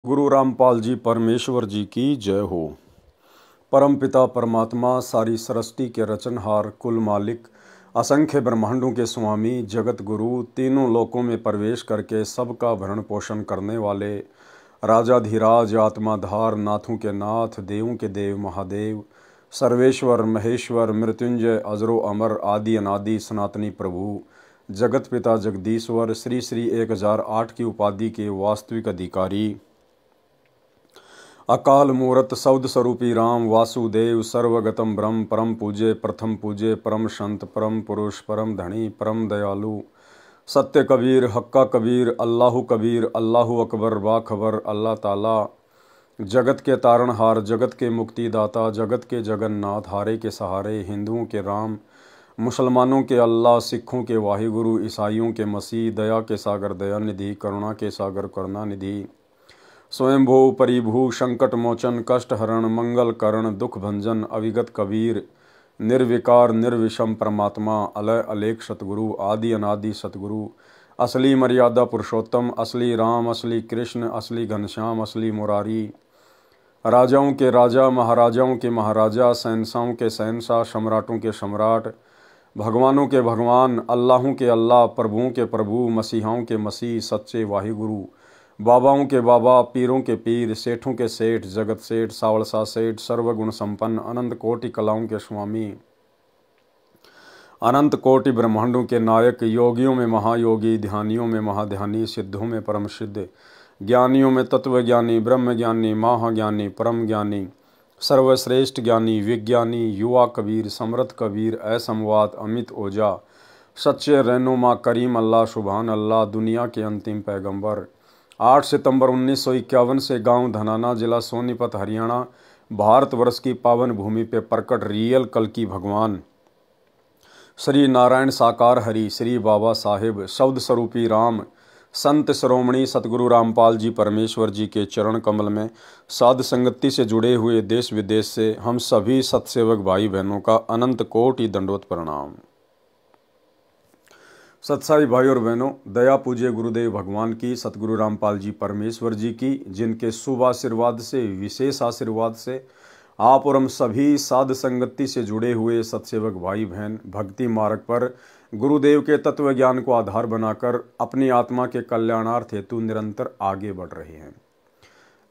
गुरु रामपाल जी परमेश्वर जी की जय हो। परम पिता परमात्मा सारी सृष्टि के रचनहार, कुल मालिक, असंख्य ब्रह्मांडों के स्वामी, जगत गुरु, तीनों लोकों में प्रवेश करके सबका भरण पोषण करने वाले राजाधिराज, आत्माधार, नाथों के नाथ, देवों के देव महादेव, सर्वेश्वर महेश्वर, मृत्युंजय, अजरो अमर, आदि अनादि सनातनी प्रभु, जगत पिता जगदीश्वर, श्री श्री 1008 की उपाधि के वास्तविक अधिकारी, अकाल मूरत सौद स्वरूपी राम वासुदेव, सर्वगतम ब्रह्म, परम पूज्य, प्रथम पूज्य, परम संत, परम पुरुष, परम धनी, परम दयालु, सत्य कबीर, हक्का कबीर, अल्लाहु कबीर, अल्लाहु अकबर, बाखबर, अल्लाह ताला, जगत के तारणहार, जगत के मुक्तिदाता, जगत के जगन्नाथ, हारे के सहारे, हिंदुओं के राम, मुसलमानों के अल्लाह, सिखों के वाहिगुरु, ईसाइयों के मसीह, दया के सागर दयानिधि, करुणा के सागर करुणानिधि, स्वयंभू परिभू, संकट मोचन, कष्ट हरण, मंगल करण, दुख भंजन, अविगत कबीर, निर्विकार निर्विषम परमात्मा, अलय अलेख सतगुरु, आदि अनादि सतगुरु, असली मर्यादा पुरुषोत्तम, असली राम, असली कृष्ण, असली घनश्याम, असली मुरारी, राजाओं के राजा, महाराजाओं के महाराजा, शहंशाहों के शहंशाह, सम्राटों के सम्राट, भगवानों के भगवान, अल्लाहों के अल्लाह, प्रभुओं के प्रभु, मसीहाओं के मसीह, सच्चे वाहिगुरु, बाबाओं के बाबा, पीरों के पीर, सेठों के सेठ, जगत सेठ, सावलसा सेठ, सर्वगुण संपन्न, अनंत कोटि कलाओं के स्वामी, अनंत कोटि ब्रह्मांडों के नायक, योगियों में महायोगी, ध्यानियों में महाध्यानी, सिद्धों में परम सिद्ध, ज्ञानियों में तत्वज्ञानी, ब्रह्म ज्ञानी, महाज्ञानी, परम ज्ञानी, सर्वश्रेष्ठ ज्ञानी, विज्ञानी, युवा कबीर, समृद्ध कबीर, असंवाद, अमित ओझा, सच्चे रहनुमा, करीम अल्लाह, सुभान अल्लाह, दुनिया के अंतिम पैगंबर, 8 सितंबर 1951 से गांव धनाना, जिला सोनीपत, हरियाणा, भारतवर्ष की पावन भूमि पे प्रकट रियल कल्कि भगवान श्री नारायण साकार हरि, श्री बाबा साहिब, शब्द स्वरूपी राम, संत शिरोमणि सतगुरु रामपाल जी परमेश्वर जी के चरण कमल में साध संगति से जुड़े हुए देश विदेश से हम सभी सत्सेवक भाई बहनों का अनंत कोटि दंडवत प्रणाम। सत्साई भाई और बहनों, दया पूज्य गुरुदेव भगवान की, सतगुरु रामपाल जी परमेश्वर जी की, जिनके शुभ आशीर्वाद से, विशेष आशीर्वाद से आप और हम सभी साध संगति से जुड़े हुए सत्सेवक भाई बहन भक्ति मार्ग पर गुरुदेव के तत्व ज्ञान को आधार बनाकर अपनी आत्मा के कल्याणार्थ हेतु निरंतर आगे बढ़ रहे हैं।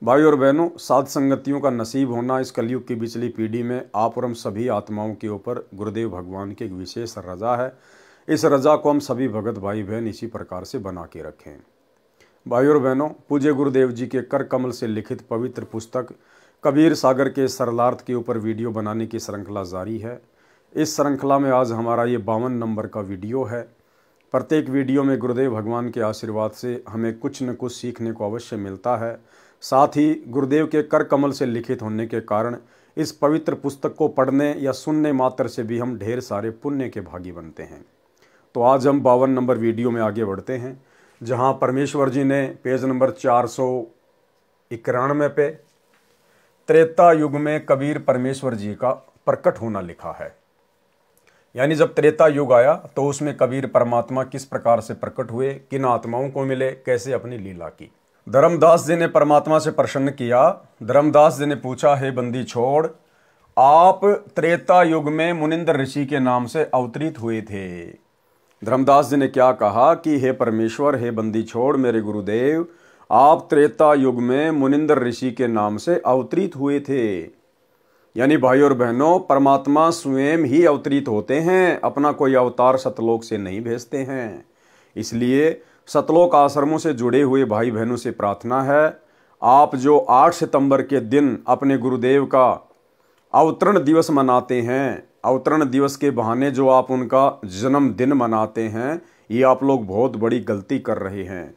भाई और बहनों, साध संगतियों का नसीब होना इस कलयुग की पिछली पीढ़ी में आप और हम सभी आत्माओं के ऊपर गुरुदेव भगवान की एक विशेष रजा है। इस रजा को हम सभी भगत भाई बहन इसी प्रकार से बना के रखें। भाई और बहनों, पूज्य गुरुदेव जी के कर कमल से लिखित पवित्र पुस्तक कबीर सागर के सरलार्थ के ऊपर वीडियो बनाने की श्रृंखला जारी है। इस श्रृंखला में आज हमारा ये 52 नंबर का वीडियो है। प्रत्येक वीडियो में गुरुदेव भगवान के आशीर्वाद से हमें कुछ न कुछ सीखने को अवश्य मिलता है। साथ ही गुरुदेव के कर कमल से लिखित होने के कारण इस पवित्र पुस्तक को पढ़ने या सुनने मात्र से भी हम ढेर सारे पुण्य के भागी बनते हैं। तो आज हम 52 नंबर वीडियो में आगे बढ़ते हैं, जहां परमेश्वर जी ने पेज नंबर 491 पे त्रेता युग में कबीर परमेश्वर जी का प्रकट होना लिखा है। यानी जब त्रेता युग आया तो उसमें कबीर परमात्मा किस प्रकार से प्रकट हुए, किन आत्माओं को मिले, कैसे अपनी लीला की। धर्मदास जी ने परमात्मा से प्रसन्न किया। धर्मदास जी ने पूछा, हे बंदी छोड़, आप त्रेता युग में मुनिंदर ऋषि के नाम से अवतरित हुए थे। धर्मदास जी ने क्या कहा कि हे परमेश्वर, हे बंदी छोड़, मेरे गुरुदेव, आप त्रेता युग में मुनिंदर ऋषि के नाम से अवतरित हुए थे। यानी भाई और बहनों, परमात्मा स्वयं ही अवतरित होते हैं, अपना कोई अवतार सतलोक से नहीं भेजते हैं। इसलिए सतलोक आश्रमों से जुड़े हुए भाई बहनों से प्रार्थना है, आप जो 8 सितंबर के दिन अपने गुरुदेव का अवतरण दिवस मनाते हैं, अवतरण दिवस के बहाने जो आप उनका जन्मदिन मनाते हैं, ये आप लोग बहुत बड़ी गलती कर रहे हैं।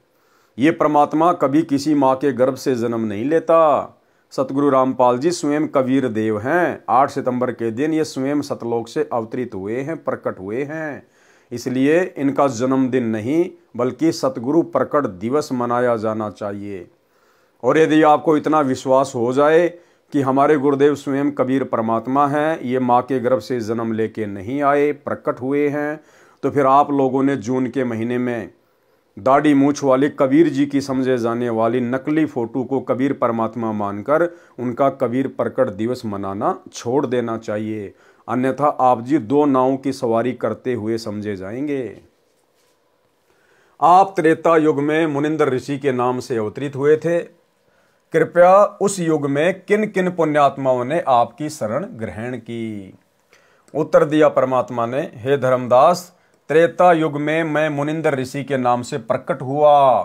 ये परमात्मा कभी किसी माँ के गर्भ से जन्म नहीं लेता। सतगुरु रामपाल जी स्वयं कबीर देव हैं। 8 सितंबर के दिन ये स्वयं सतलोक से अवतरित हुए हैं, प्रकट हुए हैं। इसलिए इनका जन्मदिन नहीं बल्कि सतगुरु प्रकट दिवस मनाया जाना चाहिए। और यदि आपको इतना विश्वास हो जाए कि हमारे गुरुदेव स्वयं कबीर परमात्मा हैं, ये माँ के गर्भ से जन्म लेके नहीं आए, प्रकट हुए हैं, तो फिर आप लोगों ने जून के महीने में दाढ़ी मूछ वाले कबीर जी की समझे जाने वाली नकली फोटो को कबीर परमात्मा मानकर उनका कबीर प्रकट दिवस मनाना छोड़ देना चाहिए, अन्यथा आप जी दो नावों की सवारी करते हुए समझे जाएंगे। आप त्रेता युग में मुनिंदर ऋषि के नाम से अवतरित हुए थे। कृपया उस युग में किन किन पुण्यात्माओं ने आपकी शरण ग्रहण की? उत्तर दिया परमात्मा ने, हे धर्मदास, त्रेता युग में मैं मुनिंदर ऋषि के नाम से प्रकट हुआ।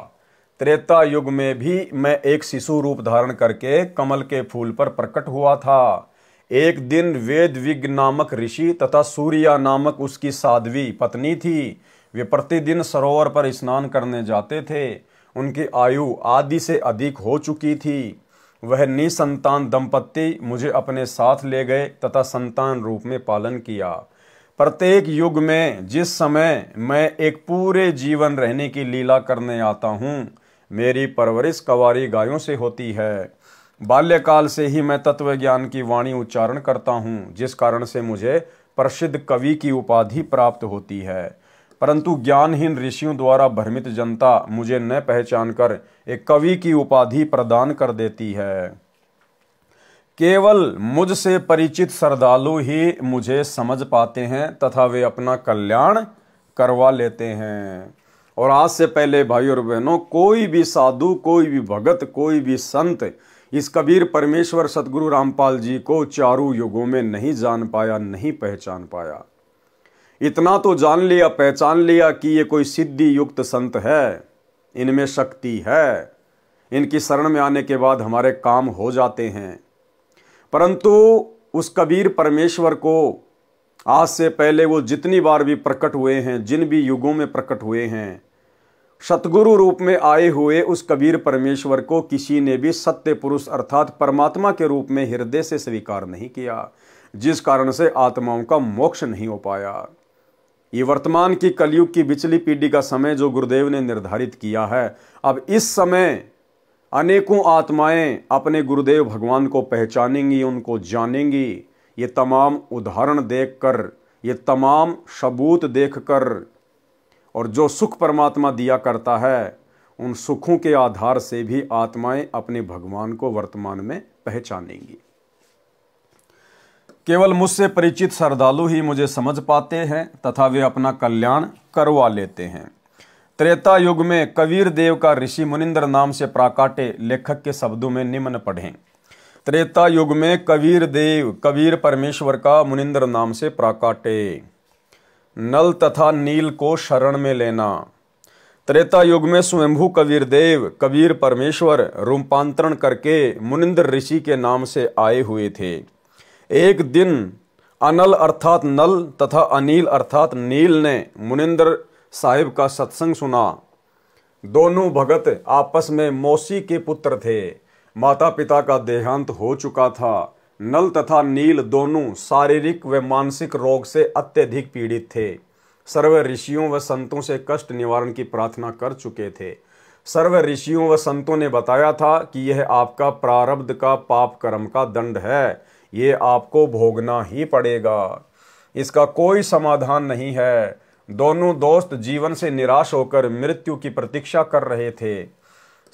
त्रेता युग में भी मैं एक शिशु रूप धारण करके कमल के फूल पर प्रकट हुआ था। एक दिन वेदविज्ञ नामक ऋषि तथा सूर्या नामक उसकी साध्वी पत्नी थी। वे प्रतिदिन सरोवर पर स्नान करने जाते थे। उनकी आयु आदि से अधिक हो चुकी थी। वह निसंतान दंपत्ति मुझे अपने साथ ले गए तथा संतान रूप में पालन किया। प्रत्येक युग में जिस समय मैं एक पूरे जीवन रहने की लीला करने आता हूँ, मेरी परवरिश कवारी गायों से होती है। बाल्यकाल से ही मैं तत्व ज्ञान की वाणी उच्चारण करता हूँ, जिस कारण से मुझे प्रसिद्ध कवि की उपाधि प्राप्त होती है। परंतु ज्ञानहीन ऋषियों द्वारा भ्रमित जनता मुझे न पहचान कर एक कवि की उपाधि प्रदान कर देती है। केवल मुझसे परिचित श्रद्धालु ही मुझे समझ पाते हैं तथा वे अपना कल्याण करवा लेते हैं। और आज से पहले भाई और बहनों, कोई भी साधु, कोई भी भगत, कोई भी संत इस कबीर परमेश्वर सतगुरु रामपाल जी को चारों युगों में नहीं जान पाया, नहीं पहचान पाया। इतना तो जान लिया, पहचान लिया कि ये कोई सिद्धि युक्त संत है, इनमें शक्ति है, इनकी शरण में आने के बाद हमारे काम हो जाते हैं। परंतु उस कबीर परमेश्वर को आज से पहले वो जितनी बार भी प्रकट हुए हैं, जिन भी युगों में प्रकट हुए हैं, सतगुरु रूप में आए हुए उस कबीर परमेश्वर को किसी ने भी सत्य पुरुष अर्थात परमात्मा के रूप में हृदय से स्वीकार नहीं किया, जिस कारण से आत्माओं का मोक्ष नहीं हो पाया। ये वर्तमान की कलयुग की बिचली पीढ़ी का समय जो गुरुदेव ने निर्धारित किया है, अब इस समय अनेकों आत्माएं अपने गुरुदेव भगवान को पहचानेंगी, उनको जानेंगी। ये तमाम उदाहरण देखकर, ये तमाम सबूत देखकर, और जो सुख परमात्मा दिया करता है, उन सुखों के आधार से भी आत्माएं अपने भगवान को वर्तमान में पहचानेंगी। केवल मुझसे परिचित श्रद्धालु ही मुझे समझ पाते हैं तथा वे अपना कल्याण करवा लेते हैं। त्रेता युग में कबीर देव का ऋषि मुनिंदर नाम से प्राकाटे लेखक के शब्दों में निम्न पढ़ें। त्रेता युग में कबीर देव कबीर परमेश्वर का मुनिंदर नाम से प्राकाटे। नल तथा नील को शरण में लेना। त्रेता युग में स्वयंभू कबीर देव कबीर परमेश्वर रूपांतरण करके मुनिंदर ऋषि के नाम से आए हुए थे। एक दिन अनल अर्थात नल तथा अनिल अर्थात नील ने मुनिंदर साहिब का सत्संग सुना। दोनों भगत आपस में मौसी के पुत्र थे। माता पिता का देहांत हो चुका था। नल तथा नील दोनों शारीरिक व मानसिक रोग से अत्यधिक पीड़ित थे। सर्व ऋषियों व संतों से कष्ट निवारण की प्रार्थना कर चुके थे। सर्व ऋषियों व संतों ने बताया था कि यह आपका प्रारब्ध का पाप कर्म का दंड है, ये आपको भोगना ही पड़ेगा, इसका कोई समाधान नहीं है। दोनों दोस्त जीवन से निराश होकर मृत्यु की प्रतीक्षा कर रहे थे।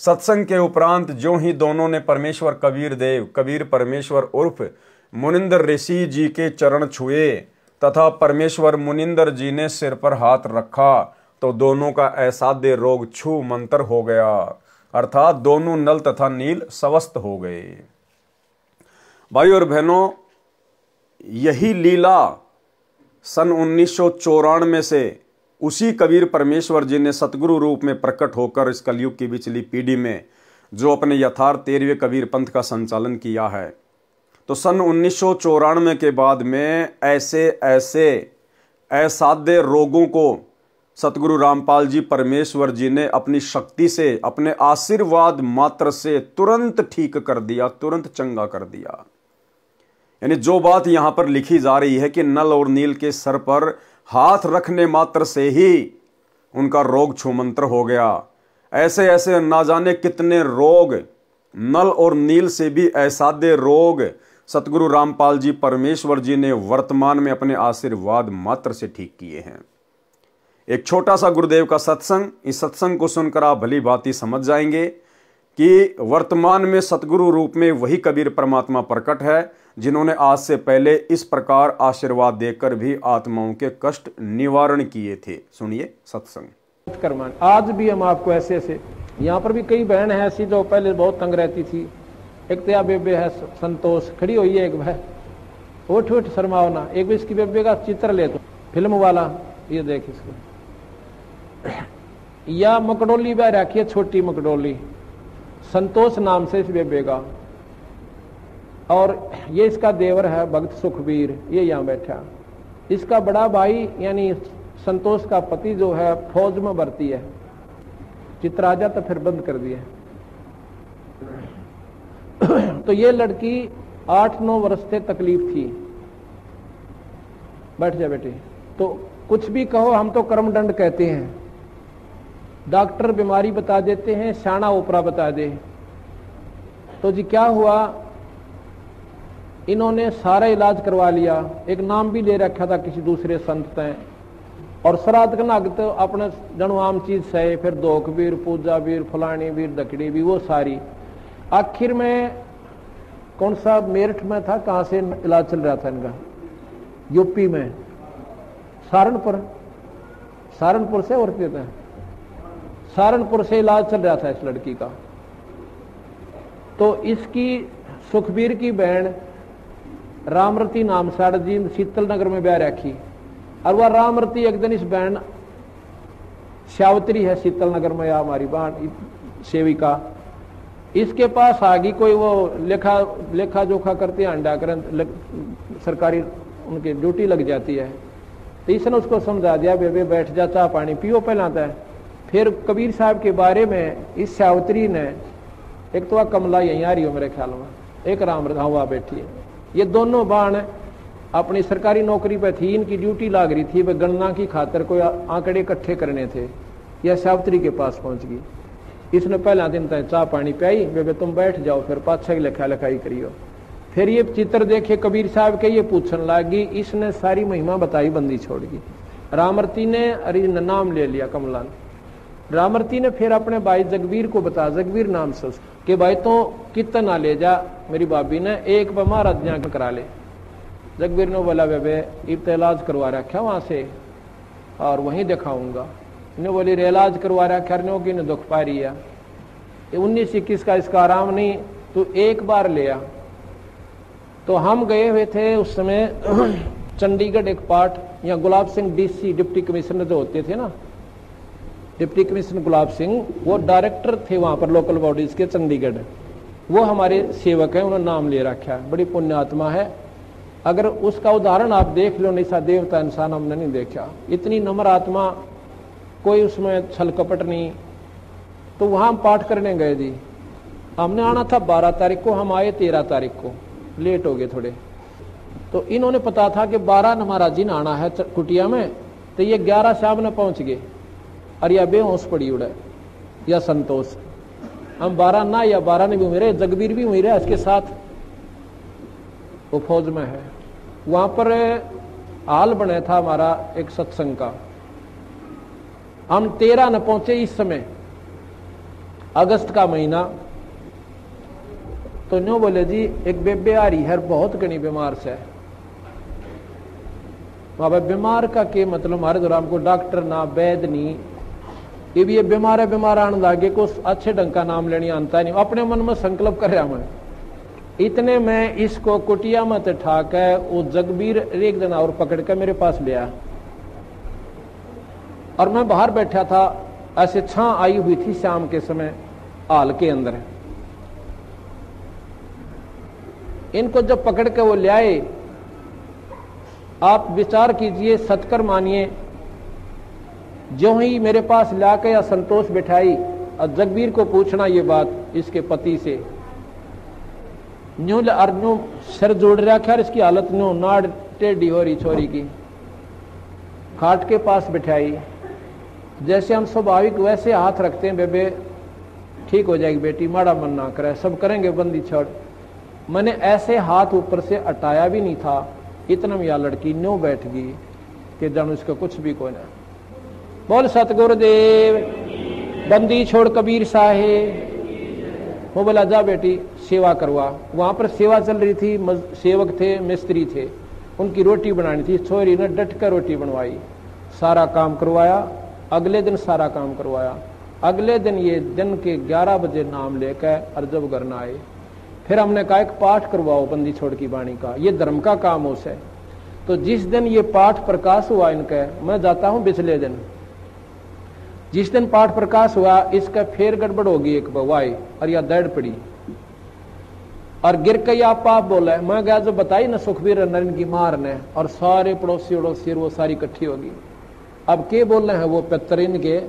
सत्संग के उपरांत जो ही दोनों ने परमेश्वर कबीर देव कबीर परमेश्वर उर्फ मुनिंदर ऋषि जी के चरण छुए तथा परमेश्वर मुनिंदर जी ने सिर पर हाथ रखा तो दोनों का असाध्य रोग छू मंतर हो गया, अर्थात दोनों नल तथा नील स्वस्थ हो गए। भाई और बहनों, यही लीला सन 1994 से उसी कबीर परमेश्वर जी ने सतगुरु रूप में प्रकट होकर इस कलयुग की बिचली पीढ़ी में जो अपने यथार्थ 13वें कबीर पंथ का संचालन किया है, तो सन 1994 के बाद में ऐसे असाध्य रोगों को सतगुरु रामपाल जी परमेश्वर जी ने अपनी शक्ति से, अपने आशीर्वाद मात्र से तुरंत ठीक कर दिया, तुरंत चंगा कर दिया। यानी जो बात यहां पर लिखी जा रही है कि नल और नील के सर पर हाथ रखने मात्र से ही उनका रोग छूमंतर हो गया, ऐसे ऐसे ना जाने कितने रोग, नल और नील से भी असाध्य रोग सतगुरु रामपाल जी परमेश्वर जी ने वर्तमान में अपने आशीर्वाद मात्र से ठीक किए हैं। एक छोटा सा गुरुदेव का सत्संग, इस सत्संग को सुनकर आप भली भांति समझ जाएंगे कि वर्तमान में सतगुरु रूप में वही कबीर परमात्मा प्रकट है जिन्होंने आज से पहले इस प्रकार आशीर्वाद देकर भी आत्माओं के कष्ट निवारण किए थे। सुनिए सत्संग। कर्मान आज भी हम आपको ऐसे ऐसे, यहाँ पर भी कई बहन है ऐसी जो पहले बहुत तंग रहती थी। एक तो बेबे है संतोष, खड़ी हुई है एक भाई, उठ उठ शर्मावना। एक भी इसकी बेबे का चित्र ले तो फिल्म वाला, ये देख इसको। या मकडोली बह रखी है, छोटी मकडोली, संतोष नाम से इस बेबे का। और ये इसका देवर है भक्त सुखबीर, ये यहाँ बैठा। इसका बड़ा भाई यानी संतोष का पति जो है फौज में भर्ती है। चित्र आ जाता फिर बंद कर दिया। तो ये लड़की 8-9 वर्ष से तकलीफ थी। बैठ जा बेटे। तो कुछ भी कहो, हम तो कर्मदंड कहते हैं। डॉक्टर बीमारी बता देते हैं, शाना ओपरा बता दे। तो जी क्या हुआ, इन्होंने सारा इलाज करवा लिया। एक नाम भी ले रखा था किसी दूसरे संत ने। और श्राद्ध का नाग तो अपने जनु आम चीज सहे, फिर दोख वीर, पूजा वीर, फलानी वीर, दकड़ी भी, वो सारी। आखिर में कौन सा मेरठ में था, कहां से इलाज चल रहा था इनका, यूपी में, सहारनपुर से, और कहते सहारनपुर से इलाज चल रहा था इस लड़की का। तो इसकी सुखबीर की बहन रामरती नाम साड़ जी शीतल नगर में ब्याह रखी। और वह रामरती एक दिन इस बहन श्यावत्री है शीतल नगर में, या हमारी बहन सेविका, इसके पास आ गई। कोई वो लेखा जोखा करते हैं, अंडा करें, सरकारी उनकी ड्यूटी लग जाती है। तो इसने उसको समझा दिया, बेबे बैठ जा, चाह पानी पियो पहलाता है। फिर कबीर साहब के बारे में इस श्यावत्री ने, एक तो वह कमला यहीं आ रही हो मेरे ख्याल में, एक राम हुआ बैठी है। ये दोनों बाण अपनी सरकारी नौकरी पे थी, इनकी ड्यूटी लाग रही थी, वे गणना की खातर कोई आंकड़े इकट्ठे करने थे। यह श्यावत्री के पास पहुंच गई। इसने पहला दिन तक चाह पानी पियाई, बेबे तुम बैठ जाओ, फिर पाछा की लिखा लिखाई करियो। फिर ये चित्र देखे कबीर साहब के, ये पूछने लगी। इसने सारी महिमा बताई, बंदी छोड़ गई। रामरती ने अरे नाम ले लिया कमला ने। रामरती ने फिर अपने भाई जगबीर को बता, जगबीर नाम से, कि भाई तो कितना ले जा, मेरी भाभी ने एक बार महाराज यहाँ करा ले। जगबीर ने बोला, बेबे इब तो इलाज करवा रखा वहां से और वहीं दिखाऊंगा। इन्हें बोली रे इलाज करवा रखा, कि ने दुख पा रही है, 19-21 का इसका आराम नहीं, तो एक बार ले आ। तो हम गए हुए थे उस समय चंडीगढ़ एक पार्ट, यहाँ Gulab Singh DC deputy commissioner जो होते थे ना, डिप्टी कमिश्नर गुलाब सिंह, वो डायरेक्टर थे वहां पर लोकल बॉडीज के चंडीगढ़। वो हमारे सेवक हैं, उन्होंने नाम ले रखा है, बड़ी पुण्यात्मा है। अगर उसका उदाहरण आप देख लो, निशा देवता इंसान हमने नहीं देखा, इतनी नम्र आत्मा, कोई उसमें छल कपट नहीं। तो वहां हम पाठ करने गए जी। हमने आना था 12 तारीख को, हम आए 13 तारीख को, लेट हो गए थोड़े। तो इन्होंने पता था कि 12 न महाराज जी ने आना है कुटिया में, तो ये 11 शाम ने पहुंच गए। और यह बेहोश पड़ी उड़े या संतोष, हम 12 ना या 12 ने भी मेरे, जगबीर भी मेरे इसके साथ, वो फौज में है। वहां पर हाल बने था हमारा एक सत्संग का। हम 13 न पहुंचे इस समय, अगस्त का महीना। तो न्यू बोले जी एक बेबे आ रही है, बहुत घनी बीमार से। बाबा बीमार का के मतलब, हमारे दौरान को डॉक्टर ना वैद नहीं, ये भी ये बीमार है, बीमार आने लागे को अच्छे ढंग का नाम लेने आता नहीं। अपने मन में संकल्प कर रहा मैं। इतने में इसको कुटिया मत ठाक है, वो जगबीर एक दिन और पकड़ के मेरे पास लिया। और मैं बाहर बैठा था, ऐसे छां आई हुई थी शाम के समय हाल के अंदर। इनको जब पकड़ के वो ले आए, आप विचार कीजिए, सत्कर मानिए, जो ही मेरे पास लाके या संतोष बिठाई और जगबीर को पूछना ये बात इसके पति से, न्यू अर्जू सिर जोड़ रखा, इसकी हालत न्यू नाड़ टेढ़ी हो रही छोरी की। खाट के पास बिठाई, जैसे हम स्वाभाविक वैसे हाथ रखते हैं, बेबे ठीक हो जाएगी बेटी, माड़ा मन ना करे, सब करेंगे, बंदी छोड़। मैंने ऐसे हाथ ऊपर से हटाया भी नहीं था, इतना में यह लड़की न्यू बैठ गई कि जानू इसका कुछ भी कोई ना। बोल सतगुरुदेव। बंदी छोड़ कबीर साहेब। वो बोला जा बेटी सेवा करवा। वहां पर सेवा चल रही थी, सेवक थे, मिस्त्री थे, उनकी रोटी बनानी थी। छोरी ने डट कर रोटी बनवाई, सारा काम करवाया। अगले दिन सारा काम करवाया। अगले दिन ये दिन के 11 बजे नाम लेकर और जब घर न आए, फिर हमने कहा एक पाठ करवाओ बंदी छोड़ की वाणी का, ये धर्म का काम हो से। तो जिस दिन ये पाठ प्रकाश हुआ इनका, मैं जाता हूं पिछले दिन, जिस दिन पाठ प्रकाश हुआ इसका फिर गड़बड़ होगी एक बवाई और या दर्द पड़ी और गिर के आप बोला। मैं गया जो बताई ना सुखबीर नरेंद्र की मार ने, और सारे पड़ोसी उड़ोसी वो सारी इकट्ठी होगी। अब के बोल रहे हैं वो पेतरीन के,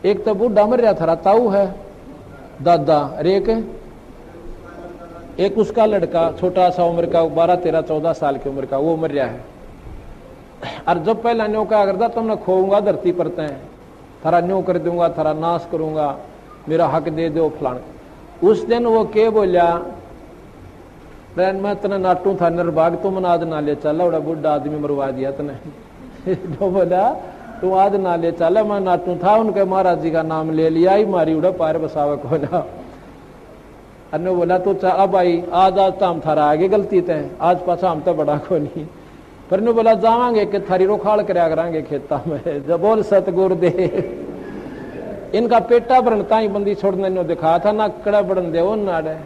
एक तो बूढ़ा मर रहा था, ताऊ है दादा, रेक एक उसका लड़का छोटा सा उम्र का 12, 13, 14 साल की उम्र का, वो मर रहा है। और जब पहला न्यो क्या करता, तुमने खोऊंगा धरती पर तय, थारा न्यो कर दूंगा, थारा नाश करूंगा, मेरा हक दे दो फलान। उस दिन वो के बोलिया, मैं तने नाटू था निर्भाग, तुम आज ना ले चला, बड़ा बुढ़ा आदमी मरवा दिया तने। जो बोला तू आज ना ले चला, मैं नाटू था, उनके महाराज जी का नाम ले लिया ही, मारी उड़ा पार बसावा को ना। अन्य बोला तो अब आई आज तो हम थारा आगे गलती तय, आज पाछा हम तो बड़ा को नहीं। पर ने बोला जावांगे कि थारी रोखाड़ करया करांगे खेता में। जब बोल सतगुरुदेव। इनका पेटा भरनता ही बंदी छोड़ने ने दिखा था ना, कड़ा बढ़न दे नाड़े,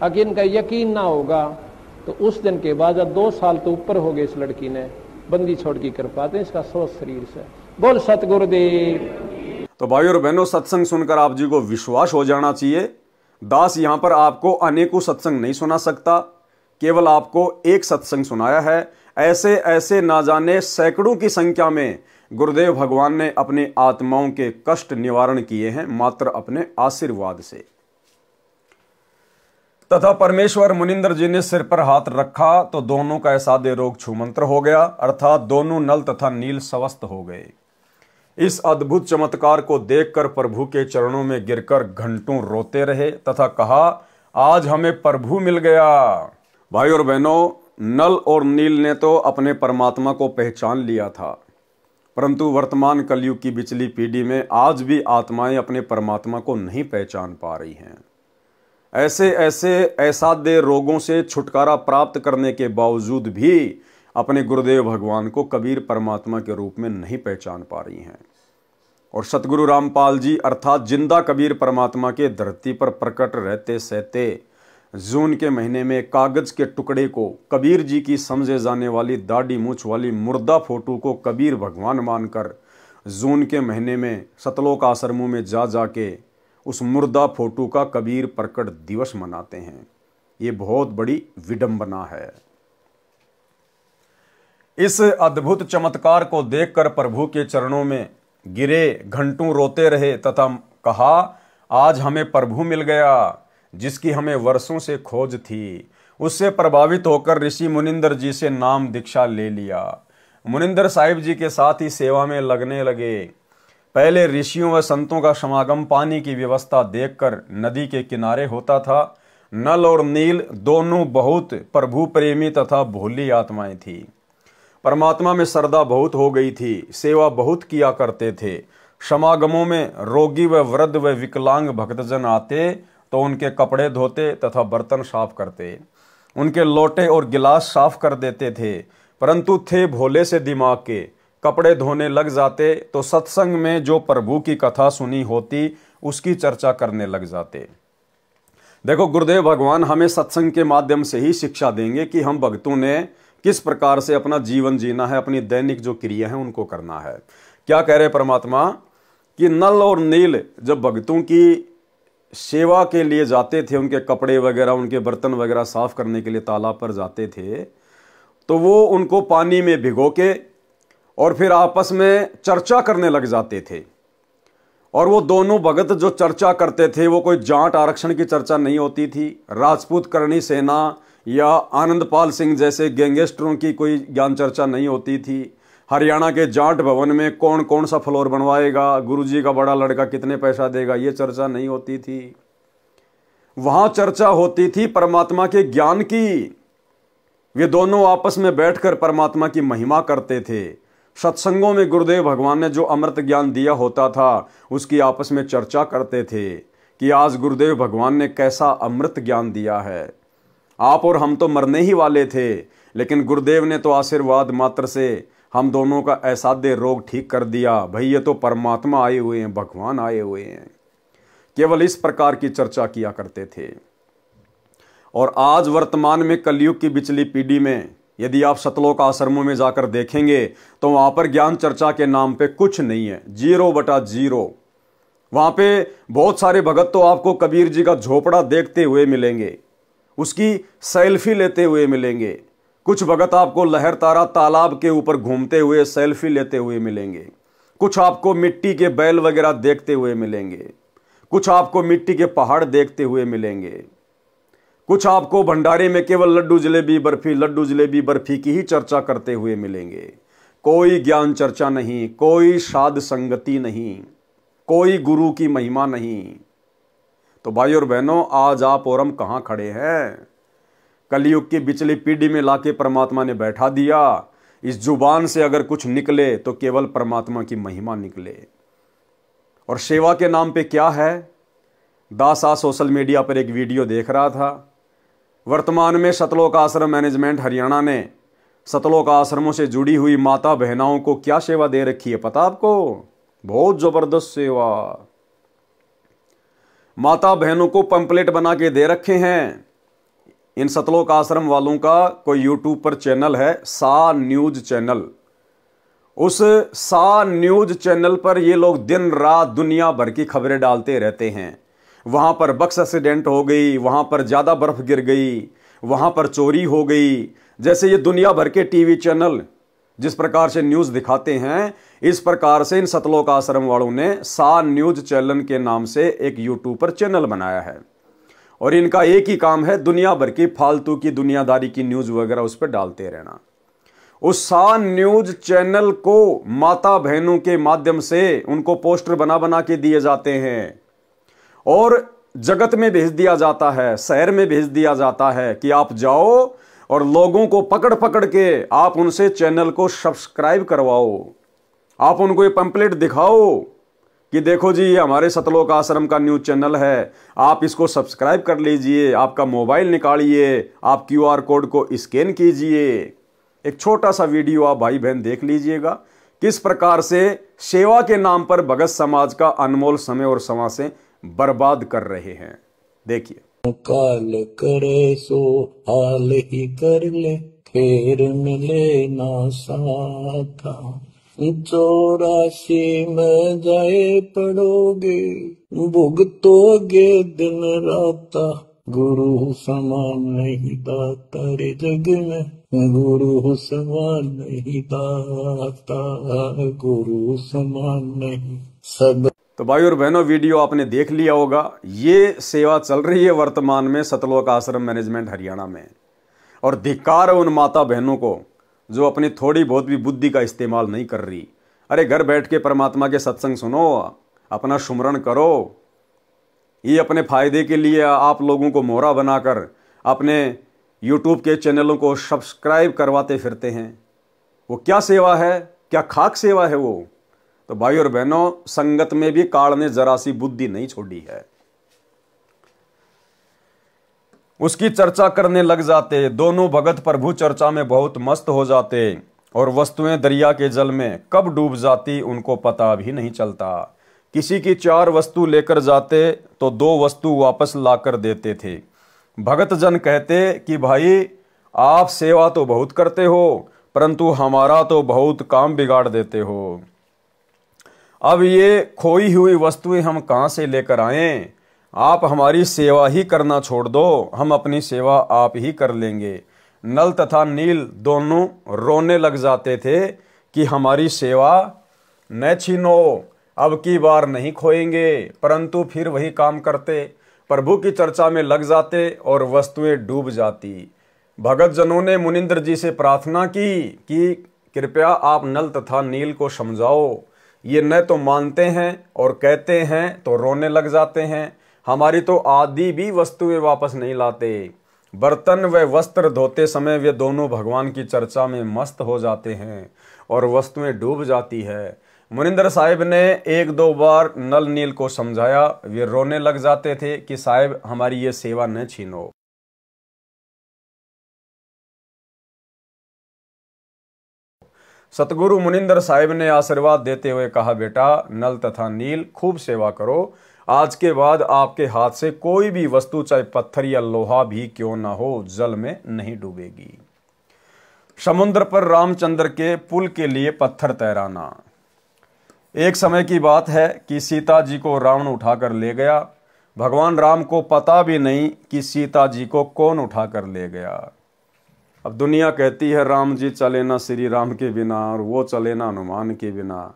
अगर इनका यकीन ना होगा तो उस दिन के बाद 2 साल तो ऊपर हो गए इस लड़की ने बंदी छोड़ की कृपा, तो इसका सोच शरीर से। बोल सतगुरुदेव। तो भाई और बहनों, सत्संग सुनकर आप जी को विश्वास हो जाना चाहिए, दास यहां पर आपको अनेकों सत्संग नहीं सुना सकता, केवल आपको एक सत्संग सुनाया है। ऐसे ऐसे ना जाने सैकड़ों की संख्या में गुरुदेव भगवान ने अपनी आत्माओं के कष्ट निवारण किए हैं मात्र अपने आशीर्वाद से। तथा परमेश्वर मुनिंदर जी ने सिर पर हाथ रखा तो दोनों का ऐसा दे रोग छूमंत्र हो गया, अर्थात दोनों नल तथा नील स्वस्थ हो गए। इस अद्भुत चमत्कार को देखकर प्रभु के चरणों में गिरकर घंटों रोते रहे तथा कहा, आज हमें प्रभु मिल गया। भाई और बहनों, नल और नील ने तो अपने परमात्मा को पहचान लिया था, परंतु वर्तमान कलयुग की बिचली पीढ़ी में आज भी आत्माएं अपने परमात्मा को नहीं पहचान पा रही हैं। ऐसे ऐसे असाध्य रोगों से छुटकारा प्राप्त करने के बावजूद भी अपने गुरुदेव भगवान को कबीर परमात्मा के रूप में नहीं पहचान पा रही हैं। और सतगुरु रामपाल जी अर्थात जिंदा कबीर परमात्मा के धरती पर प्रकट रहते सहते जून के महीने में कागज के टुकड़े को कबीर जी की समझे जाने वाली दाढ़ी मूछ वाली मुर्दा फोटो को कबीर भगवान मानकर जून के महीने में सतलोक आश्रमों में जा जाके उस मुर्दा फोटो का कबीर प्रकट दिवस मनाते हैं। ये बहुत बड़ी विडंबना है। इस अद्भुत चमत्कार को देखकर प्रभु के चरणों में गिरे, घंटों रोते रहे तथा कहा, आज हमें प्रभु मिल गया जिसकी हमें वर्षों से खोज थी। उससे प्रभावित होकर ऋषि मुनिंदर जी से नाम दीक्षा ले लिया। मुनिंदर साहिब जी के साथ ही सेवा में लगने लगे। पहले ऋषियों व संतों का समागम पानी की व्यवस्था देखकर नदी के किनारे होता था। नल और नील दोनों बहुत प्रभु प्रेमी तथा भोली आत्माएं थी। परमात्मा में श्रद्धा बहुत हो गई थी, सेवा बहुत किया करते थे। समागमों में रोगी व वृद्ध व विकलांग भक्तजन आते तो उनके कपड़े धोते तथा बर्तन साफ करते, उनके लोटे और गिलास साफ कर देते थे। परंतु थे भोले से दिमाग के, कपड़े धोने लग जाते तो सत्संग में जो प्रभु की कथा सुनी होती उसकी चर्चा करने लग जाते। देखो, गुरुदेव भगवान हमें सत्संग के माध्यम से ही शिक्षा देंगे कि हम भक्तों ने किस प्रकार से अपना जीवन जीना है, अपनी दैनिक जो क्रिया है उनको करना है। क्या कह रहे परमात्मा कि नल और नील जब भक्तों की सेवा के लिए जाते थे, उनके कपड़े वगैरह उनके बर्तन वगैरह साफ करने के लिए तालाब पर जाते थे, तो वो उनको पानी में भिगो के और फिर आपस में चर्चा करने लग जाते थे। और वो दोनों भगत जो चर्चा करते थे वो कोई जाट आरक्षण की चर्चा नहीं होती थी, राजपूत करणी सेना या आनंदपाल सिंह जैसे गैंगस्टरों की कोई ज्ञान चर्चा नहीं होती थी। हरियाणा के जाट भवन में कौन कौन सा फ्लोर बनवाएगा, गुरुजी का बड़ा लड़का कितने पैसा देगा, ये चर्चा नहीं होती थी। वहां चर्चा होती थी परमात्मा के ज्ञान की। वे दोनों आपस में बैठकर परमात्मा की महिमा करते थे, सत्संगों में गुरुदेव भगवान ने जो अमृत ज्ञान दिया होता था उसकी आपस में चर्चा करते थे कि आज गुरुदेव भगवान ने कैसा अमृत ज्ञान दिया है। आप और हम तो मरने ही वाले थे, लेकिन गुरुदेव ने तो आशीर्वाद मात्र से हम दोनों का असाध्य रोग ठीक कर दिया। भाई ये तो परमात्मा आए हुए हैं, भगवान आए हुए हैं। केवल इस प्रकार की चर्चा किया करते थे। और आज वर्तमान में कलयुग की बिचली पीढ़ी में यदि आप सतलोक आश्रमों में जाकर देखेंगे तो वहां पर ज्ञान चर्चा के नाम पे कुछ नहीं है, 0/0। वहां पे बहुत सारे भगत तो आपको कबीर जी का झोपड़ा देखते हुए मिलेंगे, उसकी सेल्फी लेते हुए मिलेंगे। कुछ भगत आपको लहर तारा तालाब के ऊपर घूमते हुए सेल्फी लेते हुए मिलेंगे। कुछ आपको मिट्टी के बैल वगैरह देखते हुए मिलेंगे। कुछ आपको मिट्टी के पहाड़ देखते हुए मिलेंगे। कुछ आपको भंडारे में केवल लड्डू जलेबी बर्फी की ही चर्चा करते हुए मिलेंगे। कोई ज्ञान चर्चा नहीं, कोई साध संगति नहीं, कोई गुरु की महिमा नहीं। तो भाई और बहनों, आज आप और हम कहां खड़े हैं? कलयुग की बिचली पीढ़ी में लाके परमात्मा ने बैठा दिया। इस जुबान से अगर कुछ निकले तो केवल परमात्मा की महिमा निकले। और सेवा के नाम पे क्या है? दास आज सोशल मीडिया पर एक वीडियो देख रहा था। वर्तमान में सतलोक आश्रम मैनेजमेंट हरियाणा ने सतलोक आश्रमों से जुड़ी हुई माता बहनाओं को क्या सेवा दे रखी है पता आपको? बहुत जबरदस्त सेवा। माता बहनों को पंपलेट बना के दे रखे हैं। इन सतलोक आश्रम वालों का कोई यूट्यूब पर चैनल है, सा न्यूज चैनल। उस सा न्यूज चैनल पर ये लोग दिन रात दुनिया भर की खबरें डालते रहते हैं। वहां पर बस एक्सीडेंट हो गई, वहां पर ज्यादा बर्फ गिर गई, वहां पर चोरी हो गई। जैसे ये दुनिया भर के टीवी चैनल जिस प्रकार से न्यूज दिखाते हैं, इस प्रकार से इन सतलोक आश्रम वालों ने सा न्यूज चैनल के नाम से एक यूट्यूब पर चैनल बनाया है। और इनका एक ही काम है, दुनिया भर की फालतू की दुनियादारी की न्यूज वगैरह उस पर डालते रहना। उस सा न्यूज चैनल को माता बहनों के माध्यम से उनको पोस्टर बना बना के दिए जाते हैं और जगत में भेज दिया जाता है, शहर में भेज दिया जाता है कि आप जाओ और लोगों को पकड़ पकड़ के आप उनसे चैनल को सब्सक्राइब करवाओ। आप उनको ये पंपलेट दिखाओ कि देखो जी, ये हमारे सतलोक आश्रम का न्यूज चैनल है, आप इसको सब्सक्राइब कर लीजिए। आपका मोबाइल निकालिए, आप QR कोड को स्कैन कीजिए। एक छोटा सा वीडियो आप भाई बहन देख लीजिएगा, किस प्रकार से सेवा के नाम पर भगत समाज का अनमोल समय और समय से बर्बाद कर रहे हैं। देखिए। काल करे सो हाल ही कर ले, फेर मिले ना साथा। 84 में जाए पड़ोगे, भुगतोगे दिन राता। गुरु समान नहीं दाता रे जग में, गुरु समान नहीं दाता, गुरु समान नहीं सब। तो भाई और बहनों, वीडियो आपने देख लिया होगा। ये सेवा चल रही है वर्तमान में सतलोक आश्रम मैनेजमेंट हरियाणा में। और धिक्कार है उन माता बहनों को जो अपनी थोड़ी बहुत भी बुद्धि का इस्तेमाल नहीं कर रही। अरे घर बैठ के परमात्मा के सत्संग सुनो, अपना सुमरण करो। ये अपने फायदे के लिए आप लोगों को मोहरा बनाकर अपने यूट्यूब के चैनलों को सब्सक्राइब करवाते फिरते हैं। वो क्या सेवा है? क्या खाक सेवा है वो? तो भाई और बहनों, संगत में भी काल ने जरा सी बुद्धि नहीं छोड़ी है। उसकी चर्चा करने लग जाते। दोनों भगत प्रभु चर्चा में बहुत मस्त हो जाते और वस्तुएं दरिया के जल में कब डूब जाती उनको पता भी नहीं चलता। किसी की 4 वस्तु लेकर जाते तो 2 वस्तु वापस लाकर देते थे। भगत जन कहते कि भाई आप सेवा तो बहुत करते हो, परंतु हमारा तो बहुत काम बिगाड़ देते हो। अब ये खोई हुई वस्तुएं हम कहां से लेकर आएं? आप हमारी सेवा ही करना छोड़ दो, हम अपनी सेवा आप ही कर लेंगे। नल तथा नील दोनों रोने लग जाते थे कि हमारी सेवा न छीनो, अब की बार नहीं खोएंगे। परंतु फिर वही काम करते, प्रभु की चर्चा में लग जाते और वस्तुएं डूब जाती। भगत जनों ने मुनिंद्र जी से प्रार्थना की कि कृपया आप नल तथा नील को समझाओ। ये न तो मानते हैं और कहते हैं तो रोने लग जाते हैं। हमारी तो आदि भी वस्तुएं वापस नहीं लाते। बर्तन व वस्त्र धोते समय वे दोनों भगवान की चर्चा में मस्त हो जाते हैं और वस्तुएं डूब जाती है। मुनिंदर साहिब ने एक दो बार नल नील को समझाया, वे रोने लग जाते थे कि साहिब हमारी ये सेवा न छीनो। सतगुरु मुनिंदर साहिब ने आशीर्वाद देते हुए कहा, बेटा नल तथा नील खूब सेवा करो, आज के बाद आपके हाथ से कोई भी वस्तु चाहे पत्थर या लोहा भी क्यों ना हो जल में नहीं डूबेगी। समुद्र पर रामचंद्र के पुल के लिए पत्थर तैराना। एक समय की बात है कि सीता जी को रावण उठाकर ले गया। भगवान राम को पता भी नहीं कि सीता जी को कौन उठाकर ले गया। अब दुनिया कहती है राम जी चले ना श्री राम के बिना और वो चले ना हनुमान के बिना,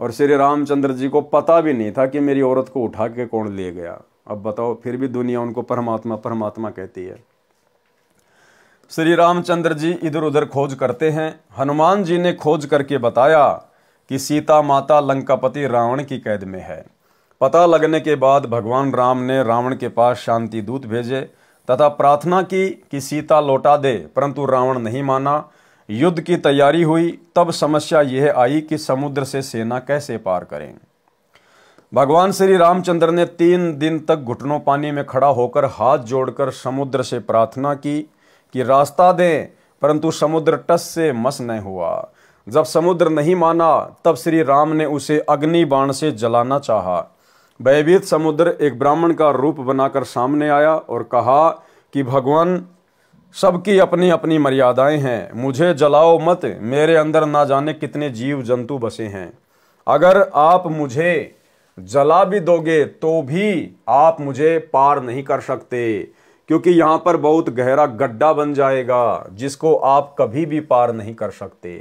और श्री रामचंद्र जी को पता भी नहीं था कि मेरी औरत को उठा के कौन ले गया। अब बताओ, फिर भी दुनिया उनको परमात्मा परमात्मा कहती है। श्री रामचंद्र जी इधर उधर खोज करते हैं। हनुमान जी ने खोज करके बताया कि सीता माता लंकापति रावण की कैद में है। पता लगने के बाद भगवान राम ने रावण के पास शांति दूत भेजे तथा प्रार्थना की कि सीता लौटा दे, परंतु रावण नहीं माना। युद्ध की तैयारी हुई, तब समस्या यह आई कि समुद्र से सेना कैसे पार करें। भगवान श्री रामचंद्र ने 3 दिन तक घुटनों पानी में खड़ा होकर हाथ जोड़कर समुद्र से प्रार्थना की कि रास्ता दें, परंतु समुद्र टस से मस न हुआ। जब समुद्र नहीं माना तब श्री राम ने उसे अग्नि बाण से जलाना चाहा। भयभीत समुद्र एक ब्राह्मण का रूप बनाकर सामने आया और कहा कि भगवान सबकी अपनी अपनी मर्यादाएं हैं, मुझे जलाओ मत, मेरे अंदर ना जाने कितने जीव जंतु बसे हैं। अगर आप मुझे जला भी दोगे तो भी आप मुझे पार नहीं कर सकते, क्योंकि यहाँ पर बहुत गहरा गड्ढा बन जाएगा जिसको आप कभी भी पार नहीं कर सकते।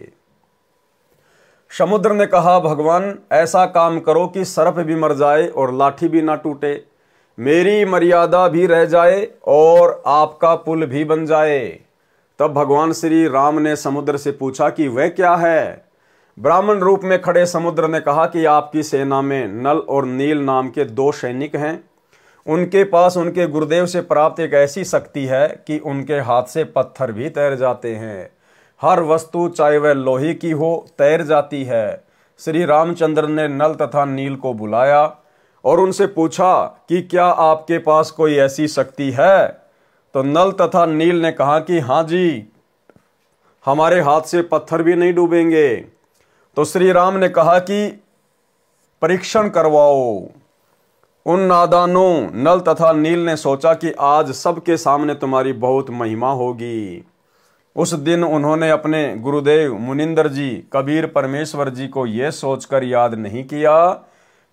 समुद्र ने कहा, भगवान ऐसा काम करो कि सर्प भी मर जाए और लाठी भी ना टूटे, मेरी मर्यादा भी रह जाए और आपका पुल भी बन जाए। तब भगवान श्री राम ने समुद्र से पूछा कि वह क्या है। ब्राह्मण रूप में खड़े समुद्र ने कहा कि आपकी सेना में नल और नील नाम के 2 सैनिक हैं। उनके पास उनके गुरुदेव से प्राप्त एक ऐसी शक्ति है कि उनके हाथ से पत्थर भी तैर जाते हैं। हर वस्तु चाहे वह लोहे की हो तैर जाती है। श्री रामचंद्र ने नल तथा नील को बुलाया और उनसे पूछा कि क्या आपके पास कोई ऐसी शक्ति है। तो नल तथा नील ने कहा कि हाँ जी, हमारे हाथ से पत्थर भी नहीं डूबेंगे। तो श्री राम ने कहा कि परीक्षण करवाओ। उन नादानों नल तथा नील ने सोचा कि आज सबके सामने तुम्हारी बहुत महिमा होगी। उस दिन उन्होंने अपने गुरुदेव मुनिंदर जी कबीर परमेश्वर जी को यह सोचकर याद नहीं किया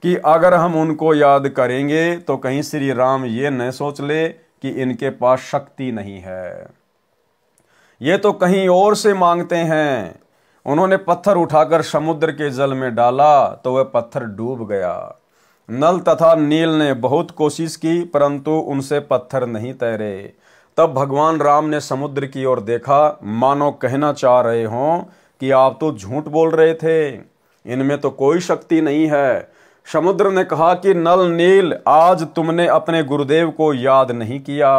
कि अगर हम उनको याद करेंगे तो कहीं श्री राम ये न सोच ले कि इनके पास शक्ति नहीं है, ये तो कहीं और से मांगते हैं। उन्होंने पत्थर उठाकर समुद्र के जल में डाला तो वह पत्थर डूब गया। नल तथा नील ने बहुत कोशिश की, परंतु उनसे पत्थर नहीं तैरे। तब भगवान राम ने समुद्र की ओर देखा, मानो कहना चाह रहे हों कि आप तो झूठ बोल रहे थे, इनमें तो कोई शक्ति नहीं है। समुद्र ने कहा कि नल नील, आज तुमने अपने गुरुदेव को याद नहीं किया,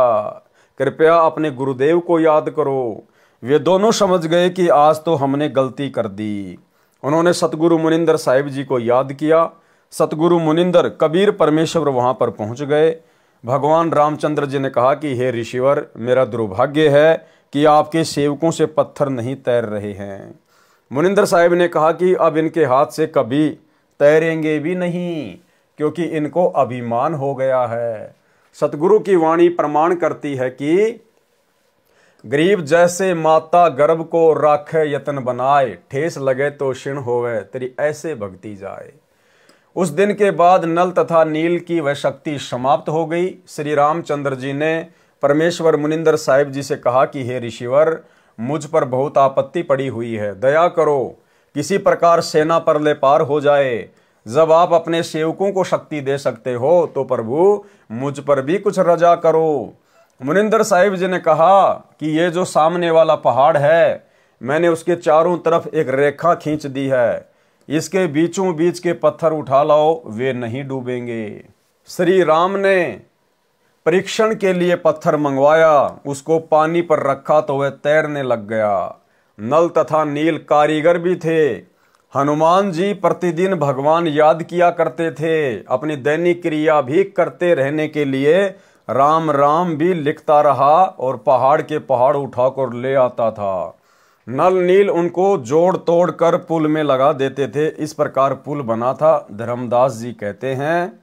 कृपया अपने गुरुदेव को याद करो। वे दोनों समझ गए कि आज तो हमने गलती कर दी। उन्होंने सतगुरु मुनिंदर साहिब जी को याद किया। सतगुरु मुनिंदर कबीर परमेश्वर वहां पर पहुंच गए। भगवान रामचंद्र जी ने कहा कि हे ऋषिवर, मेरा दुर्भाग्य है कि आपके सेवकों से पत्थर नहीं तैर रहे हैं। मुनिंदर साहिब ने कहा कि अब इनके हाथ से कभी तैरेंगे भी नहीं, क्योंकि इनको अभिमान हो गया है। सतगुरु की वाणी प्रमाण करती है कि गरीब जैसे माता गर्भ को राखे यतन बनाए, ठेस लगे तो क्षीण होवे, तेरी ऐसे भक्ति जाए। उस दिन के बाद नल तथा नील की वह शक्ति समाप्त हो गई। श्री रामचंद्र जी ने परमेश्वर मुनिंदर साहिब जी से कहा कि हे ऋषिवर, मुझ पर बहुत आपत्ति पड़ी हुई है, दया करो, किसी प्रकार सेना पर ले पार हो जाए। जब आप अपने सेवकों को शक्ति दे सकते हो तो प्रभु मुझ पर भी कुछ रजा करो। मुनिंदर साहिब जी ने कहा कि ये जो सामने वाला पहाड़ है, मैंने उसके चारों तरफ एक रेखा खींच दी है, इसके बीचों बीच के पत्थर उठा लाओ, वे नहीं डूबेंगे। श्री राम ने परीक्षण के लिए पत्थर मंगवाया, उसको पानी पर रखा तो वह तैरने लग गया। नल तथा नील कारीगर भी थे। हनुमान जी प्रतिदिन भगवान याद किया करते थे। अपनी दैनिक क्रिया भी करते रहने के लिए राम राम भी लिखता रहा और पहाड़ के पहाड़ उठाकर ले आता था। नल नील उनको जोड़ तोड़ कर पुल में लगा देते थे। इस प्रकार पुल बना था। धर्मदास जी कहते हैं,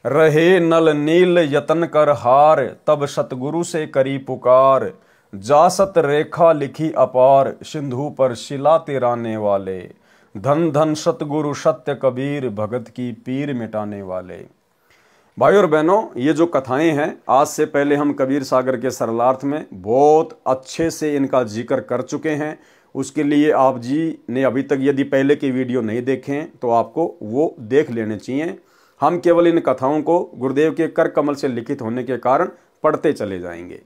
रहे नल नील यतन कर हार, तब सतगुरु से करी पुकार। जासत रेखा लिखी अपार, सिंधु पर शिला तिराने वाले। धन धन सतगुरु सत्य कबीर, भगत की पीर मिटाने वाले। भाई और बहनों, ये जो कथाएं हैं, आज से पहले हम कबीर सागर के सरलार्थ में बहुत अच्छे से इनका जिक्र कर चुके हैं। उसके लिए आप जी ने अभी तक यदि पहले की वीडियो नहीं देखें तो आपको वो देख लेने चाहिए। हम केवल इन कथाओं को गुरुदेव के कर कमल से लिखित होने के कारण पढ़ते चले जाएंगे।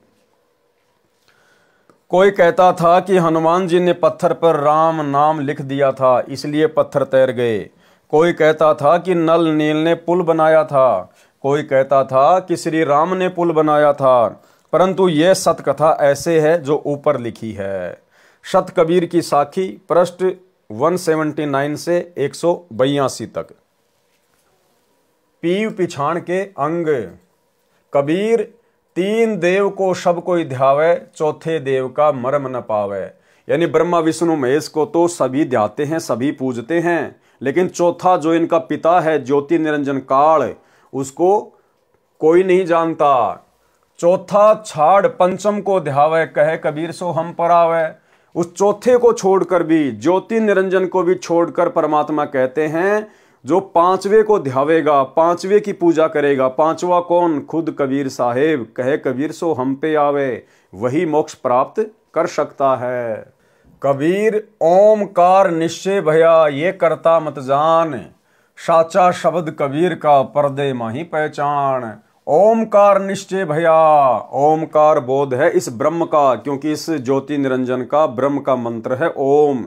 कोई कहता था कि हनुमान जी ने पत्थर पर राम नाम लिख दिया था, इसलिए पत्थर तैर गए। कोई कहता था कि नल नील ने पुल बनाया था। कोई कहता था कि श्री राम ने पुल बनाया था। परंतु यह सत कथा ऐसे है जो ऊपर लिखी है। सत कबीर की साखी, पृष्ठ 179 से 182 तक। पीव पिछाण के अंग। कबीर, तीन देव को सब कोई ध्यावे, चौथे देव का मर्म न पावे। यानी ब्रह्मा विष्णु महेश को तो सभी ध्याते हैं, सभी पूजते हैं, लेकिन चौथा जो इनका पिता है ज्योति निरंजन काल, उसको कोई नहीं जानता। चौथा छाड़ पंचम को ध्यावे, कहे कबीर सो हम पर आवे। उस चौथे को छोड़कर भी, ज्योति निरंजन को भी छोड़कर परमात्मा कहते हैं जो पांचवे को ध्यावेगा, पांचवे की पूजा करेगा। पांचवा कौन? खुद कबीर साहेब, कहे कबीर सो हम पे आवे, वही मोक्ष प्राप्त कर सकता है। कबीर, ओमकार निश्चय भया, ये करता मत जान। साचा शब्द कबीर का, पर्दे माही पहचान। ओमकार निश्चय भया, ओमकार बोध है इस ब्रह्म का, क्योंकि इस ज्योति निरंजन का ब्रह्म का मंत्र है ओम।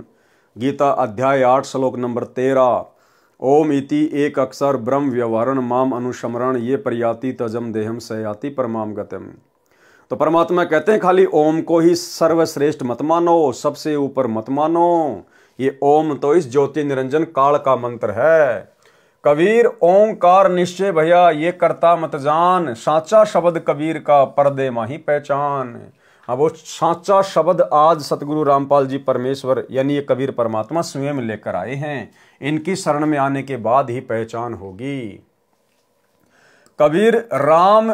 गीता अध्याय 8 श्लोक नंबर 13। ओम इति एक अक्षर ब्रह्म व्यवहरण माम अनुस्मरण, ये प्रयाति तजम देहम सयाति परमाम गतम। तो परमात्मा कहते हैं खाली ओम को ही सर्वश्रेष्ठ मत मानो, सबसे ऊपर मत मानो। ये ओम तो इस ज्योति निरंजन काल का मंत्र है। कबीर, ओंकार निश्चय भैया, ये करता मत जान। साचा शब्द कबीर का, पर्दे माही पहचान। अब वो साचा शब्द आज सतगुरु रामपाल जी परमेश्वर यानी ये कबीर परमात्मा स्वयं लेकर आए हैं। इनकी शरण में आने के बाद ही पहचान होगी। कबीर, राम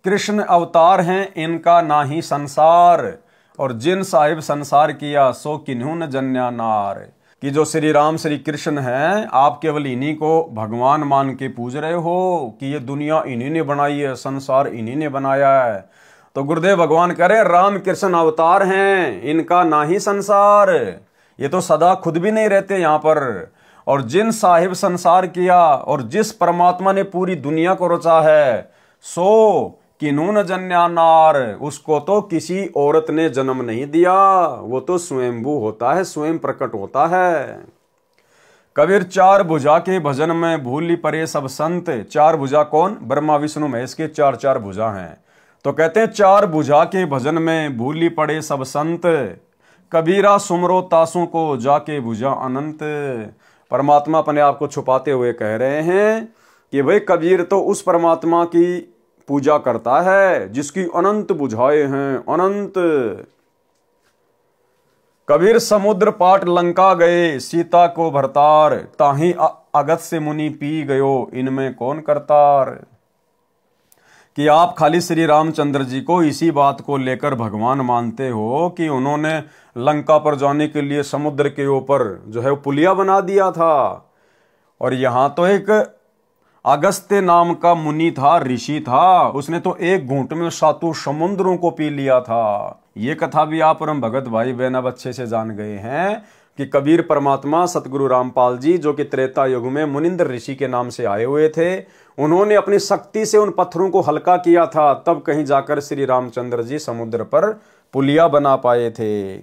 कृष्ण अवतार हैं, इनका ना ही संसार। और जिन साहिब संसार किया, सो किन्हू न जन्या नार। कि जो श्री राम श्री कृष्ण हैं, आप केवल इन्हीं को भगवान मान के पूज रहे हो कि ये दुनिया इन्हीं ने बनाई है, संसार इन्हीं ने बनाया है। तो गुरुदेव भगवान कह रहे राम कृष्ण अवतार हैं, इनका ना ही संसार। ये तो सदा खुद भी नहीं रहते यहाँ पर। और जिन साहिब संसार किया, और जिस परमात्मा ने पूरी दुनिया को रचा है, सो किन्हू न जन्या नार, उसको तो किसी औरत ने जन्म नहीं दिया, वो तो स्वयंभू होता है, स्वयं प्रकट होता है। कबीर, चार भुजा के भजन में भूली परे सब संत। चार भुजा कौन? ब्रह्मा विष्णु महेश के चार चार भुजा हैं। तो कहते हैं चार भुजा के भजन में भूली पड़े सब संत। कबीरा सुमरो तासों को जाके भुजा अनंत। परमात्मा अपने आप को छुपाते हुए कह रहे हैं कि भाई कबीर तो उस परमात्मा की पूजा करता है जिसकी अनंत बुझाएं हैं, अनंत। कबीर, समुद्र पाट लंका गए, सीता को भरतार। ताही अगत से मुनि पी गयो, इनमें कौन करतार। कि आप खाली श्री रामचंद्र जी को इसी बात को लेकर भगवान मानते हो कि उन्होंने लंका पर जाने के लिए समुद्र के ऊपर जो है वो पुलिया बना दिया था। और यहाँ तो एक अगस्त्य नाम का मुनि था, ऋषि था, उसने तो एक घूंट में 7 समुद्रों को पी लिया था। ये कथा भी आप और हम भगत भाई बहन अब अच्छे से जान गए हैं कि कबीर परमात्मा सतगुरु रामपाल जी जो कि त्रेता युग में मुनिंद्र ऋषि के नाम से आए हुए थे, उन्होंने अपनी शक्ति से उन पत्थरों को हल्का किया था, तब कहीं जाकर श्री रामचंद्र जी समुद्र पर पुलिया बना पाए थे।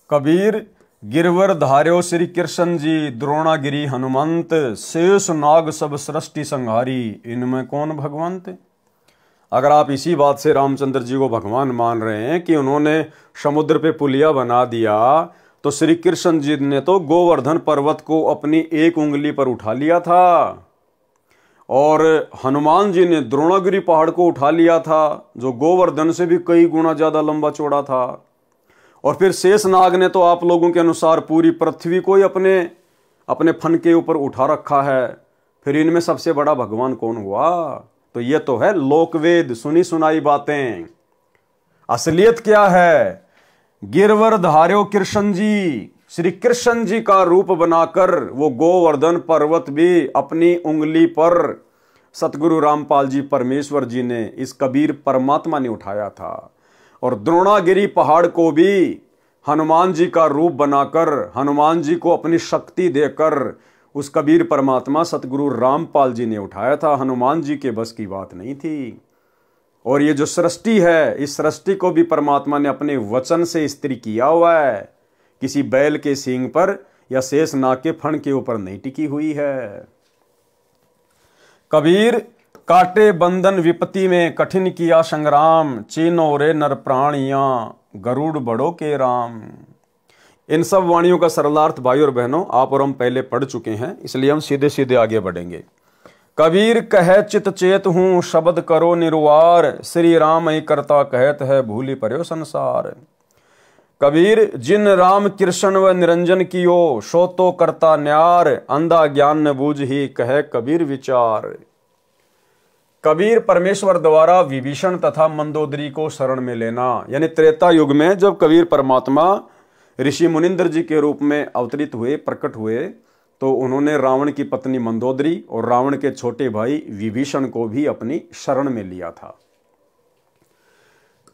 कबीर, गिरवर धार्यो श्री कृष्ण जी, द्रोणागिरी हनुमंत। शेष नाग सब सृष्टि संहारी, इनमें कौन भगवंत। अगर आप इसी बात से रामचंद्र जी को भगवान मान रहे हैं कि उन्होंने समुद्र पे पुलिया बना दिया, तो श्री कृष्ण जी ने तो गोवर्धन पर्वत को अपनी एक उंगली पर उठा लिया था, और हनुमान जी ने द्रोणागिरी पहाड़ को उठा लिया था, जो गोवर्धन से भी कई गुना ज्यादा लंबा चौड़ा था। और फिर शेषनाग ने तो आप लोगों के अनुसार पूरी पृथ्वी को ही अपने अपने फन के ऊपर उठा रखा है। फिर इनमें सबसे बड़ा भगवान कौन हुआ? तो ये तो है लोकवेद, सुनी सुनाई बातें। असलियत क्या है? गिरवर धार्यो कृष्ण जी, श्री कृष्ण जी का रूप बनाकर वो गोवर्धन पर्वत भी अपनी उंगली पर सतगुरु रामपाल जी परमेश्वर जी ने, इस कबीर परमात्मा ने उठाया था। और द्रोणागिरी पहाड़ को भी हनुमान जी का रूप बनाकर, हनुमान जी को अपनी शक्ति देकर उस कबीर परमात्मा सतगुरु रामपाल जी ने उठाया था। हनुमान जी के बस की बात नहीं थी। और ये जो सृष्टि है, इस सृष्टि को भी परमात्मा ने अपने वचन से स्त्री किया हुआ है, किसी बैल के सींग पर या शेषनाग के फण के ऊपर नहीं टिकी हुई है। कबीर काटे बंधन विपत्ति में कठिन किया संग्राम, चीनो रे नर प्राणियां गरुड़ बड़ो के राम। इन सब वाणियों का सरलार्थ भाई और बहनों आप और हम पहले पढ़ चुके हैं, इसलिए हम सीधे सीधे आगे बढ़ेंगे। कबीर कहे चित चेत हूं शब्द करो निर्वार, श्री राम ही करता कहत है भूली पर्यो संसार। कबीर जिन राम कृष्ण व निरंजन कियो, सो तो करता न्यार, अंधा ज्ञान न बूझ ही कहे कबीर विचार। कबीर परमेश्वर द्वारा विभीषण तथा मंदोदरी को शरण में लेना, यानी त्रेता युग में जब कबीर परमात्मा ऋषि मुनिंद्र जी के रूप में अवतरित हुए, प्रकट हुए, तो उन्होंने रावण की पत्नी मंदोदरी और रावण के छोटे भाई विभीषण को भी अपनी शरण में लिया था।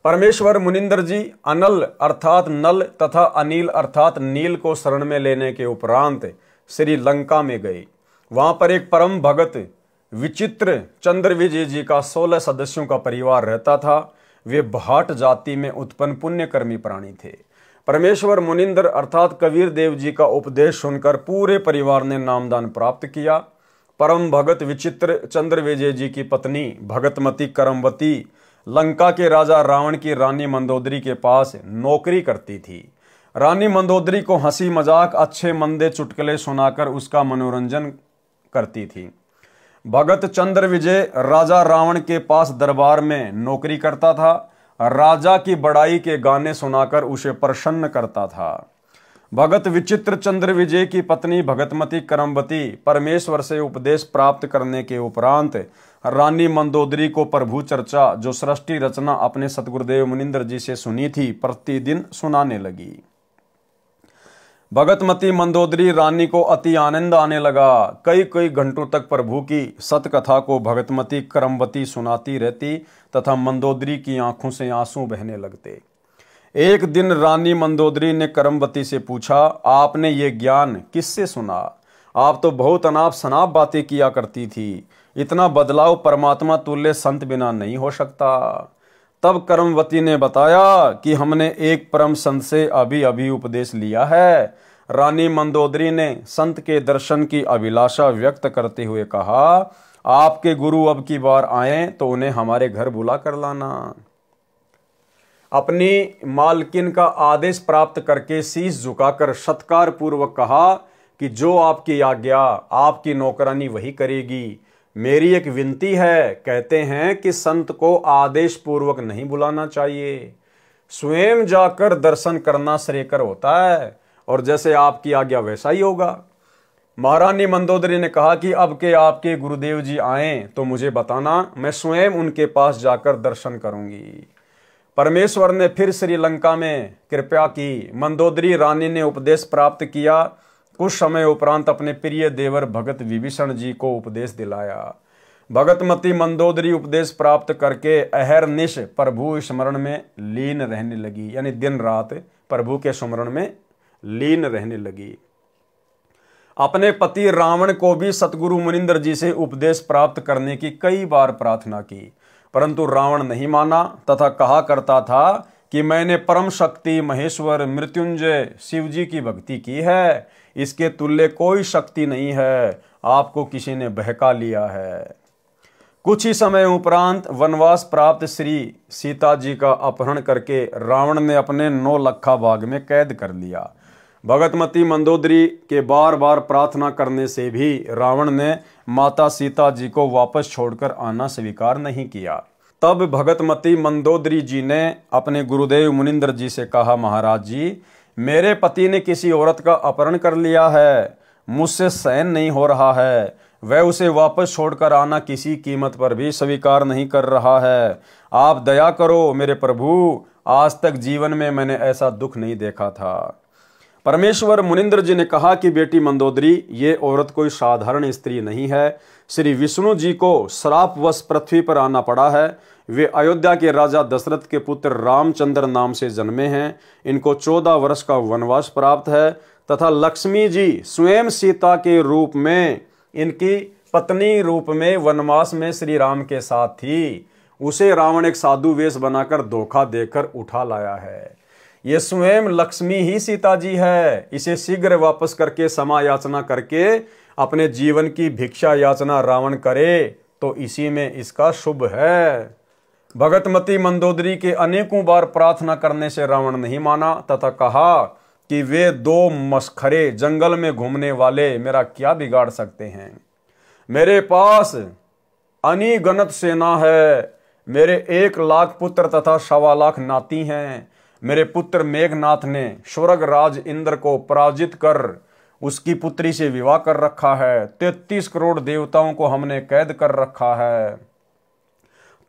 परमेश्वर मुनिंद्र जी अनल अर्थात नल तथा अनिल अर्थात नील को शरण में लेने के उपरांत श्री लंका में गए। वहां पर एक परम भगत विचित्र चंद्र विजय जी का 16 सदस्यों का परिवार रहता था। वे भाट जाति में उत्पन्न पुण्यकर्मी प्राणी थे। परमेश्वर मुनिंद्र अर्थात कबीर देव जी का उपदेश सुनकर पूरे परिवार ने नामदान प्राप्त किया। परम भगत विचित्र चंद्र विजय जी की पत्नी भगतमती करमवती लंका के राजा रावण की रानी मंदोदरी के पास नौकरी करती थी। रानी मंदोदरी को हंसी मजाक अच्छे मंदे चुटकुले सुनाकर उसका मनोरंजन करती थी। भगत चंद्र विजय राजा रावण के पास दरबार में नौकरी करता था। राजा की बड़ाई के गाने सुनाकर उसे प्रसन्न करता था। भगत विचित्र चंद्र विजय की पत्नी भगतमती करमवती परमेश्वर से उपदेश प्राप्त करने के उपरांत रानी मंदोदरी को प्रभु चर्चा जो सृष्टि रचना अपने सतगुरुदेव मुनिंद्र जी से सुनी थी प्रतिदिन सुनाने लगी। भगतमती मंदोदरी रानी को अति आनंद आने लगा। कई कई घंटों तक प्रभु की सतकथा को भगतमती करमवती सुनाती रहती तथा मंदोदरी की आंखों से आंसू बहने लगते। एक दिन रानी मंदोदरी ने करमवती से पूछा, आपने ये ज्ञान किससे सुना? आप तो बहुत अनाप शनाप बातें किया करती थी। इतना बदलाव परमात्मा तुल्य संत बिना नहीं हो सकता। तब करमवती ने बताया कि हमने एक परम संत से अभी अभी उपदेश लिया है। रानी मंदोदरी ने संत के दर्शन की अभिलाषा व्यक्त करते हुए कहा, आपके गुरु अब की बार आए तो उन्हें हमारे घर बुला कर लाना। अपनी मालकिन का आदेश प्राप्त करके शीश झुकाकर सत्कार पूर्वक कहा कि जो आपकी आज्ञा आपकी नौकरानी वही करेगी। मेरी एक विनती है। कहते हैं कि संत को आदेश पूर्वक नहीं बुलाना चाहिए, स्वयं जाकर दर्शन करना श्रेयकर होता है, और जैसे आपकी आज्ञा वैसा ही होगा। महारानी मंदोदरी ने कहा कि अब के आपके गुरुदेव जी आए तो मुझे बताना, मैं स्वयं उनके पास जाकर दर्शन करूंगी। परमेश्वर ने फिर श्रीलंका में कृपा की। मंदोदरी रानी ने उपदेश प्राप्त किया। कुछ समय उपरांत अपने प्रिय देवर भगत विभीषण जी को उपदेश दिलाया। भगतमती मंदोदरी उपदेश प्राप्त करके अहरनिश प्रभु स्मरण में लीन रहने लगी, यानी दिन रात प्रभु के स्मरण में लीन रहने लगी। अपने पति रावण को भी सतगुरु मुनिंद्र जी से उपदेश प्राप्त करने की कई बार प्रार्थना की, परंतु रावण नहीं माना तथा कहा करता था कि मैंने परम शक्ति महेश्वर मृत्युंजय शिव जी की भक्ति की है, इसके तुल्य कोई शक्ति नहीं है, आपको किसी ने बहका लिया है। कुछ ही समय उपरांत वनवास प्राप्त श्री सीता जी का अपहरण करके रावण ने अपने 9 लखा बाग में कैद कर लिया। भगतमती मंदोदरी के बार बार प्रार्थना करने से भी रावण ने माता सीता जी को वापस छोड़कर आना स्वीकार नहीं किया। तब भगतमती मंदोदरी जी ने अपने गुरुदेव मुनिंद्र जी से कहा, महाराज जी, मेरे पति ने किसी औरत का अपहरण कर लिया है, मुझसे सहन नहीं हो रहा है, वह उसे वापस छोड़कर आना किसी कीमत पर भी स्वीकार नहीं कर रहा है। आप दया करो मेरे प्रभु, आज तक जीवन में मैंने ऐसा दुख नहीं देखा था। परमेश्वर मुनिंद्र जी ने कहा कि बेटी मंदोदरी, ये औरत कोई साधारण स्त्री नहीं है। श्री विष्णु जी को श्रापवश पृथ्वी पर आना पड़ा है। वे अयोध्या के राजा दशरथ के पुत्र रामचंद्र नाम से जन्मे हैं। इनको 14 वर्ष का वनवास प्राप्त है तथा लक्ष्मी जी स्वयं सीता के रूप में, इनकी पत्नी रूप में वनवास में श्री राम के साथ थी। उसे रावण एक साधु वेश बनाकर धोखा देकर उठा लाया है। ये स्वयं लक्ष्मी ही सीता जी है। इसे शीघ्र वापस करके क्षमा याचना करके अपने जीवन की भिक्षा याचना रावण करे तो इसी में इसका शुभ है। भगतमती मंदोदरी के अनेकों बार प्रार्थना करने से रावण नहीं माना तथा कहा कि वे 2 मस्खरे जंगल में घूमने वाले मेरा क्या बिगाड़ सकते हैं। मेरे पास अनिगणत सेना है। मेरे 1 लाख पुत्र तथा 1.25 लाख नाती हैं। मेरे पुत्र मेघनाथ ने स्वर्ग राज इंद्र को पराजित कर उसकी पुत्री से विवाह कर रखा है। 33 करोड़ देवताओं को हमने कैद कर रखा है।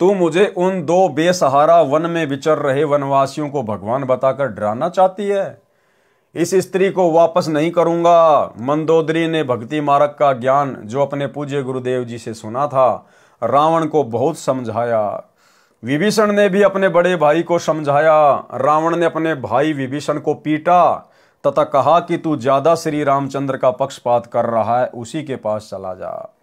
तू मुझे उन 2 बेसहारा वन में विचर रहे वनवासियों को भगवान बताकर डराना चाहती है। इस स्त्री को वापस नहीं करूंगा। मंदोदरी ने भक्ति मार्ग का ज्ञान जो अपने पूज्य गुरुदेव जी से सुना था, रावण को बहुत समझाया। विभीषण ने भी अपने बड़े भाई को समझाया। रावण ने अपने भाई विभीषण को पीटा तथा कहा कि तू ज्यादा श्री रामचंद्र का पक्षपात कर रहा है, उसी के पास चला जा।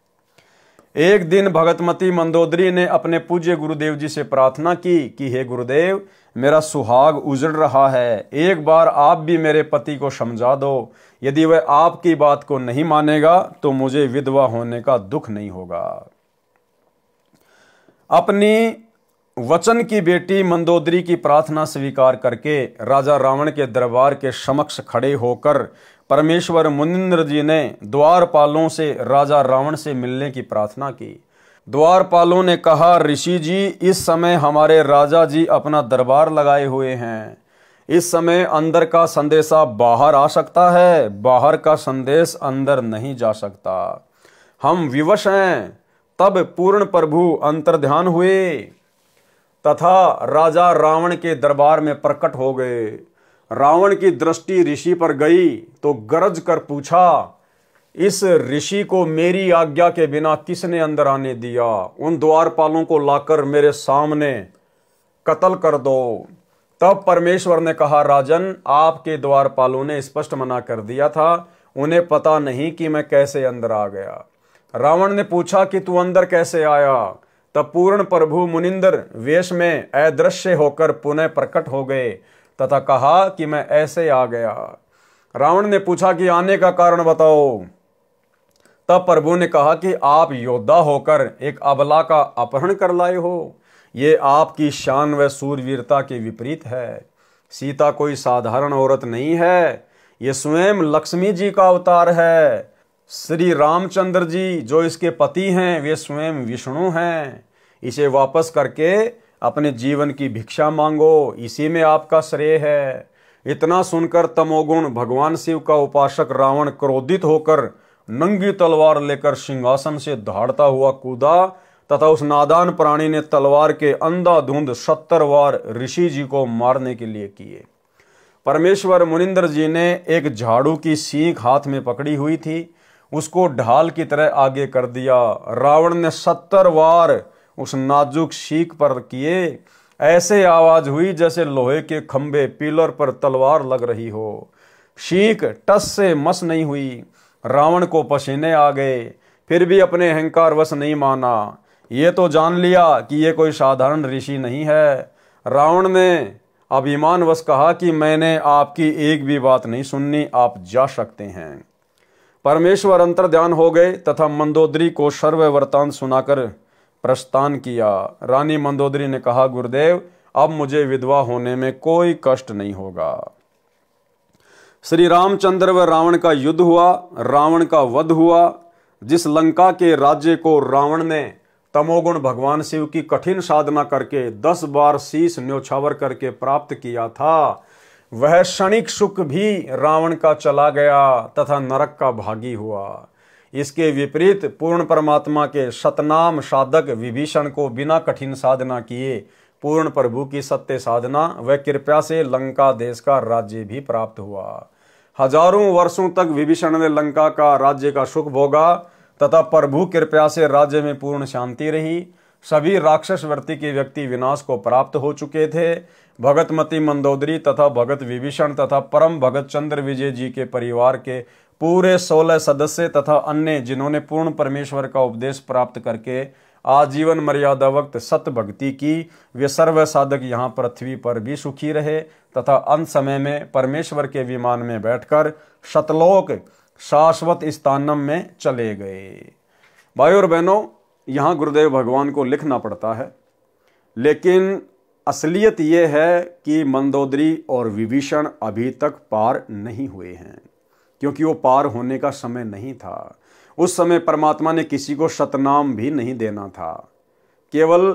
एक दिन भगतमती मंदोदरी ने अपने पूज्य गुरुदेव जी से प्रार्थना की कि हे गुरुदेव, मेरा सुहाग उजड़ रहा है, एक बार आप भी मेरे पति को समझा दो। यदि वह आपकी बात को नहीं मानेगा तो मुझे विधवा होने का दुख नहीं होगा। अपनी वचन की बेटी मंदोदरी की प्रार्थना स्वीकार करके राजा रावण के दरबार के समक्ष खड़े होकर परमेश्वर मुनिंद्र जी ने द्वारपालों से राजा रावण से मिलने की प्रार्थना की। द्वारपालों ने कहा, ऋषि जी, इस समय हमारे राजा जी अपना दरबार लगाए हुए हैं। इस समय अंदर का संदेशा बाहर आ सकता है, बाहर का संदेश अंदर नहीं जा सकता। हम विवश हैं। तब पूर्ण प्रभु अंतर्ध्यान हुए तथा राजा रावण के दरबार में प्रकट हो गए। रावण की दृष्टि ऋषि पर गई तो गरज कर पूछा, इस ऋषि को मेरी आज्ञा के बिना किसने अंदर आने दिया? उन द्वारपालों को लाकर मेरे सामने कत्ल कर दो। तब परमेश्वर ने कहा, राजन, आपके द्वारपालों ने स्पष्ट मना कर दिया था, उन्हें पता नहीं कि मैं कैसे अंदर आ गया। रावण ने पूछा कि तू अंदर कैसे आया? तब पूर्ण प्रभु मुनिंदर वेश में अदृश्य होकर पुनः प्रकट हो गए तथा कहा कि मैं ऐसे आ गया। रावण ने पूछा कि आने का कारण बताओ। तब प्रभु ने कहा कि आप योद्धा होकर एक अबला का अपहरण कर लाए हो। ये आपकी शान व सूरवीरता के विपरीत है। सीता कोई साधारण औरत नहीं है, ये स्वयं लक्ष्मी जी का अवतार है। श्री रामचंद्र जी जो इसके पति हैं, वे स्वयं विष्णु हैं। इसे वापस करके अपने जीवन की भिक्षा मांगो, इसी में आपका श्रेय है। इतना सुनकर तमोगुण भगवान शिव का उपासक रावण क्रोधित होकर नंगी तलवार लेकर सिंहासन से दहाड़ता हुआ कूदा तथा उस नादान प्राणी ने तलवार के अंधाधुंध 70 वार ऋषि जी को मारने के लिए किए। परमेश्वर मुनिंद्र जी ने एक झाड़ू की सीख हाथ में पकड़ी हुई थी, उसको ढाल की तरह आगे कर दिया। रावण ने 70 वार उस नाजुक सीख पर किए। ऐसे आवाज हुई जैसे लोहे के खंभे पिलर पर तलवार लग रही हो। सीख टस से मस नहीं हुई। रावण को पसीने आ गए, फिर भी अपने अहंकार वश नहीं माना। ये तो जान लिया कि ये कोई साधारण ऋषि नहीं है। रावण ने अभिमान वश कहा कि मैंने आपकी एक भी बात नहीं सुननी, आप जा सकते हैं। परमेश्वर अंतर्ध्यान हो गए तथा मंदोदरी को सर्व वृत्तांत सुनाकर प्रस्थान किया। रानी मंदोदरी ने कहा, गुरुदेव अब मुझे विधवा होने में कोई कष्ट नहीं होगा। श्री रामचंद्र व रावण का युद्ध हुआ, रावण का वध हुआ। जिस लंका के राज्य को रावण ने तमोगुण भगवान शिव की कठिन साधना करके 10 बार शीश न्योछावर करके प्राप्त किया था, वह क्षणिक सुख भी रावण का चला गया तथा नरक का भागी हुआ। इसके विपरीत पूर्ण परमात्मा के सतनाम साधक विभीषण को बिना कठिन साधना किए पूर्ण प्रभु की सत्य साधना व कृपा से लंका देश का राज्य भी प्राप्त हुआ। हजारों वर्षों तक विभीषण ने लंका का राज्य का सुख भोगा तथा प्रभु कृपा से राज्य में पूर्ण शांति रही। सभी राक्षस वृत्ति के व्यक्ति विनाश को प्राप्त हो चुके थे। भगतमती मंदोदरी तथा भगत विभीषण तथा परम भगत चंद्र विजय जी के परिवार के पूरे 16 सदस्य तथा अन्य जिन्होंने पूर्ण परमेश्वर का उपदेश प्राप्त करके आजीवन मर्यादा वक्त सत्य भक्ति की, वे सर्व साधक यहाँ पृथ्वी पर भी सुखी रहे तथा अंत समय में परमेश्वर के विमान में बैठकर शतलोक शाश्वत स्थानम में चले गए। भाइयों और बहनों, यहाँ गुरुदेव भगवान को लिखना पड़ता है, लेकिन असलियत ये है कि मंदोदरी और विभीषण अभी तक पार नहीं हुए हैं, क्योंकि वो पार होने का समय नहीं था। उस समय परमात्मा ने किसी को शतनाम भी नहीं देना था। केवल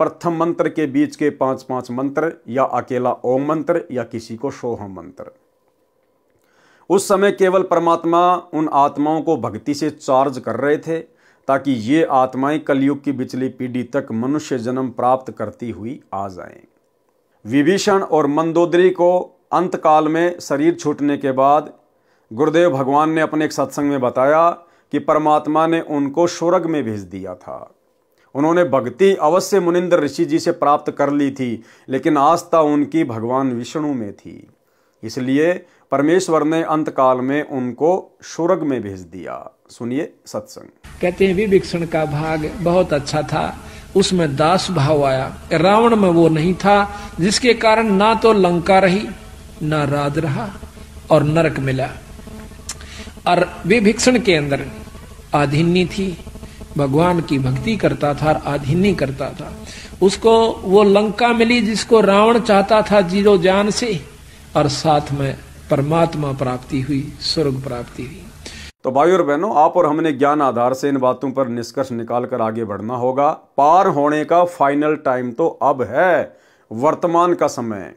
प्रथम मंत्र के बीच के 5-5 मंत्र या अकेला ओम मंत्र या किसी को सोहम मंत्र। उस समय केवल परमात्मा उन आत्माओं को भक्ति से चार्ज कर रहे थे ताकि ये आत्माएं कलयुग की पिछली पीढ़ी तक मनुष्य जन्म प्राप्त करती हुई आ जाएं। विभीषण और मंदोदरी को अंतकाल में शरीर छूटने के बाद गुरुदेव भगवान ने अपने एक सत्संग में बताया कि परमात्मा ने उनको स्वर्ग में भेज दिया था। उन्होंने भक्ति अवश्य मुनिंद्र ऋषि जी से प्राप्त कर ली थी, लेकिन आस्था उनकी भगवान विष्णु में थी। इसलिए परमेश्वर ने अंतकाल में उनको स्वर्ग में भेज दिया। सुनिए सत्संग। कहते हैं विभीषण का भाग बहुत अच्छा था, उसमें दास भाव आया। रावण में वो नहीं था, जिसके कारण ना तो लंका रही, ना राज रहा और नरक मिला। और विभीषण के अंदर आधिन्य थी, भगवान की भक्ति करता था और आधिन्य करता था। उसको वो लंका मिली जिसको रावण चाहता था जीरो जान से, और साथ में परमात्मा प्राप्ति हुई, स्वर्ग प्राप्ति हुई। तो भाइयों और बहनों, आप और हमने ज्ञान आधार से इन बातों पर निष्कर्ष निकालकर आगे बढ़ना होगा। पार होने का फाइनल टाइम तो अब है, वर्तमान का समय।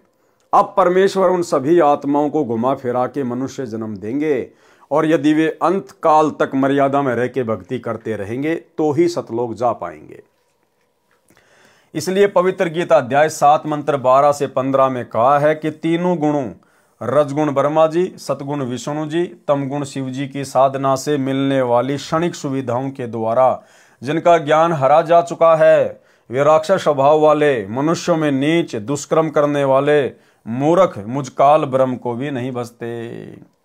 अब परमेश्वर उन सभी आत्माओं को घुमा फिरा के मनुष्य जन्म देंगे, और यदि वे अंत काल तक मर्यादा में रह के भक्ति करते रहेंगे तो ही सतलोक जा पाएंगे। इसलिए पवित्र गीता अध्याय 7 मंत्र 12 से 15 में कहा है कि तीनों गुणों रजगुण ब्रह्मा जी, सतगुण विष्णु जी, तमगुण शिव जी की साधना से मिलने वाली क्षणिक सुविधाओं के द्वारा जिनका ज्ञान हरा जा चुका है, वे राक्षस स्वभाव वाले, मनुष्यों में नीच दुष्कर्म करने वाले मूर्ख मुझकाल ब्रह्म को भी नहीं बचते।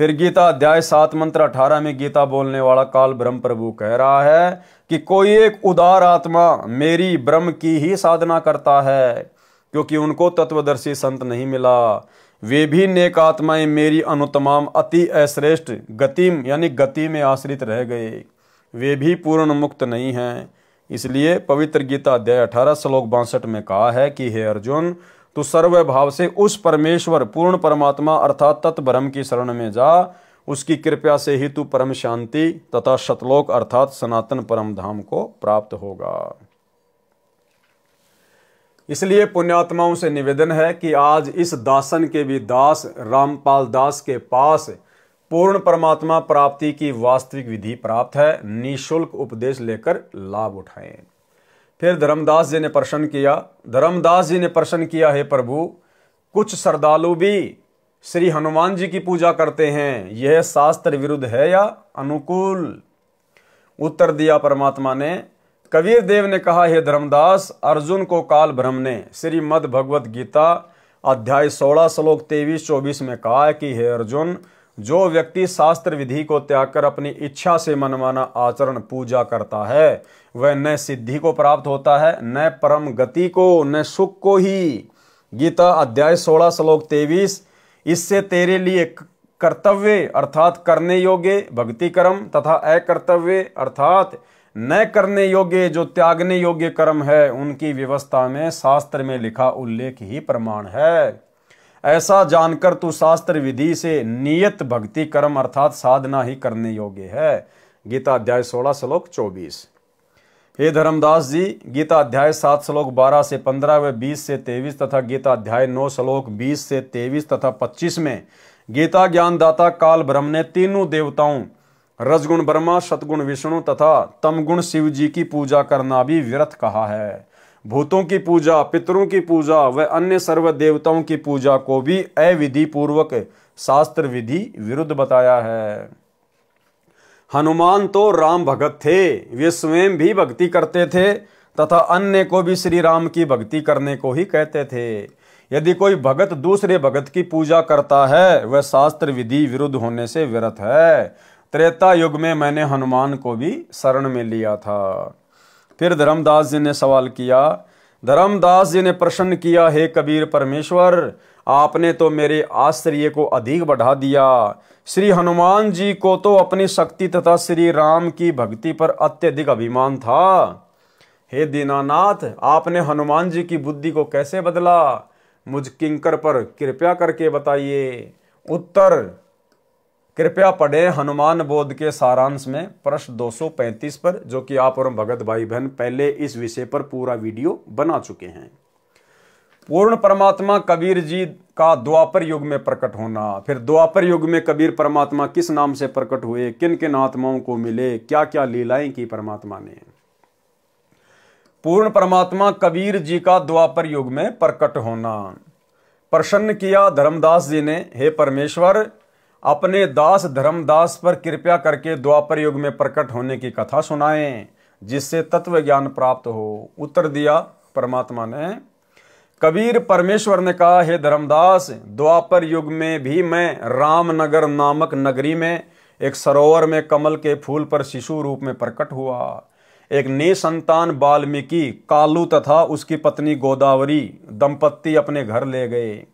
फिर गीता अध्याय 7 मंत्र 18 में गीता बोलने वाला काल ब्रह्म प्रभु कह रहा है कि कोई एक उदार आत्मा मेरी ब्रह्म की ही साधना करता है, क्योंकि उनको तत्वदर्शी संत नहीं मिला। वे भी नेक आत्माएं मेरी अनुतमाम अति अश्रेष्ठ गतिम यानी गति में आश्रित रह गए, वे भी पूर्ण मुक्त नहीं हैं। इसलिए पवित्र गीता अध्याय 18 श्लोक 62 में कहा है कि हे अर्जुन, तू सर्व भाव से उस परमेश्वर पूर्ण परमात्मा अर्थात तत्ब्रह्म की शरण में जा। उसकी कृपा से ही तू परम शांति तथा शतलोक अर्थात सनातन परम धाम को प्राप्त होगा। इसलिए पुण्यात्माओं से निवेदन है कि आज इस दासन के भी दास रामपाल दास के पास पूर्ण परमात्मा प्राप्ति की वास्तविक विधि प्राप्त है। निःशुल्क उपदेश लेकर लाभ उठाएं। फिर धर्मदास जी ने प्रश्न किया, धर्मदास जी ने प्रश्न किया, हे प्रभु, कुछ श्रद्धालु भी श्री हनुमान जी की पूजा करते हैं, यह शास्त्र विरुद्ध है या अनुकूल? उत्तर दिया परमात्मा ने, कबीर देव ने कहा, हे धर्मदास, अर्जुन को काल ब्रह्म ने श्रीमद् भगवत गीता अध्याय 16 श्लोक 23-24 में कहा है कि हे अर्जुन, जो व्यक्ति शास्त्र विधि को त्याग कर अपनी इच्छा से मनमाना आचरण पूजा करता है, वह न सिद्धि को प्राप्त होता है, न परम गति को, न सुख को ही। गीता अध्याय 16 श्लोक 23, इससे तेरे लिए कर्तव्य अर्थात करने योग्य भक्ति कर्म तथा अकर्तव्य अर्थात न करने योग्य जो त्यागने योग्य कर्म है उनकी व्यवस्था में शास्त्र में लिखा उल्लेख ही प्रमाण है। ऐसा जानकर तू शास्त्र विधि से नियत भक्ति कर्म अर्थात साधना ही करने योग्य है। गीता अध्याय 16 श्लोक 24। हे धर्मदास जी, गीता अध्याय 7 श्लोक 12 से 15 व 20 से 23 तथा गीता अध्याय 9 श्लोक 20 से 23 तथा 25 में गीता ज्ञानदाता काल ब्रह्म ने तीनों देवताओं रजगुण ब्रह्मा, सतगुण विष्णु तथा तमगुण शिव जी की पूजा करना भी व्यर्थ कहा है। भूतों की पूजा, पितरों की पूजा व अन्य सर्व देवताओं की पूजा को भी अविधि पूर्वक शास्त्र विधि विरुद्ध बताया है। हनुमान तो राम भगत थे, वे स्वयं भी भक्ति करते थे तथा अन्य को भी श्री राम की भक्ति करने को ही कहते थे। यदि कोई भगत दूसरे भगत की पूजा करता है वह शास्त्र विधि विरुद्ध होने से व्यर्थ है। त्रेता युग में मैंने हनुमान को भी शरण में लिया था। फिर धर्मदास जी ने सवाल किया। धर्मदास जी ने प्रश्न किया, हे कबीर परमेश्वर, आपने तो मेरे आश्चर्य को अधिक बढ़ा दिया। श्री हनुमान जी को तो अपनी शक्ति तथा श्री राम की भक्ति पर अत्यधिक अभिमान था। हे दीनानाथ, आपने हनुमान जी की बुद्धि को कैसे बदला? मुझ किंकर पर कृपया करके बताइए। उत्तर कृपया पढ़े हनुमान बोध के सारांश में प्रश्न 235 पर, जो कि आप और भगत भाई बहन पहले इस विषय पर पूरा वीडियो बना चुके हैं। पूर्ण परमात्मा कबीर जी का द्वापर युग में प्रकट होना। फिर द्वापर युग में कबीर परमात्मा किस नाम से प्रकट हुए, किन किन आत्माओं को मिले, क्या क्या लीलाएं की परमात्मा ने। पूर्ण परमात्मा कबीर जी का द्वापर युग में प्रकट होना। प्रसन्न किया धर्मदास जी ने, हे परमेश्वर, अपने दास धर्मदास पर कृपया करके द्वापर युग में प्रकट होने की कथा सुनाएं जिससे तत्व ज्ञान प्राप्त हो। उत्तर दिया परमात्मा ने। कबीर परमेश्वर ने कहा, हे धर्मदास, द्वापर युग में भी मैं रामनगर नामक नगरी में एक सरोवर में कमल के फूल पर शिशु रूप में प्रकट हुआ। एक निसंतान वाल्मीकि कालू तथा उसकी पत्नी गोदावरी दंपत्ति अपने घर ले गए।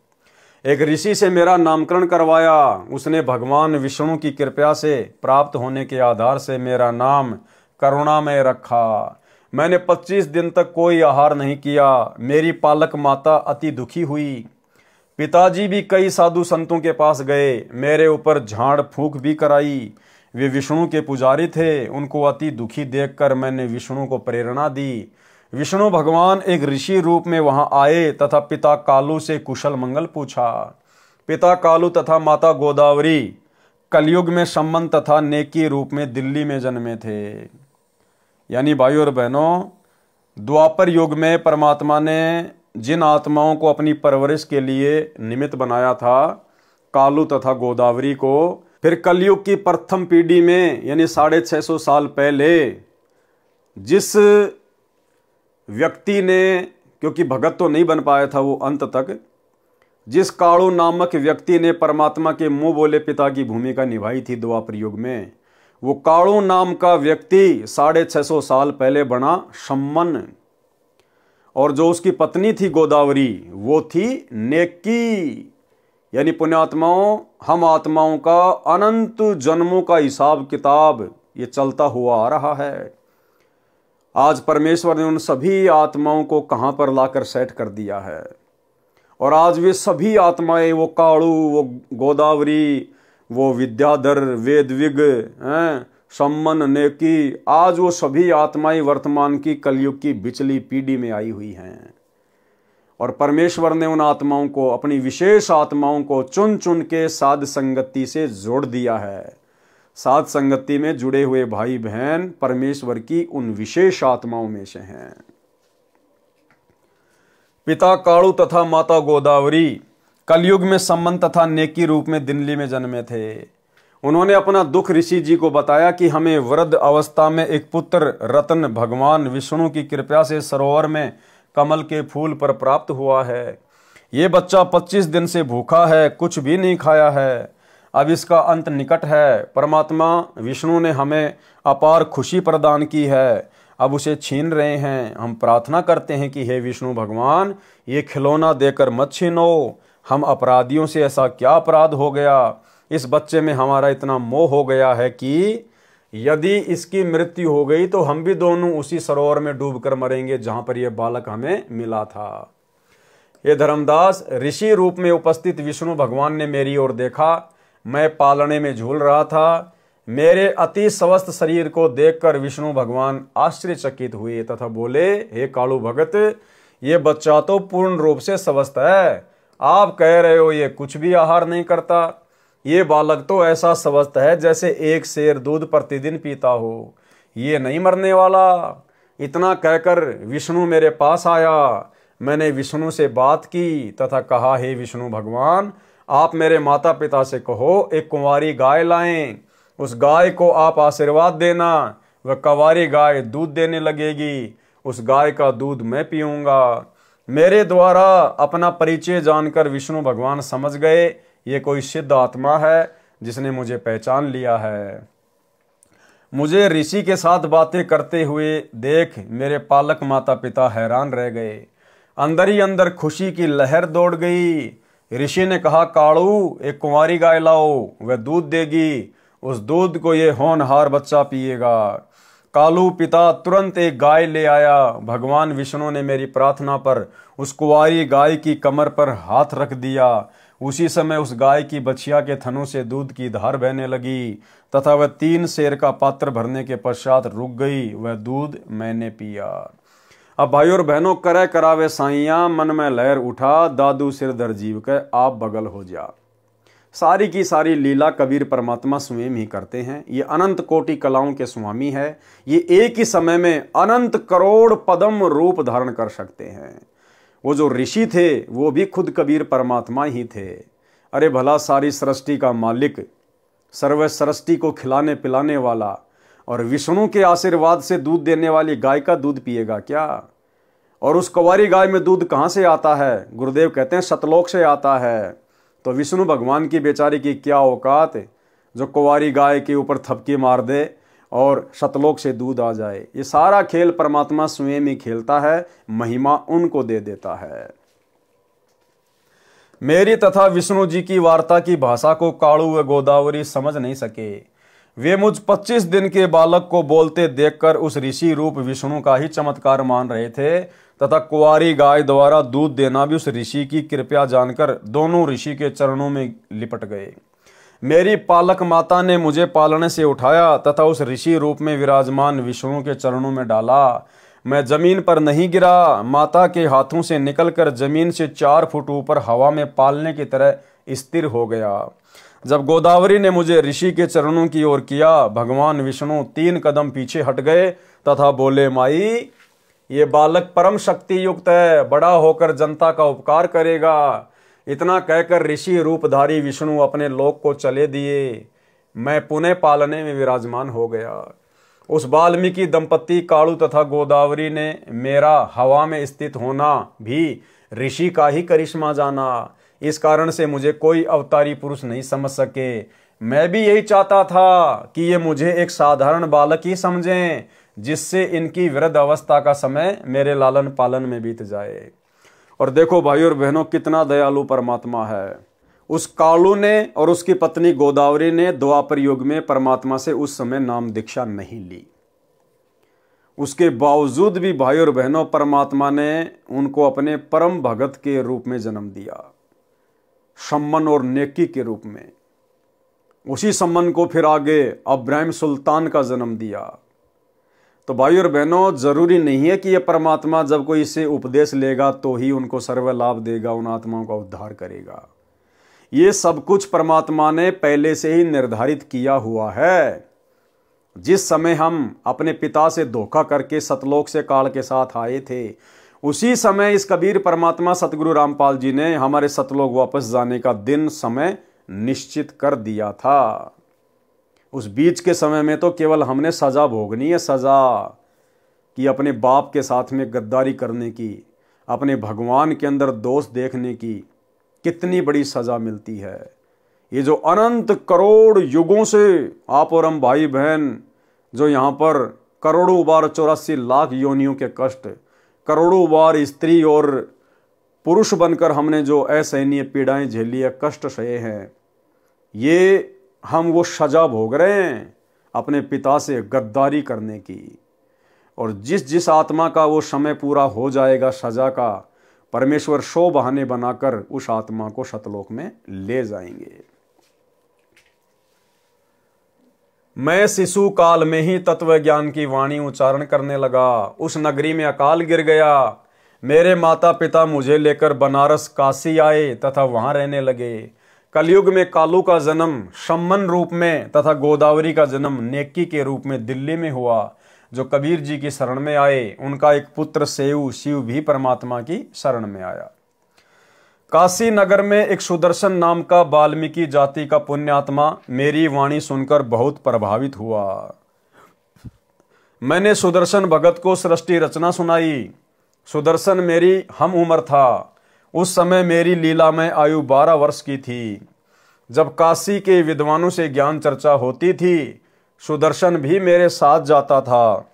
एक ऋषि से मेरा नामकरण करवाया। उसने भगवान विष्णु की कृपा से प्राप्त होने के आधार से मेरा नाम करुणामय रखा। मैंने 25 दिन तक कोई आहार नहीं किया। मेरी पालक माता अति दुखी हुई। पिताजी भी कई साधु संतों के पास गए, मेरे ऊपर झाड़ फूंक भी कराई। वे विष्णु के पुजारी थे। उनको अति दुखी देखकर मैंने विष्णु को प्रेरणा दी। विष्णु भगवान एक ऋषि रूप में वहां आए तथा पिता कालू से कुशल मंगल पूछा। पिता कालू तथा माता गोदावरी कलयुग में सम्मन तथा नेकी रूप में दिल्ली में जन्मे थे। यानी भाइयों और बहनों, द्वापर युग में परमात्मा ने जिन आत्माओं को अपनी परवरिश के लिए निमित्त बनाया था, कालू तथा गोदावरी को, फिर कलयुग की प्रथम पीढ़ी में यानी 650 साल पहले जिस व्यक्ति ने, क्योंकि भगत तो नहीं बन पाया था वो अंत तक, जिस कालू नामक व्यक्ति ने परमात्मा के मुंह बोले पिता की भूमिका निभाई थी द्वापर युग में, वो कालू नाम का व्यक्ति 650 साल पहले बना सम्मन। और जो उसकी पत्नी थी गोदावरी, वो थी नेकी। यानी पुण्यात्माओं, हम आत्माओं का अनंत जन्मों का हिसाब किताब ये चलता हुआ आ रहा है। आज परमेश्वर ने उन सभी आत्माओं को कहां पर लाकर सेट कर दिया है। और आज वे सभी आत्माएं, वो कालू, वो गोदावरी, वो विद्याधर, वेदविग, सम्मन, नेकी, आज वो सभी आत्माएं वर्तमान की कलयुग की बिचली पीढ़ी में आई हुई हैं। और परमेश्वर ने उन आत्माओं को, अपनी विशेष आत्माओं को चुन चुन के साध संगति से जोड़ दिया है। साध संगति में जुड़े हुए भाई बहन परमेश्वर की उन विशेष आत्माओं में से हैं। पिता कालू तथा माता गोदावरी कलयुग में सम्मन तथा नेकी रूप में दिल्ली में जन्मे थे। उन्होंने अपना दुख ऋषि जी को बताया कि हमें वृद्ध अवस्था में एक पुत्र रत्न भगवान विष्णु की कृपा से सरोवर में कमल के फूल पर प्राप्त हुआ है। ये बच्चा 25 दिन से भूखा है, कुछ भी नहीं खाया है। अब इसका अंत निकट है। परमात्मा विष्णु ने हमें अपार खुशी प्रदान की है, अब उसे छीन रहे हैं। हम प्रार्थना करते हैं कि हे विष्णु भगवान, ये खिलौना देकर मत छीनो। हम अपराधियों से ऐसा क्या अपराध हो गया, इस बच्चे में हमारा इतना मोह हो गया है कि यदि इसकी मृत्यु हो गई तो हम भी दोनों उसी सरोवर में डूबकर मरेंगे जहां पर यह बालक हमें मिला था। ये धर्मदास, ऋषि रूप में उपस्थित विष्णु भगवान ने मेरी ओर देखा। मैं पालने में झूल रहा था। मेरे अति स्वस्थ शरीर को देखकर विष्णु भगवान आश्चर्यचकित हुए तथा बोले, हे कालू भगत, ये बच्चा तो पूर्ण रूप से स्वस्थ है। आप कह रहे हो ये कुछ भी आहार नहीं करता। ये बालक तो ऐसा स्वस्थ है जैसे एक शेर दूध प्रतिदिन पीता हो। ये नहीं मरने वाला। इतना कहकर विष्णु मेरे पास आया। मैंने विष्णु से बात की तथा कहा, हे विष्णु भगवान, आप मेरे माता पिता से कहो एक कुंवारी गाय लाएं। उस गाय को आप आशीर्वाद देना। वह कुंवारी गाय दूध देने लगेगी। उस गाय का दूध मैं पीऊंगा। मेरे द्वारा अपना परिचय जानकर विष्णु भगवान समझ गए ये कोई सिद्ध आत्मा है जिसने मुझे पहचान लिया है। मुझे ऋषि के साथ बातें करते हुए देख मेरे पालक माता पिता हैरान रह गए। अंदर ही अंदर खुशी की लहर दौड़ गई। ऋषि ने कहा, कालू, एक कुंवारी गाय लाओ, वह दूध देगी। उस दूध को ये होनहार बच्चा पिएगा। कालू पिता तुरंत एक गाय ले आया। भगवान विष्णु ने मेरी प्रार्थना पर उस कुंवारी गाय की कमर पर हाथ रख दिया। उसी समय उस गाय की बछिया के थनों से दूध की धार बहने लगी तथा वह 3 सेर का पात्र भरने के पश्चात रुक गई। वह दूध मैंने पिया। अब भाइयों और बहनों, करे करावे साइया, मन में लहर उठा, दादू सिर दर जीव के आप बगल हो जा। सारी की सारी लीला कबीर परमात्मा स्वयं ही करते हैं। ये अनंत कोटि कलाओं के स्वामी है। ये एक ही समय में अनंत करोड़ पदम रूप धारण कर सकते हैं। वो जो ऋषि थे वो भी खुद कबीर परमात्मा ही थे। अरे भला सारी सृष्टि का मालिक, सर्व सृष्टि को खिलाने पिलाने वाला और विष्णु के आशीर्वाद से दूध देने वाली गाय का दूध पिएगा क्या? और उस कुंवारी गाय में दूध कहाँ से आता है? गुरुदेव कहते हैं सतलोक से आता है। तो विष्णु भगवान की बेचारी की क्या औकात जो कुंवारी गाय के ऊपर थपकी मार दे और सतलोक से दूध आ जाए। ये सारा खेल परमात्मा स्वयं ही खेलता है, महिमा उनको दे देता है। मेरी तथा विष्णु जी की वार्ता की भाषा को कालू व गोदावरी समझ नहीं सके। वे मुझ 25 दिन के बालक को बोलते देखकर उस ऋषि रूप विष्णु का ही चमत्कार मान रहे थे तथा कुंवारी गाय द्वारा दूध देना भी उस ऋषि की कृपया जानकर दोनों ऋषि के चरणों में लिपट गए। मेरी पालक माता ने मुझे पालने से उठाया तथा उस ऋषि रूप में विराजमान विष्णु के चरणों में डाला। मैं जमीन पर नहीं गिरा। माता के हाथों से निकलकर जमीन से 4 फुट ऊपर हवा में पालने की तरह स्थिर हो गया। जब गोदावरी ने मुझे ऋषि के चरणों की ओर किया, भगवान विष्णु 3 कदम पीछे हट गए तथा बोले, माई, ये बालक परम शक्ति युक्त है, बड़ा होकर जनता का उपकार करेगा। इतना कहकर ऋषि रूपधारी विष्णु अपने लोक को चले दिए। मैं पुनः पालने में विराजमान हो गया। उस वाल्मीकि दंपति कालू तथा गोदावरी ने मेरा हवा में स्थित होना भी ऋषि का ही करिश्मा जाना। इस कारण से मुझे कोई अवतारी पुरुष नहीं समझ सके। मैं भी यही चाहता था कि ये मुझे एक साधारण बालक ही समझें, जिससे इनकी वृद्ध अवस्था का समय मेरे लालन पालन में बीत जाए। और देखो भाइयों और बहनों, कितना दयालु परमात्मा है। उस कालू ने और उसकी पत्नी गोदावरी ने द्वापर युग में परमात्मा से उस समय नाम दीक्षा नहीं ली। उसके बावजूद भी भाइयों और बहनों, परमात्मा ने उनको अपने परम भगत के रूप में जन्म दिया, सम्मन और नेकी के रूप में। उसी सम्मन को फिर आगे इब्राहिम सुल्तान का जन्म दिया। तो भाइयों और बहनों, जरूरी नहीं है कि यह परमात्मा जब कोई इससे उपदेश लेगा तो ही उनको सर्व लाभ देगा, उन आत्माओं का उद्धार करेगा। ये सब कुछ परमात्मा ने पहले से ही निर्धारित किया हुआ है। जिस समय हम अपने पिता से धोखा करके सतलोक से काल के साथ आए थे, उसी समय इस कबीर परमात्मा सतगुरु रामपाल जी ने हमारे सतलोक वापस जाने का दिन समय निश्चित कर दिया था। उस बीच के समय में तो केवल हमने सजा भोगनी है, सजा कि अपने बाप के साथ में गद्दारी करने की, अपने भगवान के अंदर दोष देखने की कितनी बड़ी सजा मिलती है। ये जो अनंत करोड़ युगों से आप और हम भाई बहन जो यहाँ पर करोड़ों बार 84 लाख योनियों के कष्ट, करोड़ों बार स्त्री और पुरुष बनकर हमने जो असहनीय पीड़ाएं झेली है, कष्ट सहे हैं, ये हम वो सजा भोग रहे हैं। अपने पिता से गद्दारी करने की। और जिस जिस आत्मा का वो समय पूरा हो जाएगा सजा का, परमेश्वर 100 बहाने बनाकर उस आत्मा को सतलोक में ले जाएंगे। मैं शिशु काल में ही तत्व ज्ञान की वाणी उच्चारण करने लगा। उस नगरी में अकाल गिर गया। मेरे माता पिता मुझे लेकर बनारस काशी आए तथा वहां रहने लगे। कलयुग में कालू का जन्म सम्मन रूप में तथा गोदावरी का जन्म नेकी के रूप में दिल्ली में हुआ। जो कबीर जी की शरण में आए उनका एक पुत्र सेऊ शिव भी परमात्मा की शरण में आया। काशी नगर में एक सुदर्शन नाम का वाल्मीकि जाति का पुण्यात्मा मेरी वाणी सुनकर बहुत प्रभावित हुआ। मैंने सुदर्शन भगत को सृष्टि रचना सुनाई। सुदर्शन मेरी हम उम्र था। उस समय मेरी लीलामय आयु 12 वर्ष की थी। जब काशी के विद्वानों से ज्ञान चर्चा होती थी, सुदर्शन भी मेरे साथ जाता था।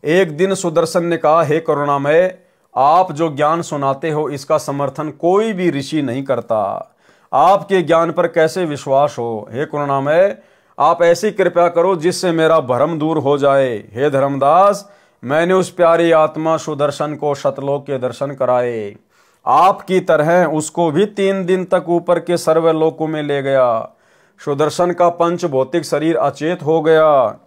एक दिन सुदर्शन ने कहा, हे करुणामय, आप जो ज्ञान सुनाते हो इसका समर्थन कोई भी ऋषि नहीं करता। आपके ज्ञान पर कैसे विश्वास हो? हे करुणामय, आप ऐसी कृपा करो जिससे मेरा भ्रम दूर हो जाए। हे धर्मदास, मैंने उस प्यारी आत्मा सुदर्शन को सतलोक के दर्शन कराए। आपकी तरह उसको भी 3 दिन तक ऊपर के सर्वलोकों में ले गया। सुदर्शन का पंच भौतिक शरीर अचेत हो गया।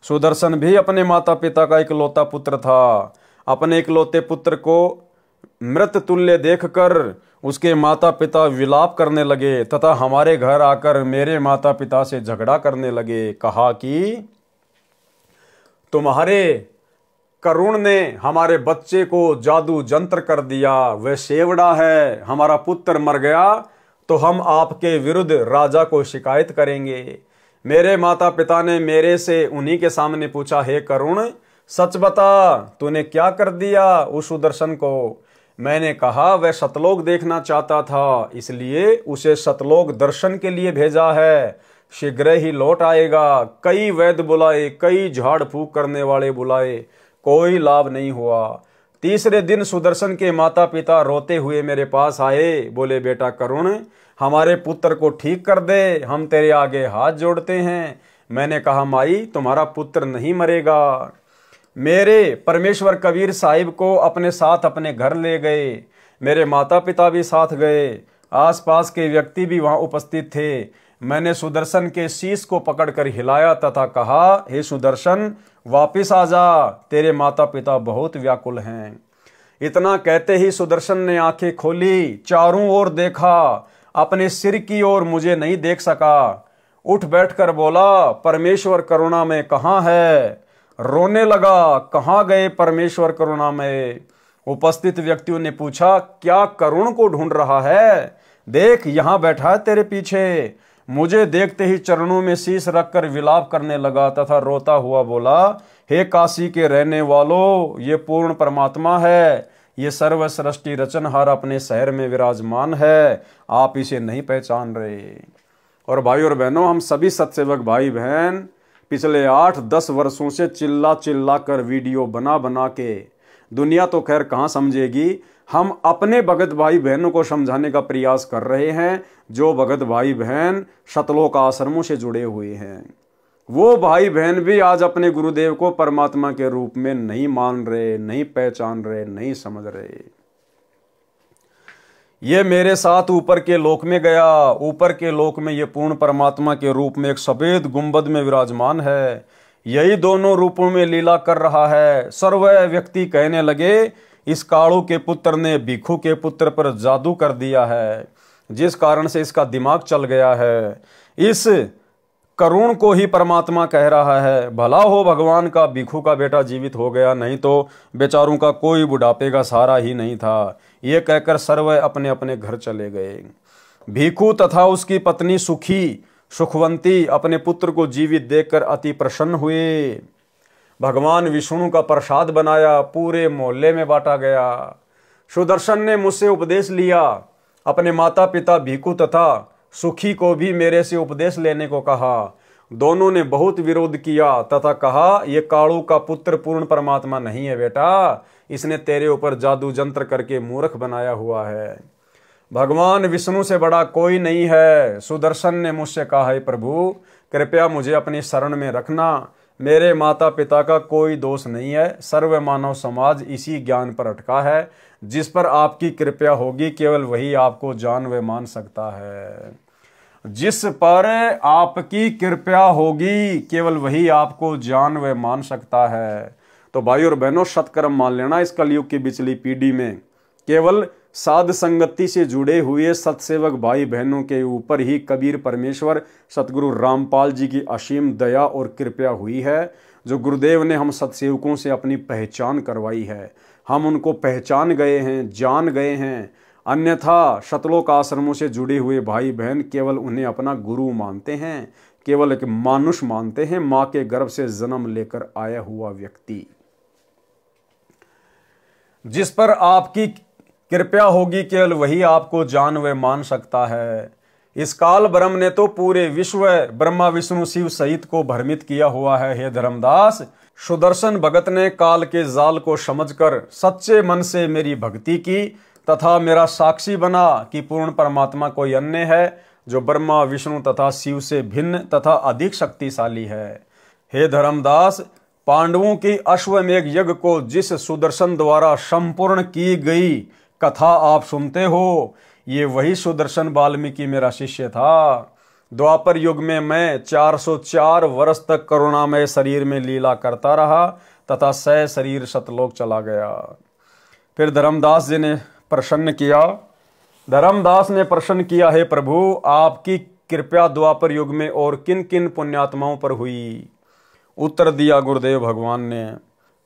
सुदर्शन भी अपने माता पिता का इकलौता पुत्र था। अपने इकलौते पुत्र को मृत तुल्य देखकर उसके माता पिता विलाप करने लगे तथा हमारे घर आकर मेरे माता पिता से झगड़ा करने लगे। कहा कि तुम्हारे करुण ने हमारे बच्चे को जादू जंत्र कर दिया, वह सेवड़ा है, हमारा पुत्र मर गया तो हम आपके विरुद्ध राजा को शिकायत करेंगे। मेरे माता पिता ने मेरे से उन्हीं के सामने पूछा, हे करुण, सच बता, तूने क्या कर दिया उस सुदर्शन को? मैंने कहा, वह सतलोक देखना चाहता था, इसलिए उसे सतलोक दर्शन के लिए भेजा है। शीघ्र ही लौट आएगा। कई वैद्य बुलाए, कई झाड़ फूक करने वाले बुलाए, कोई लाभ नहीं हुआ। तीसरे दिन सुदर्शन के माता पिता रोते हुए मेरे पास आए। बोले, बेटा करुण, हमारे पुत्र को ठीक कर दे, हम तेरे आगे हाथ जोड़ते हैं। मैंने कहा, माई, तुम्हारा पुत्र नहीं मरेगा। मेरे परमेश्वर कबीर साहिब को अपने साथ अपने घर ले गए। मेरे माता पिता भी साथ गए। आसपास के व्यक्ति भी वहां उपस्थित थे। मैंने सुदर्शन के शीश को पकड़कर हिलाया तथा कहा, हे सुदर्शन, वापिस आ जा, तेरे माता पिता बहुत व्याकुल हैं। इतना कहते ही सुदर्शन ने आंखें खोली, चारों ओर देखा, अपने सिर की ओर मुझे नहीं देख सका। उठ बैठकर बोला, परमेश्वर करुणा में कहाँ है? रोने लगा, कहाँ गए परमेश्वर करुणा में? उपस्थित व्यक्तियों ने पूछा, क्या करुण को ढूंढ रहा है? देख, यहां बैठा है तेरे पीछे। मुझे देखते ही चरणों में शीश रखकर विलाप करने लगा तथा रोता हुआ बोला, हे काशी के रहने वालों, ये पूर्ण परमात्मा है। ये सर्व सृष्टि रचनहार अपने शहर में विराजमान है, आप इसे नहीं पहचान रहे। और भाई और बहनों, हम सभी सत्सेवक भाई बहन पिछले 8-10 वर्षों से चिल्ला चिल्ला कर वीडियो बना बना के, दुनिया तो खैर कहाँ समझेगी, हम अपने भगत भाई बहनों को समझाने का प्रयास कर रहे हैं। जो भगत भाई बहन सतलोक आश्रमों से जुड़े हुए हैं, वो भाई बहन भी आज अपने गुरुदेव को परमात्मा के रूप में नहीं मान रहे, नहीं पहचान रहे, नहीं समझ रहे। ये मेरे साथ ऊपर के लोक में गया। ऊपर के लोक में ये पूर्ण परमात्मा के रूप में एक सफेद गुंबद में विराजमान है। यही दोनों रूपों में लीला कर रहा है। सर्व व्यक्ति कहने लगे, इस कालू के पुत्र ने भिखू के पुत्र पर जादू कर दिया है, जिस कारण से इसका दिमाग चल गया है। इस करुण को ही परमात्मा कह रहा है, भला हो भगवान का भिखू का बेटा जीवित हो गया, नहीं तो बेचारों का कोई बुढ़ापे का सहारा ही नहीं था। ये कहकर सर्व अपने अपने घर चले गए। भिखू तथा उसकी पत्नी सुखवंती अपने पुत्र को जीवित देखकर अति प्रसन्न हुए। भगवान विष्णु का प्रसाद बनाया, पूरे मोहल्ले में बांटा गया। सुदर्शन ने मुझसे उपदेश लिया। अपने माता पिता भिखू तथा सुखी को भी मेरे से उपदेश लेने को कहा। दोनों ने बहुत विरोध किया तथा कहा, ये कालू का पुत्र पूर्ण परमात्मा नहीं है बेटा, इसने तेरे ऊपर जादू जंत्र करके मूर्ख बनाया हुआ है। भगवान विष्णु से बड़ा कोई नहीं है। सुदर्शन ने मुझसे कहा, है प्रभु कृपया मुझे अपनी शरण में रखना। मेरे माता पिता का कोई दोष नहीं है। सर्व मानव समाज इसी ज्ञान पर अटका है। जिस पर आपकी कृपा होगी केवल वही आपको जान व मान सकता है। जिस पर आपकी कृपा होगी केवल वही आपको जान व मान सकता है। तो भाई और बहनों, सत्कर्म मान लेना। इस कलयुग की बिचली पीढ़ी में केवल साध संगति से जुड़े हुए सत्सेवक भाई बहनों के ऊपर ही कबीर परमेश्वर सतगुरु रामपाल जी की असीम दया और कृपा हुई है। जो गुरुदेव ने हम सत्सेवकों से अपनी पहचान करवाई है, हम उनको पहचान गए हैं, जान गए हैं। अन्यथा शतलोक आश्रमों से जुड़े हुए भाई बहन केवल उन्हें अपना गुरु मानते हैं, केवल एक मानुष मानते हैं, माँ के गर्भ से जन्म लेकर आया हुआ व्यक्ति। जिस पर आपकी कृपा होगी केवल वही आपको जान व मान सकता है। इस काल ब्रह्म ने तो पूरे विश्व ब्रह्मा विष्णु शिव सहित को भ्रमित किया हुआ है। हे धर्मदास, सुदर्शन भगत ने काल के जाल को समझकर सच्चे मन से मेरी भक्ति की तथा मेरा साक्षी बना कि पूर्ण परमात्मा कोई अन्य है जो ब्रह्मा विष्णु तथा शिव से भिन्न तथा अधिक शक्तिशाली है। हे धर्मदास, पांडवों की अश्वमेघ यज्ञ को जिस सुदर्शन द्वारा संपूर्ण की गई कथा आप सुनते हो, ये वही सुदर्शन वाल्मीकि मेरा शिष्य था। द्वापर युग में मैं 404 वर्ष तक करुणामय शरीर में लीला करता रहा तथा सह शरीर सतलोक चला गया। फिर धर्मदास जी ने प्रसन्न किया। धर्मदास ने प्रश्न किया, हे प्रभु आपकी कृपया द्वापर युग में और किन किन पुण्यात्माओं पर हुई? उत्तर दिया गुरुदेव भगवान ने।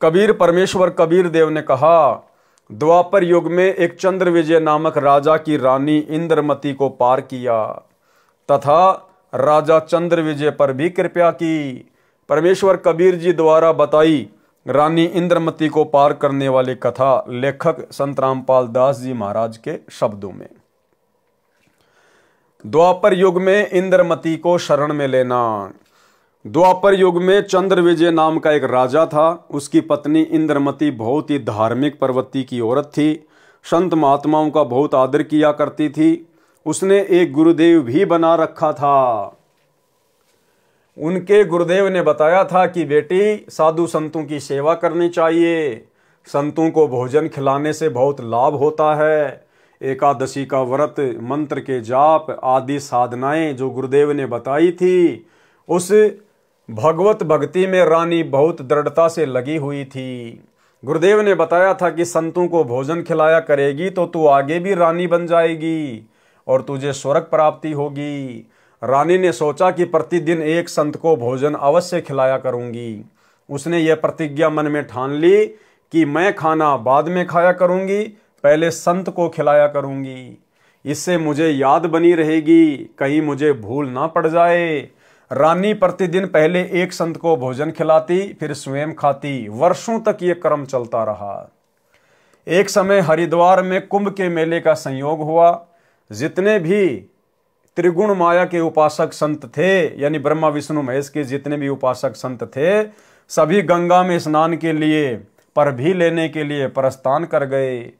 कबीर परमेश्वर कबीर देव ने कहा, द्वापर युग में एक चंद्र विजय नामक राजा की रानी इंद्रमती को पार किया तथा राजा चंद्र विजय पर भी कृपा की। परमेश्वर कबीर जी द्वारा बताई रानी इंद्रमती को पार करने वाली कथा लेखक संत रामपाल दास जी महाराज के शब्दों में। द्वापर युग में इंद्रमती को शरण में लेना। द्वापर युग में चंद्र विजय नाम का एक राजा था। उसकी पत्नी इंद्रमती बहुत ही धार्मिक प्रवृत्ति की औरत थी। संत महात्माओं का बहुत आदर किया करती थी। उसने एक गुरुदेव भी बना रखा था। उनके गुरुदेव ने बताया था कि बेटी, साधु संतों की सेवा करनी चाहिए। संतों को भोजन खिलाने से बहुत लाभ होता है। एकादशी का व्रत, मंत्र के जाप आदि साधनाएं जो गुरुदेव ने बताई थी, उस भगवत भक्ति में रानी बहुत दृढ़ता से लगी हुई थी। गुरुदेव ने बताया था कि संतों को भोजन खिलाया करेगी तो तू आगे भी रानी बन जाएगी और तुझे स्वर्ग प्राप्ति होगी। रानी ने सोचा कि प्रतिदिन एक संत को भोजन अवश्य खिलाया करूंगी। उसने यह प्रतिज्ञा मन में ठान ली कि मैं खाना बाद में खाया करूंगी, पहले संत को खिलाया करूंगी। इससे मुझे याद बनी रहेगी, कहीं मुझे भूल ना पड़ जाए। रानी प्रतिदिन पहले एक संत को भोजन खिलाती, फिर स्वयं खाती। वर्षों तक ये क्रम चलता रहा। एक समय हरिद्वार में कुंभ के मेले का संयोग हुआ। जितने भी त्रिगुण माया के उपासक संत थे, यानी ब्रह्मा विष्णु महेश के जितने भी उपासक संत थे, सभी गंगा में स्नान के लिए पर भी लेने के लिए प्रस्थान कर गए।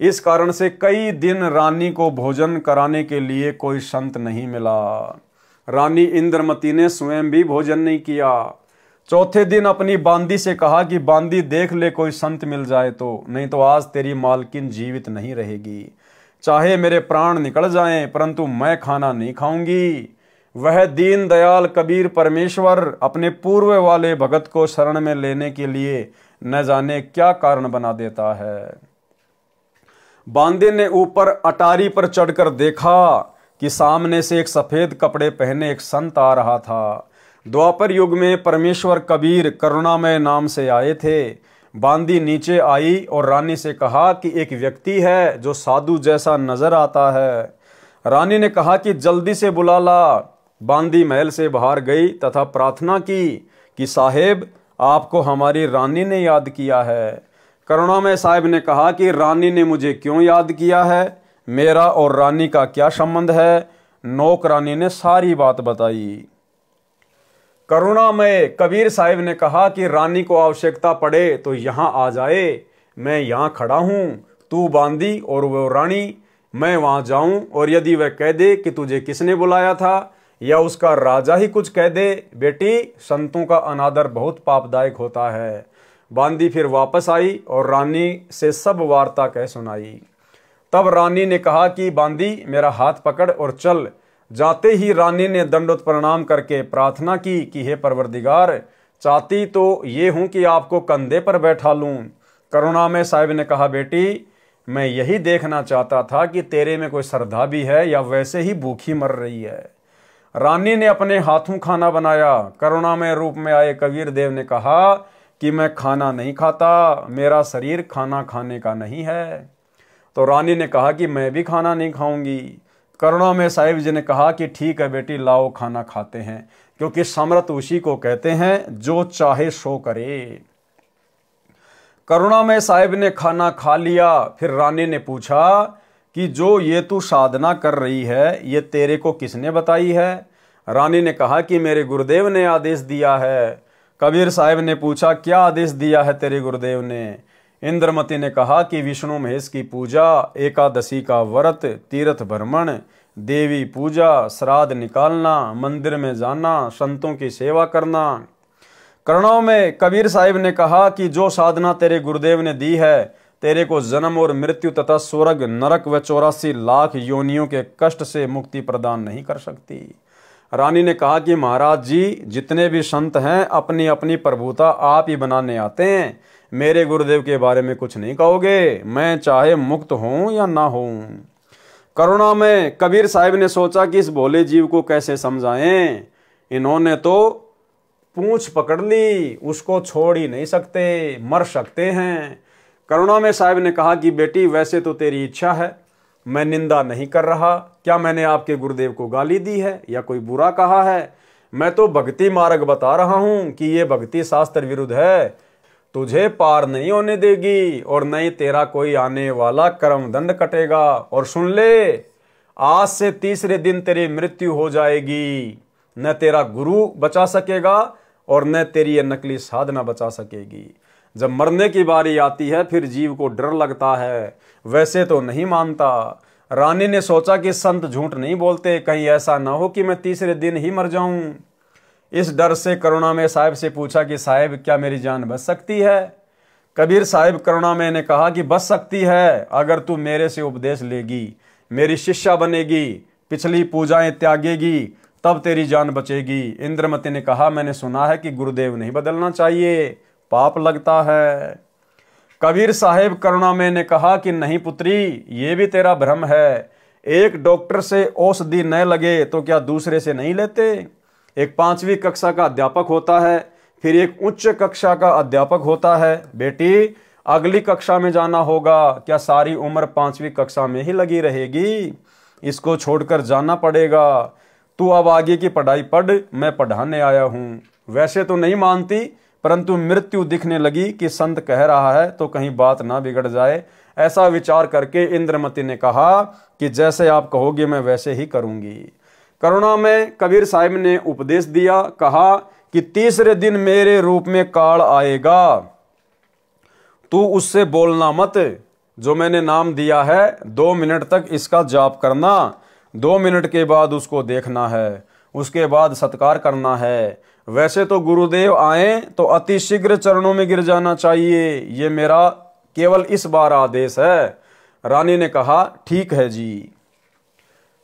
इस कारण से कई दिन रानी को भोजन कराने के लिए कोई संत नहीं मिला। रानी इंद्रमती ने स्वयं भी भोजन नहीं किया। चौथे दिन अपनी बांदी से कहा कि बांदी देख ले कोई संत मिल जाए तो, नहीं तो आज तेरी मालकिन जीवित नहीं रहेगी। चाहे मेरे प्राण निकल जाएं परंतु मैं खाना नहीं खाऊंगी। वह दीन दयाल कबीर परमेश्वर अपने पूर्व वाले भगत को शरण में लेने के लिए न जाने क्या कारण बना देता है। बांदे ने ऊपर अटारी पर चढ़कर देखा कि सामने से एक सफेद कपड़े पहने एक संत आ रहा था। द्वापर युग में परमेश्वर कबीर करुणामय नाम से आए थे। बांदी नीचे आई और रानी से कहा कि एक व्यक्ति है जो साधु जैसा नजर आता है। रानी ने कहा कि जल्दी से बुला ला। बांदी महल से बाहर गई तथा प्रार्थना की कि साहेब, आपको हमारी रानी ने याद किया है। करुणामय साहब ने कहा कि रानी ने मुझे क्यों याद किया है, मेरा और रानी का क्या संबंध है। नौकरानी ने सारी बात बताई। करुणामय कबीर साहिब ने कहा कि रानी को आवश्यकता पड़े तो यहाँ आ जाए, मैं यहाँ खड़ा हूँ। तू बांदी और वो रानी मैं वहां जाऊं और यदि वह कह दे कि तुझे किसने बुलाया था, या उसका राजा ही कुछ कह दे। बेटी, संतों का अनादर बहुत पापदायक होता है। बांदी फिर वापस आई और रानी से सब वार्ता कह सुनाई। तब रानी ने कहा कि बांदी, मेरा हाथ पकड़ और चल। जाते ही रानी ने दंडोत प्रणाम करके प्रार्थना की कि हे परवरदिगार, चाहती तो ये हूं कि आपको कंधे पर बैठा लूं। करुणामय साहिब ने कहा, बेटी, मैं यही देखना चाहता था कि तेरे में कोई श्रद्धा भी है या वैसे ही भूखी मर रही है। रानी ने अपने हाथों खाना बनाया। करुणामय रूप में आए कबीर देव ने कहा कि मैं खाना नहीं खाता, मेरा शरीर खाना खाने का नहीं है। तो रानी ने कहा कि मैं भी खाना नहीं खाऊंगी। करुणामय साहिब जी ने कहा कि ठीक है बेटी, लाओ खाना खाते हैं, क्योंकि समर्थ उसी को कहते हैं जो चाहे सो करे। करुणामय साहिब ने खाना खा लिया। फिर रानी ने पूछा कि जो ये तू साधना कर रही है, ये तेरे को किसने बताई है? रानी ने कहा कि मेरे गुरुदेव ने आदेश दिया है। कबीर साहिब ने पूछा, क्या आदेश दिया है तेरे गुरुदेव ने? इंद्रमती ने कहा कि विष्णु महेश की पूजा, एकादशी का व्रत, तीर्थ भ्रमण, देवी पूजा, श्राद्ध निकालना, मंदिर में जाना, संतों की सेवा करना। करुणाओं में कबीर साहिब ने कहा कि जो साधना तेरे गुरुदेव ने दी है, तेरे को जन्म और मृत्यु तथा स्वर्ग, नरक व 84 लाख योनियों के कष्ट से मुक्ति प्रदान नहीं कर सकती। रानी ने कहा कि महाराज जी, जितने भी संत हैं अपनी अपनी प्रभुता आप ही बनाने आते हैं, मेरे गुरुदेव के बारे में कुछ नहीं कहोगे, मैं चाहे मुक्त हूं या ना हूं। करुणा में कबीर साहिब ने सोचा कि इस भोले जीव को कैसे समझाएं। इन्होंने तो पूंछ पकड़ ली, उसको छोड़ ही नहीं सकते, मर सकते हैं। करुणा में साहिब ने कहा कि बेटी, वैसे तो तेरी इच्छा है, मैं निंदा नहीं कर रहा। क्या मैंने आपके गुरुदेव को गाली दी है या कोई बुरा कहा है? मैं तो भक्ति मार्ग बता रहा हूं कि ये भक्ति शास्त्र विरुद्ध है, तुझे पार नहीं होने देगी और नहीं तेरा कोई आने वाला कर्म दंड कटेगा। और सुन ले, आज से तीसरे दिन तेरी मृत्यु हो जाएगी। न तेरा गुरु बचा सकेगा और न तेरी ये नकली साधना बचा सकेगी। जब मरने की बारी आती है फिर जीव को डर लगता है, वैसे तो नहीं मानता। रानी ने सोचा कि संत झूठ नहीं बोलते, कहीं ऐसा ना हो कि मैं तीसरे दिन ही मर जाऊं। इस डर से करुणामय साहिब से पूछा कि साहिब, क्या मेरी जान बच सकती है? कबीर साहिब करुणामय ने कहा कि बच सकती है, अगर तू मेरे से उपदेश लेगी, मेरी शिष्या बनेगी, पिछली पूजाएं त्यागेगी, तब तेरी जान बचेगी। इंद्रमती ने कहा, मैंने सुना है कि गुरुदेव नहीं बदलना चाहिए, पाप लगता है। कबीर साहिब करुणामय ने कहा कि नहीं पुत्री, ये भी तेरा भ्रम है। एक डॉक्टर से औषधि न लगे तो क्या दूसरे से नहीं लेते? एक 5वीं कक्षा का अध्यापक होता है, फिर एक उच्च कक्षा का अध्यापक होता है। बेटी, अगली कक्षा में जाना होगा, क्या सारी उम्र 5वीं कक्षा में ही लगी रहेगी? इसको छोड़कर जाना पड़ेगा। तू अब आगे की पढ़ाई पढ़, मैं पढ़ाने आया हूं। वैसे तो नहीं मानती, परंतु मृत्यु दिखने लगी कि संत कह रहा है तो कहीं बात ना बिगड़ जाए। ऐसा विचार करके इंद्रमती ने कहा कि जैसे आप कहोगे मैं वैसे ही करूंगी। करुणा में कबीर साहिब ने उपदेश दिया, कहा कि तीसरे दिन मेरे रूप में काल आएगा, तू उससे बोलना मत। जो मैंने नाम दिया है 2 मिनट तक इसका जाप करना, 2 मिनट के बाद उसको देखना है, उसके बाद सत्कार करना है। वैसे तो गुरुदेव आए तो अति शीघ्र चरणों में गिर जाना चाहिए, ये मेरा केवल इस बार आदेश है। रानी ने कहा, ठीक है जी।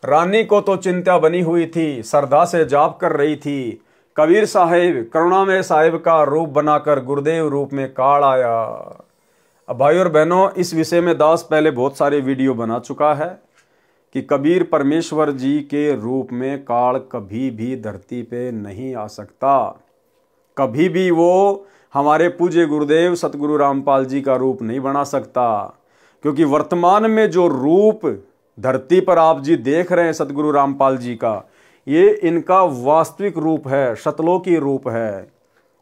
रानी को तो चिंता बनी हुई थी, श्रद्धा से जाप कर रही थी। कबीर साहिब करुणामय साहिब का रूप बनाकर गुरुदेव रूप में काल आया। अब भाई और बहनों, इस विषय में दास पहले बहुत सारे वीडियो बना चुका है कि कबीर परमेश्वर जी के रूप में काल कभी भी धरती पे नहीं आ सकता। कभी भी वो हमारे पूज्य गुरुदेव सतगुरु रामपाल जी का रूप नहीं बना सकता, क्योंकि वर्तमान में जो रूप धरती पर आप जी देख रहे हैं सतगुरु रामपाल जी का, ये इनका वास्तविक रूप है, शतलोकी रूप है,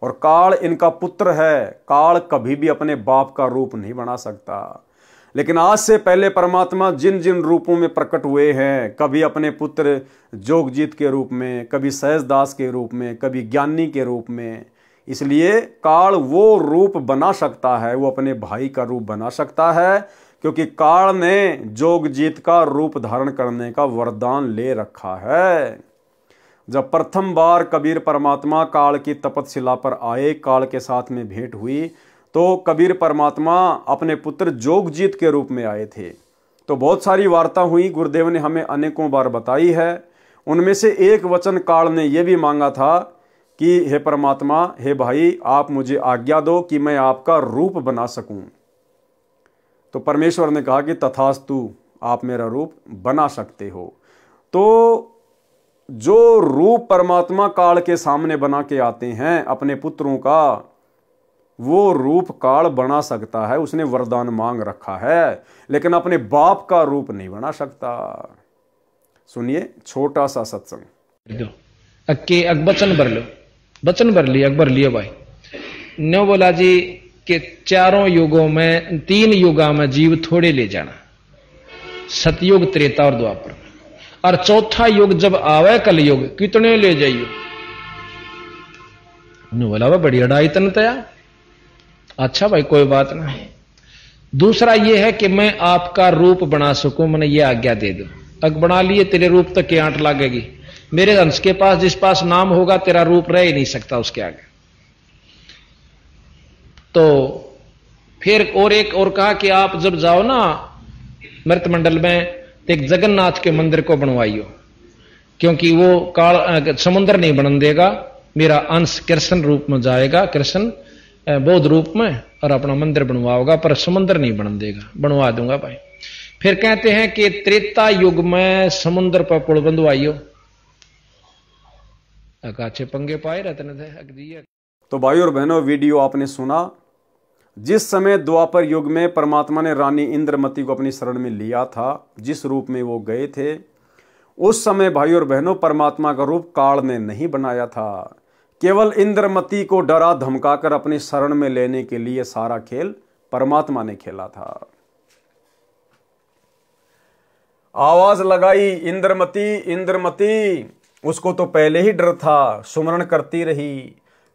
और काल इनका पुत्र है। काल कभी भी अपने बाप का रूप नहीं बना सकता। लेकिन आज से पहले परमात्मा जिन जिन रूपों में प्रकट हुए हैं, कभी अपने पुत्र जोगजीत के रूप में, कभी सहजदास के रूप में, कभी ज्ञानी के रूप में, इसलिए काल वो रूप बना सकता है, वो अपने भाई का रूप बना सकता है। क्योंकि काल ने जोगजीत का रूप धारण करने का वरदान ले रखा है। जब प्रथम बार कबीर परमात्मा काल की तपतशिला पर आए, काल के साथ में भेंट हुई, तो कबीर परमात्मा अपने पुत्र जोगजीत के रूप में आए थे। तो बहुत सारी वार्ता हुई, गुरुदेव ने हमें अनेकों बार बताई है। उनमें से एक वचन काल ने यह भी मांगा था कि हे परमात्मा, हे भाई, आप मुझे आज्ञा दो कि मैं आपका रूप बना सकूं। तो परमेश्वर ने कहा कि तथास्तु, आप मेरा रूप बना सकते हो। तो जो रूप परमात्मा काल के सामने बना के आते हैं अपने पुत्रों का, वो रूप काल बना सकता है, उसने वरदान मांग रखा है, लेकिन अपने बाप का रूप नहीं बना सकता। सुनिए छोटा सा सत्संग। अक्के वचन भर लो, वचन भर लिया, अकबर लियो भाई। न्यो बोला जी कि चारों युगों में, 3 युगा में जीव थोड़े ले जाना, सतयुग, त्रेता और द्वापर, और चौथा युग जब आवे कलयुग, कितने ले जाइयो। बोला वह बड़ी अड़ाई तन तया। अच्छा भाई कोई बात नहीं। दूसरा यह है कि मैं आपका रूप बना सकूं, मैंने ये आज्ञा दे दो। अग बना लिए, तेरे रूप तक की आंट लगेगी। मेरे अंश के पास जिस पास नाम होगा, तेरा रूप रह ही नहीं सकता उसके आगे। तो फिर और एक और कहा कि आप जब जाओ ना मृत मंडल में, तो एक जगन्नाथ के मंदिर को बनवाइयो, क्योंकि वो काल समुद्र नहीं बनन देगा। मेरा अंश कृष्ण रूप में जाएगा, कृष्ण बौद्ध रूप में, और अपना मंदिर बनवाओगा, पर समुद्र नहीं बनन देगा। बनवा दूंगा भाई। फिर कहते हैं कि त्रेता युग में समुद्र पर पुल बंधवाइयो। अकाछे पंगे पाए रहते थे। तो भाई और बहनों, वीडियो आपने सुना। जिस समय द्वापर युग में परमात्मा ने रानी इंद्रमती को अपनी शरण में लिया था, जिस रूप में वो गए थे, उस समय भाई और बहनों परमात्मा का रूप काल ने नहीं बनाया था। केवल इंद्रमती को डरा धमकाकर अपनी शरण में लेने के लिए सारा खेल परमात्मा ने खेला था। आवाज लगाई इंद्रमती, इंद्रमती। उसको तो पहले ही डर था, सुमरण करती रही,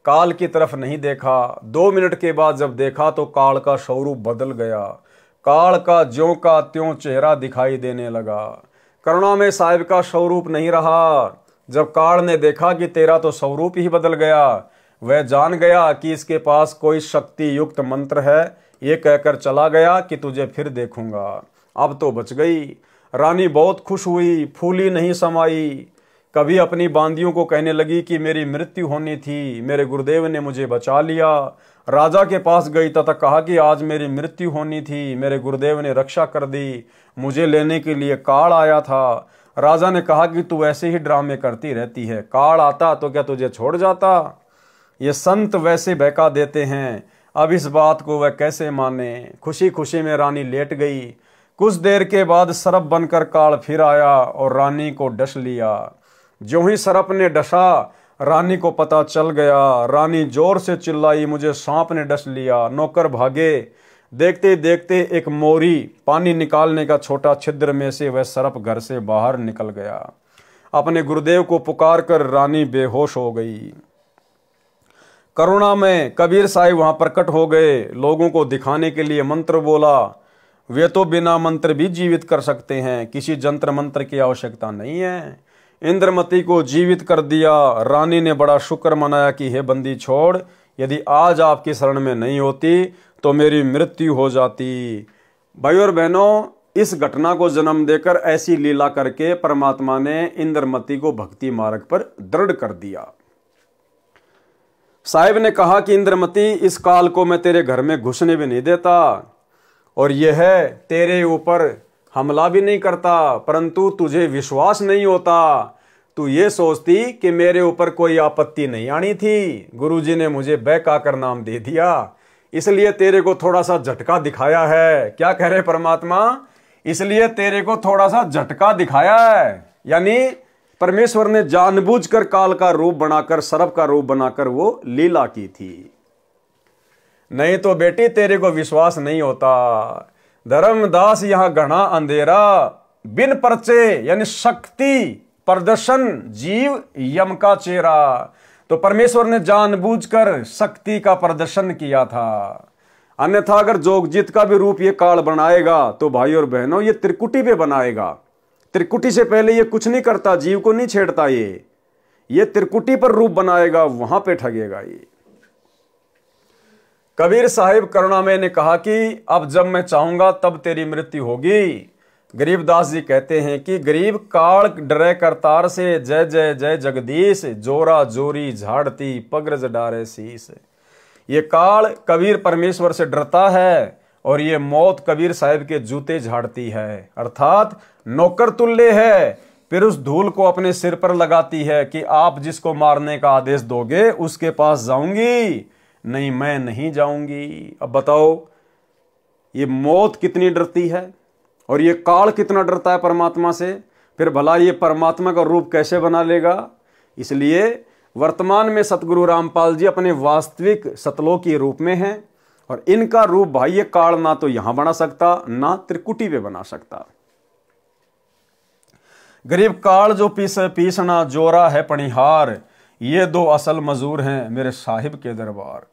काल की तरफ नहीं देखा। 2 मिनट के बाद जब देखा तो काल का स्वरूप बदल गया। काल का ज्यों का त्यों चेहरा दिखाई देने लगा। करुणा में साहिब का स्वरूप नहीं रहा। जब काल ने देखा कि तेरा तो स्वरूप ही बदल गया, वह जान गया कि इसके पास कोई शक्ति युक्त मंत्र है। ये कहकर चला गया कि तुझे फिर देखूंगा। अब तो बच गई। रानी बहुत खुश हुई, फूली नहीं समाई। कभी अपनी बांदियों को कहने लगी कि मेरी मृत्यु होनी थी, मेरे गुरुदेव ने मुझे बचा लिया। राजा के पास गई तथा कहा कि आज मेरी मृत्यु होनी थी, मेरे गुरुदेव ने रक्षा कर दी, मुझे लेने के लिए काल आया था। राजा ने कहा कि तू ऐसे ही ड्रामे करती रहती है, काल आता तो क्या तुझे छोड़ जाता? ये संत वैसे बहका देते हैं, अब इस बात को वह कैसे माने। खुशी खुशी में रानी लेट गई। कुछ देर के बाद सर्प बनकर काल फिर आया और रानी को डस लिया। जो ही सर्प ने डसा, रानी को पता चल गया। रानी जोर से चिल्लाई, मुझे सांप ने डस लिया। नौकर भागे। देखते देखते एक मोरी पानी निकालने का छोटा छिद्र में से वह सर्प घर से बाहर निकल गया। अपने गुरुदेव को पुकार कर रानी बेहोश हो गई। करुणा में कबीर साहिब वहां प्रकट हो गए। लोगों को दिखाने के लिए मंत्र बोला। वे तो बिना मंत्र भी जीवित कर सकते हैं, किसी जंत्र मंत्र की आवश्यकता नहीं है। इंद्रमती को जीवित कर दिया। रानी ने बड़ा शुक्र मनाया कि हे बंदी छोड़, यदि आज आपकी शरण में नहीं होती तो मेरी मृत्यु हो जाती। भाई और बहनों, इस घटना को जन्म देकर ऐसी लीला करके परमात्मा ने इंद्रमती को भक्ति मार्ग पर दृढ़ कर दिया। साहिब ने कहा कि इंद्रमती, इस काल को मैं तेरे घर में घुसने भी नहीं देता और यह है तेरे ऊपर हमला भी नहीं करता, परंतु तुझे विश्वास नहीं होता। तू ये सोचती कि मेरे ऊपर कोई आपत्ति नहीं आनी थी, गुरुजी ने मुझे बहकाकर नाम दे दिया, इसलिए तेरे को थोड़ा सा झटका दिखाया है। क्या कह रहे परमात्मा? इसलिए तेरे को थोड़ा सा झटका दिखाया है। यानी परमेश्वर ने जानबूझकर काल का रूप बनाकर, सर्प का रूप बनाकर वो लीला की थी। नहीं तो बेटी तेरे को विश्वास नहीं होता। धर्मदास यहां घना अंधेरा, बिन परचे यानी शक्ति प्रदर्शन, जीव यम का चेहरा। तो परमेश्वर ने जानबूझकर शक्ति का प्रदर्शन किया था। अन्यथा अगर जोगजीत का भी रूप ये काल बनाएगा तो भाई और बहनों ये त्रिकुटी पे बनाएगा। त्रिकुटी से पहले ये कुछ नहीं करता, जीव को नहीं छेड़ता, ये त्रिकुटी पर रूप बनाएगा, वहां पे ठगेगा ये। कबीर साहिब करुणामय ने कहा कि अब जब मैं चाहूंगा तब तेरी मृत्यु होगी। गरीबदास जी कहते हैं कि गरीब काल डरे करतार से, जय जय जय जगदीश, जोरा जोरी झाड़ती पगरज डारे शीस। ये काल कबीर परमेश्वर से डरता है और ये मौत कबीर साहिब के जूते झाड़ती है, अर्थात नौकर तुल्य है। फिर उस धूल को अपने सिर पर लगाती है कि आप जिसको मारने का आदेश दोगे उसके पास जाऊंगी, नहीं मैं नहीं जाऊंगी। अब बताओ ये मौत कितनी डरती है और ये काल कितना डरता है परमात्मा से, फिर भला ये परमात्मा का रूप कैसे बना लेगा। इसलिए वर्तमान में सतगुरु रामपाल जी अपने वास्तविक सतलोकी रूप में हैं और इनका रूप भाई ये काल ना तो यहां बना सकता ना त्रिकुटी पे बना सकता। गरीब काल जो पीसना जोरा है पणिहार, ये दो असल मजूर हैं मेरे साहिब के दरबार।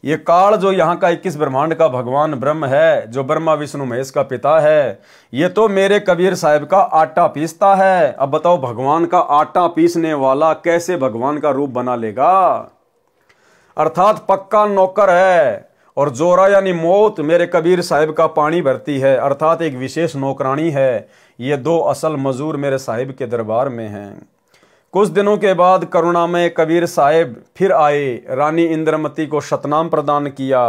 ये काल जो यहाँ का 21 ब्रह्मांड का भगवान ब्रह्म है, जो ब्रह्मा विष्णु महेश का पिता है, ये तो मेरे कबीर साहिब का आटा पीसता है। अब बताओ भगवान का आटा पीसने वाला कैसे भगवान का रूप बना लेगा। अर्थात पक्का नौकर है और जोरा यानी मौत मेरे कबीर साहिब का पानी भरती है, अर्थात एक विशेष नौकरानी है। ये दो असल मजूर मेरे साहिब के दरबार में हैं। कुछ दिनों के बाद करुणामय कबीर साहिब फिर आए, रानी इंद्रमती को शतनाम प्रदान किया।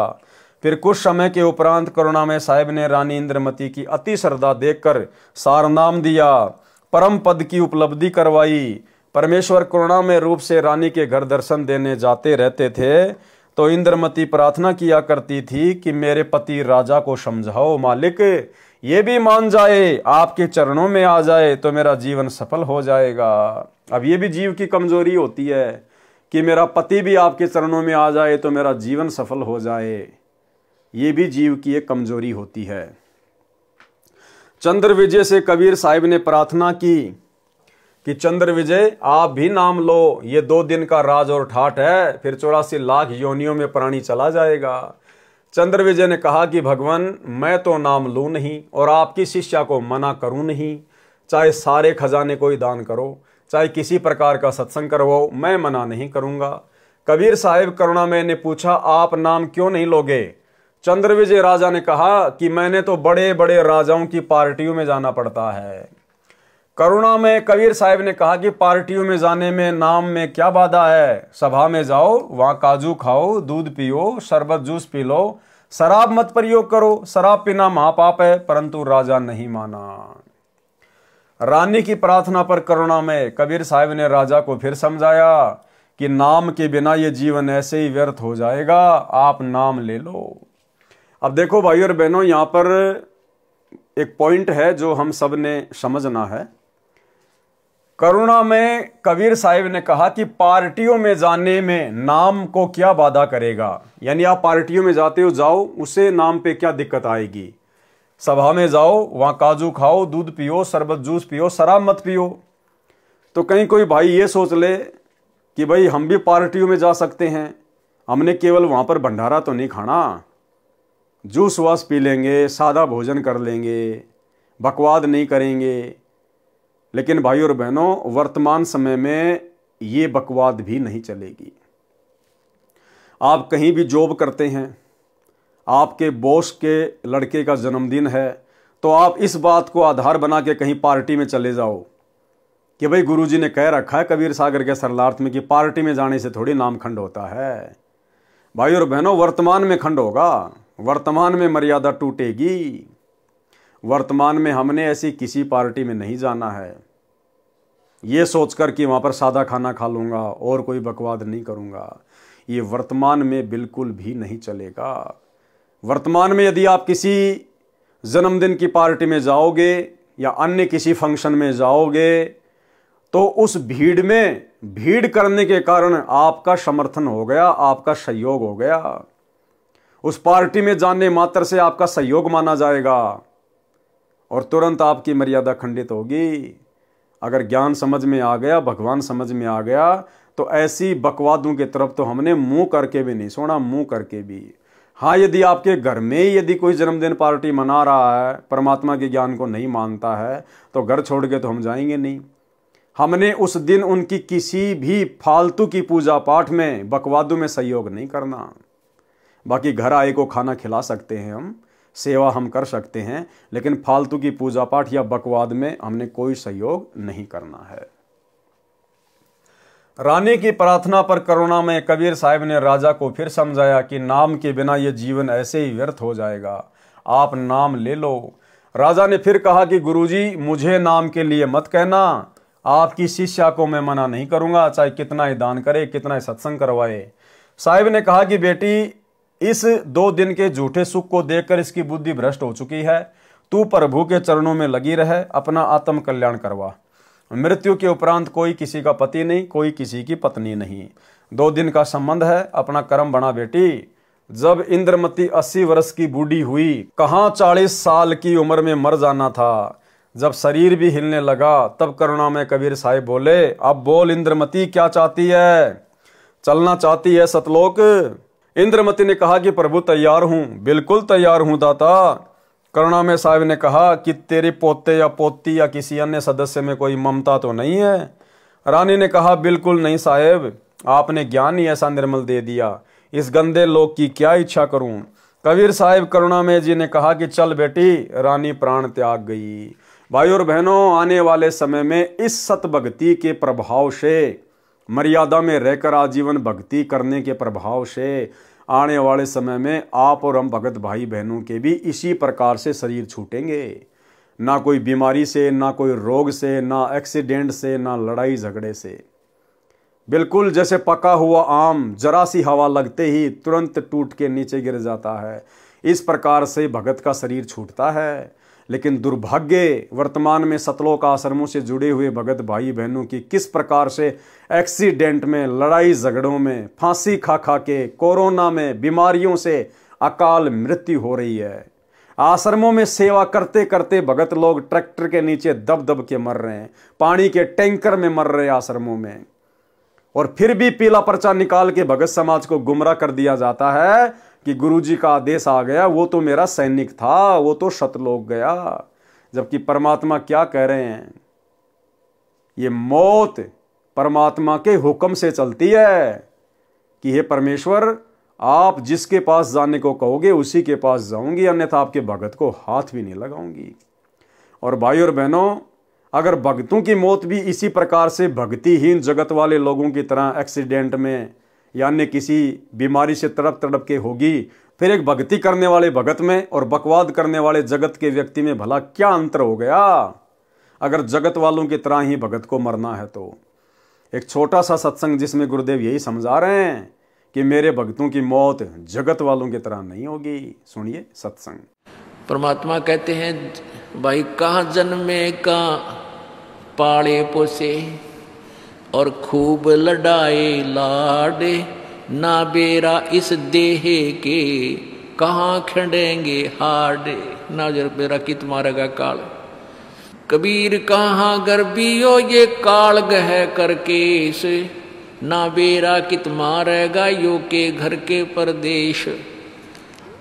फिर कुछ समय के उपरांत करुणामय साहिब ने रानी इंद्रमती की अति श्रद्धा देखकर सारनाम दिया, परम पद की उपलब्धि करवाई। परमेश्वर करुणामय रूप से रानी के घर दर्शन देने जाते रहते थे तो इंद्रमती प्रार्थना किया करती थी कि मेरे पति राजा को समझाओ मालिक, ये भी मान जाए, आपके चरणों में आ जाए तो मेरा जीवन सफल हो जाएगा। अब ये भी जीव की कमजोरी होती है कि मेरा पति भी आपके चरणों में आ जाए तो मेरा जीवन सफल हो जाए, ये भी जीव की एक कमजोरी होती है। चंद्र विजय से कबीर साहिब ने प्रार्थना की कि चंद्र विजय आप भी नाम लो, ये 2 दिन का राज और ठाट है, फिर 84 लाख योनियों में प्राणी चला जाएगा। चंद्र विजय ने कहा कि भगवान मैं तो नाम लूं नहीं और आपकी शिष्या को मना करूं नहीं, चाहे सारे खजाने को ही दान करो, चाहे किसी प्रकार का सत्संग करवाओ, मैं मना नहीं करूंगा। कबीर साहिब करुणामय ने पूछा आप नाम क्यों नहीं लोगे। चंद्र विजय राजा ने कहा कि मैंने तो बड़े बड़े राजाओं की पार्टियों में जाना पड़ता है। करुणामय कबीर साहिब ने कहा कि पार्टियों में जाने में नाम में क्या बाधा है, सभा में जाओ, वहां काजू खाओ, दूध पियो, शरबत जूस पी लो, शराब मत प्रयोग करो, शराब पीना महापाप है। परंतु राजा नहीं माना। रानी की प्रार्थना पर करुणामय कबीर साहिब ने राजा को फिर समझाया कि नाम के बिना ये जीवन ऐसे ही व्यर्थ हो जाएगा, आप नाम ले लो। अब देखो भाई और बहनों, यहां पर एक पॉइंट है जो हम सब ने समझना है। करुणामय कबीर साहिब ने कहा कि पार्टियों में जाने में नाम को क्या बाधा करेगा, यानी आप पार्टियों में जाते हो, जाओ, उससे नाम पे क्या दिक्कत आएगी। सभा में जाओ, वहां काजू खाओ, दूध पियो, शरबत जूस पियो, शराब मत पियो। तो कहीं कोई भाई ये सोच ले कि भाई हम भी पार्टियों में जा सकते हैं, हमने केवल वहां पर भंडारा तो नहीं खाना, जूस वास पी लेंगे, सादा भोजन कर लेंगे, बकवाद नहीं करेंगे। लेकिन भाई और बहनों, वर्तमान समय में ये बकवाद भी नहीं चलेगी। आप कहीं भी जॉब करते हैं, आपके बॉस के लड़के का जन्मदिन है, तो आप इस बात को आधार बना के कहीं पार्टी में चले जाओ कि भाई गुरुजी ने कह रखा है कबीर सागर के सरलार्थ में कि पार्टी में जाने से थोड़ी नाम खंड होता है। भाई और बहनों, वर्तमान में खंड होगा, वर्तमान में मर्यादा टूटेगी। वर्तमान में हमने ऐसी किसी पार्टी में नहीं जाना है ये सोचकर कि वहां पर सादा खाना खा लूंगा और कोई बकवाद नहीं करूंगा। ये वर्तमान में बिल्कुल भी नहीं चलेगा। वर्तमान में यदि आप किसी जन्मदिन की पार्टी में जाओगे या अन्य किसी फंक्शन में जाओगे तो उस भीड़ में भीड़ करने के कारण आपका समर्थन हो गया, आपका सहयोग हो गया। उस पार्टी में जाने मात्र से आपका सहयोग माना जाएगा और तुरंत आपकी मर्यादा खंडित होगी। अगर ज्ञान समझ में आ गया, भगवान समझ में आ गया, तो ऐसी बकवादों की तरफ तो हमने मुंह करके भी नहीं सोना, मुंह करके भी। हाँ, यदि आपके घर में यदि कोई जन्मदिन पार्टी मना रहा है, परमात्मा के ज्ञान को नहीं मानता है, तो घर छोड़ के तो हम जाएंगे नहीं। हमने उस दिन उनकी किसी भी फालतू की पूजा पाठ में, बकवादों में सहयोग नहीं करना। बाकी घर आए को खाना खिला सकते हैं, हम सेवा हम कर सकते हैं, लेकिन फालतू की पूजा पाठ या बकवाद में हमने कोई सहयोग नहीं करना है। रानी की प्रार्थना पर करुणा में कबीर साहब ने राजा को फिर समझाया कि नाम के बिना यह जीवन ऐसे ही व्यर्थ हो जाएगा, आप नाम ले लो। राजा ने फिर कहा कि गुरुजी, मुझे नाम के लिए मत कहना, आपकी शिष्या को मैं मना नहीं करूंगा, चाहे कितना ही दान करे, कितना ही सत्संग करवाए। साहिब ने कहा कि बेटी, इस 2 दिन के झूठे सुख को देखकर इसकी बुद्धि भ्रष्ट हो चुकी है। तू प्रभु के चरणों में लगी रहे, अपना आत्म कल्याण करवा। मृत्यु के उपरांत कोई किसी का पति नहीं, कोई किसी की पत्नी नहीं। 2 दिन का संबंध है, अपना कर्म बना बेटी। जब इंद्रमती 80 वर्ष की बूढ़ी हुई, कहाँ 40 साल की उम्र में मर जाना था। जब शरीर भी हिलने लगा, तब करुणा में कबीर साहिब बोले, अब बोल इंद्रमती, क्या चाहती है? चलना चाहती है सतलोक? इंद्रमती ने कहा कि प्रभु तैयार हूं, बिल्कुल तैयार हूं दाता। करुणा में साहिब ने कहा कि तेरे पोते या पोती या किसी अन्य सदस्य में कोई ममता तो नहीं है? रानी ने कहा, बिल्कुल नहीं साहेब, आपने ज्ञान ही ऐसा निर्मल दे दिया, इस गंदे लोक की क्या इच्छा करूं। कबीर साहिब करुणा में जी ने कहा कि चल बेटी। रानी प्राण त्याग गई। भाई और बहनों, आने वाले समय में इस सत भक्ति के प्रभाव से, मर्यादा में रहकर आजीवन भक्ति करने के प्रभाव से, आने वाले समय में आप और हम भगत भाई बहनों के भी इसी प्रकार से शरीर छूटेंगे। ना कोई बीमारी से, ना कोई रोग से, ना एक्सीडेंट से, ना लड़ाई झगड़े से। बिल्कुल जैसे पका हुआ आम जरा सी हवा लगते ही तुरंत टूट के नीचे गिर जाता है, इस प्रकार से भगत का शरीर छूटता है। लेकिन दुर्भाग्य, वर्तमान में सतलोक आश्रमों से जुड़े हुए भगत भाई बहनों की किस प्रकार से एक्सीडेंट में, लड़ाई झगड़ों में, फांसी खा खा के, कोरोना में, बीमारियों से अकाल मृत्यु हो रही है। आश्रमों में सेवा करते करते भगत लोग ट्रैक्टर के नीचे दब दब के मर रहे हैं, पानी के टैंकर में मर रहे हैं आश्रमों में। और फिर भी पीला पर्चा निकाल के भगत समाज को गुमराह कर दिया जाता है कि गुरुजी का आदेश आ गया, वो तो मेरा सैनिक था, वो तो सतलोक गया। जबकि परमात्मा क्या कह रहे हैं? ये मौत परमात्मा के हुक्म से चलती है कि हे परमेश्वर, आप जिसके पास जाने को कहोगे उसी के पास जाऊंगी, अन्यथा आपके भगत को हाथ भी नहीं लगाऊंगी। और भाई और बहनों, अगर भक्तों की मौत भी इसी प्रकार से भक्तिहीन जगत वाले लोगों की तरह एक्सीडेंट में या अन्य किसी बीमारी से तड़प तड़प के होगी, फिर एक भक्ति करने वाले भगत में और बकवाद करने वाले जगत के व्यक्ति में भला क्या अंतर हो गया? अगर जगत वालों की तरह ही भगत को मरना है तो एक छोटा सा सत्संग जिसमें गुरुदेव यही समझा रहे हैं कि मेरे भक्तों की मौत जगत वालों की तरह नहीं होगी। सुनिए सत्संग। परमात्मा कहते हैं, भाई कहाँ जन्मे कहाँ पाले पोसे, और खूब लड़ाए लाडे, ना बेरा इस देह के कहाँ खंडेंगे हाडे। ना जर बेरा कित मारेगा काल। कबीर कहाँ गर्बियो ये काल गह करके से, ना बेरा कित मारेगा यो के घर के परदेश।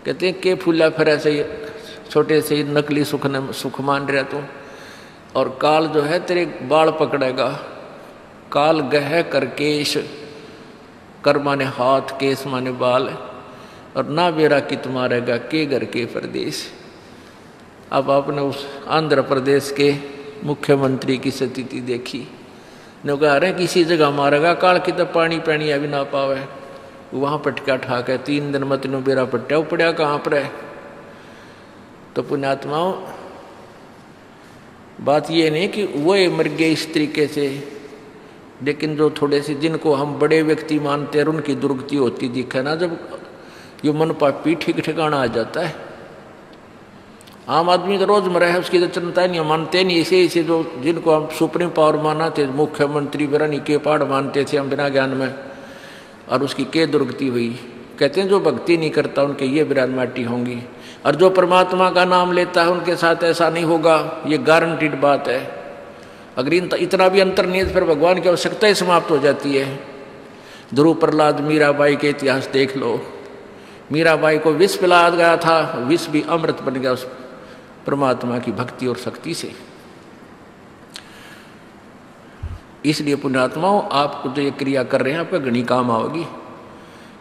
कहते हैं के फूला फिर से छोटे से नकली सुख मान रहा तू, और काल जो है तेरे बाल पकड़ेगा। काल गह कर केश, कर माने हाथ, केस माने बाल, और ना बेरा कित मारेगा के घर के प्रदेश। अब आपने उस आंध्र प्रदेश के मुख्यमंत्री की स्थिति देखी, ने कहा रहे किसी जगह मारेगा काल की तो पानी पैनी अभी ना पावे, वहाँ पटका ठाक है 3 दिन मत नो बेरा पट्टा पड़ा कहाँ पर है। तो पुण्यात्माओं, बात ये नहीं कि वो मर गए इस तरीके से, लेकिन जो थोड़े से जिनको हम बड़े व्यक्ति मानते हैं उनकी दुर्गति होती दिखे ना, जब ये मन पापी ठीक ठिकाना आ जाता है। आम आदमी तो रोजमर्रा है, उसकी तो चिंता नहीं, मानते नहीं। ऐसे जो जिनको हम सुप्रीम पावर माना थे, मुख्यमंत्री बिरानी के पहाड़ मानते थे हम बिना ज्ञान में, और उसकी के दुर्गति हुई। कहते हैं जो भक्ति नहीं करता उनके ये बिरान माटी होंगी, और जो परमात्मा का नाम लेता है उनके साथ ऐसा नहीं होगा, ये गारंटीड बात है। अगर इतना भी अंतर नहीं है फिर भगवान की आवश्यकता ही समाप्त हो जाती है। ध्रुव प्रहलाद मीराबाई के इतिहास देख लो, मीराबाई को विष पिलाया गया था, विष भी अमृत बन गया उस परमात्मा की भक्ति और शक्ति से। इसलिए पुण्यात्माओं, आपको जो ये क्रिया कर रहे हैं आपका घनी काम आओगी।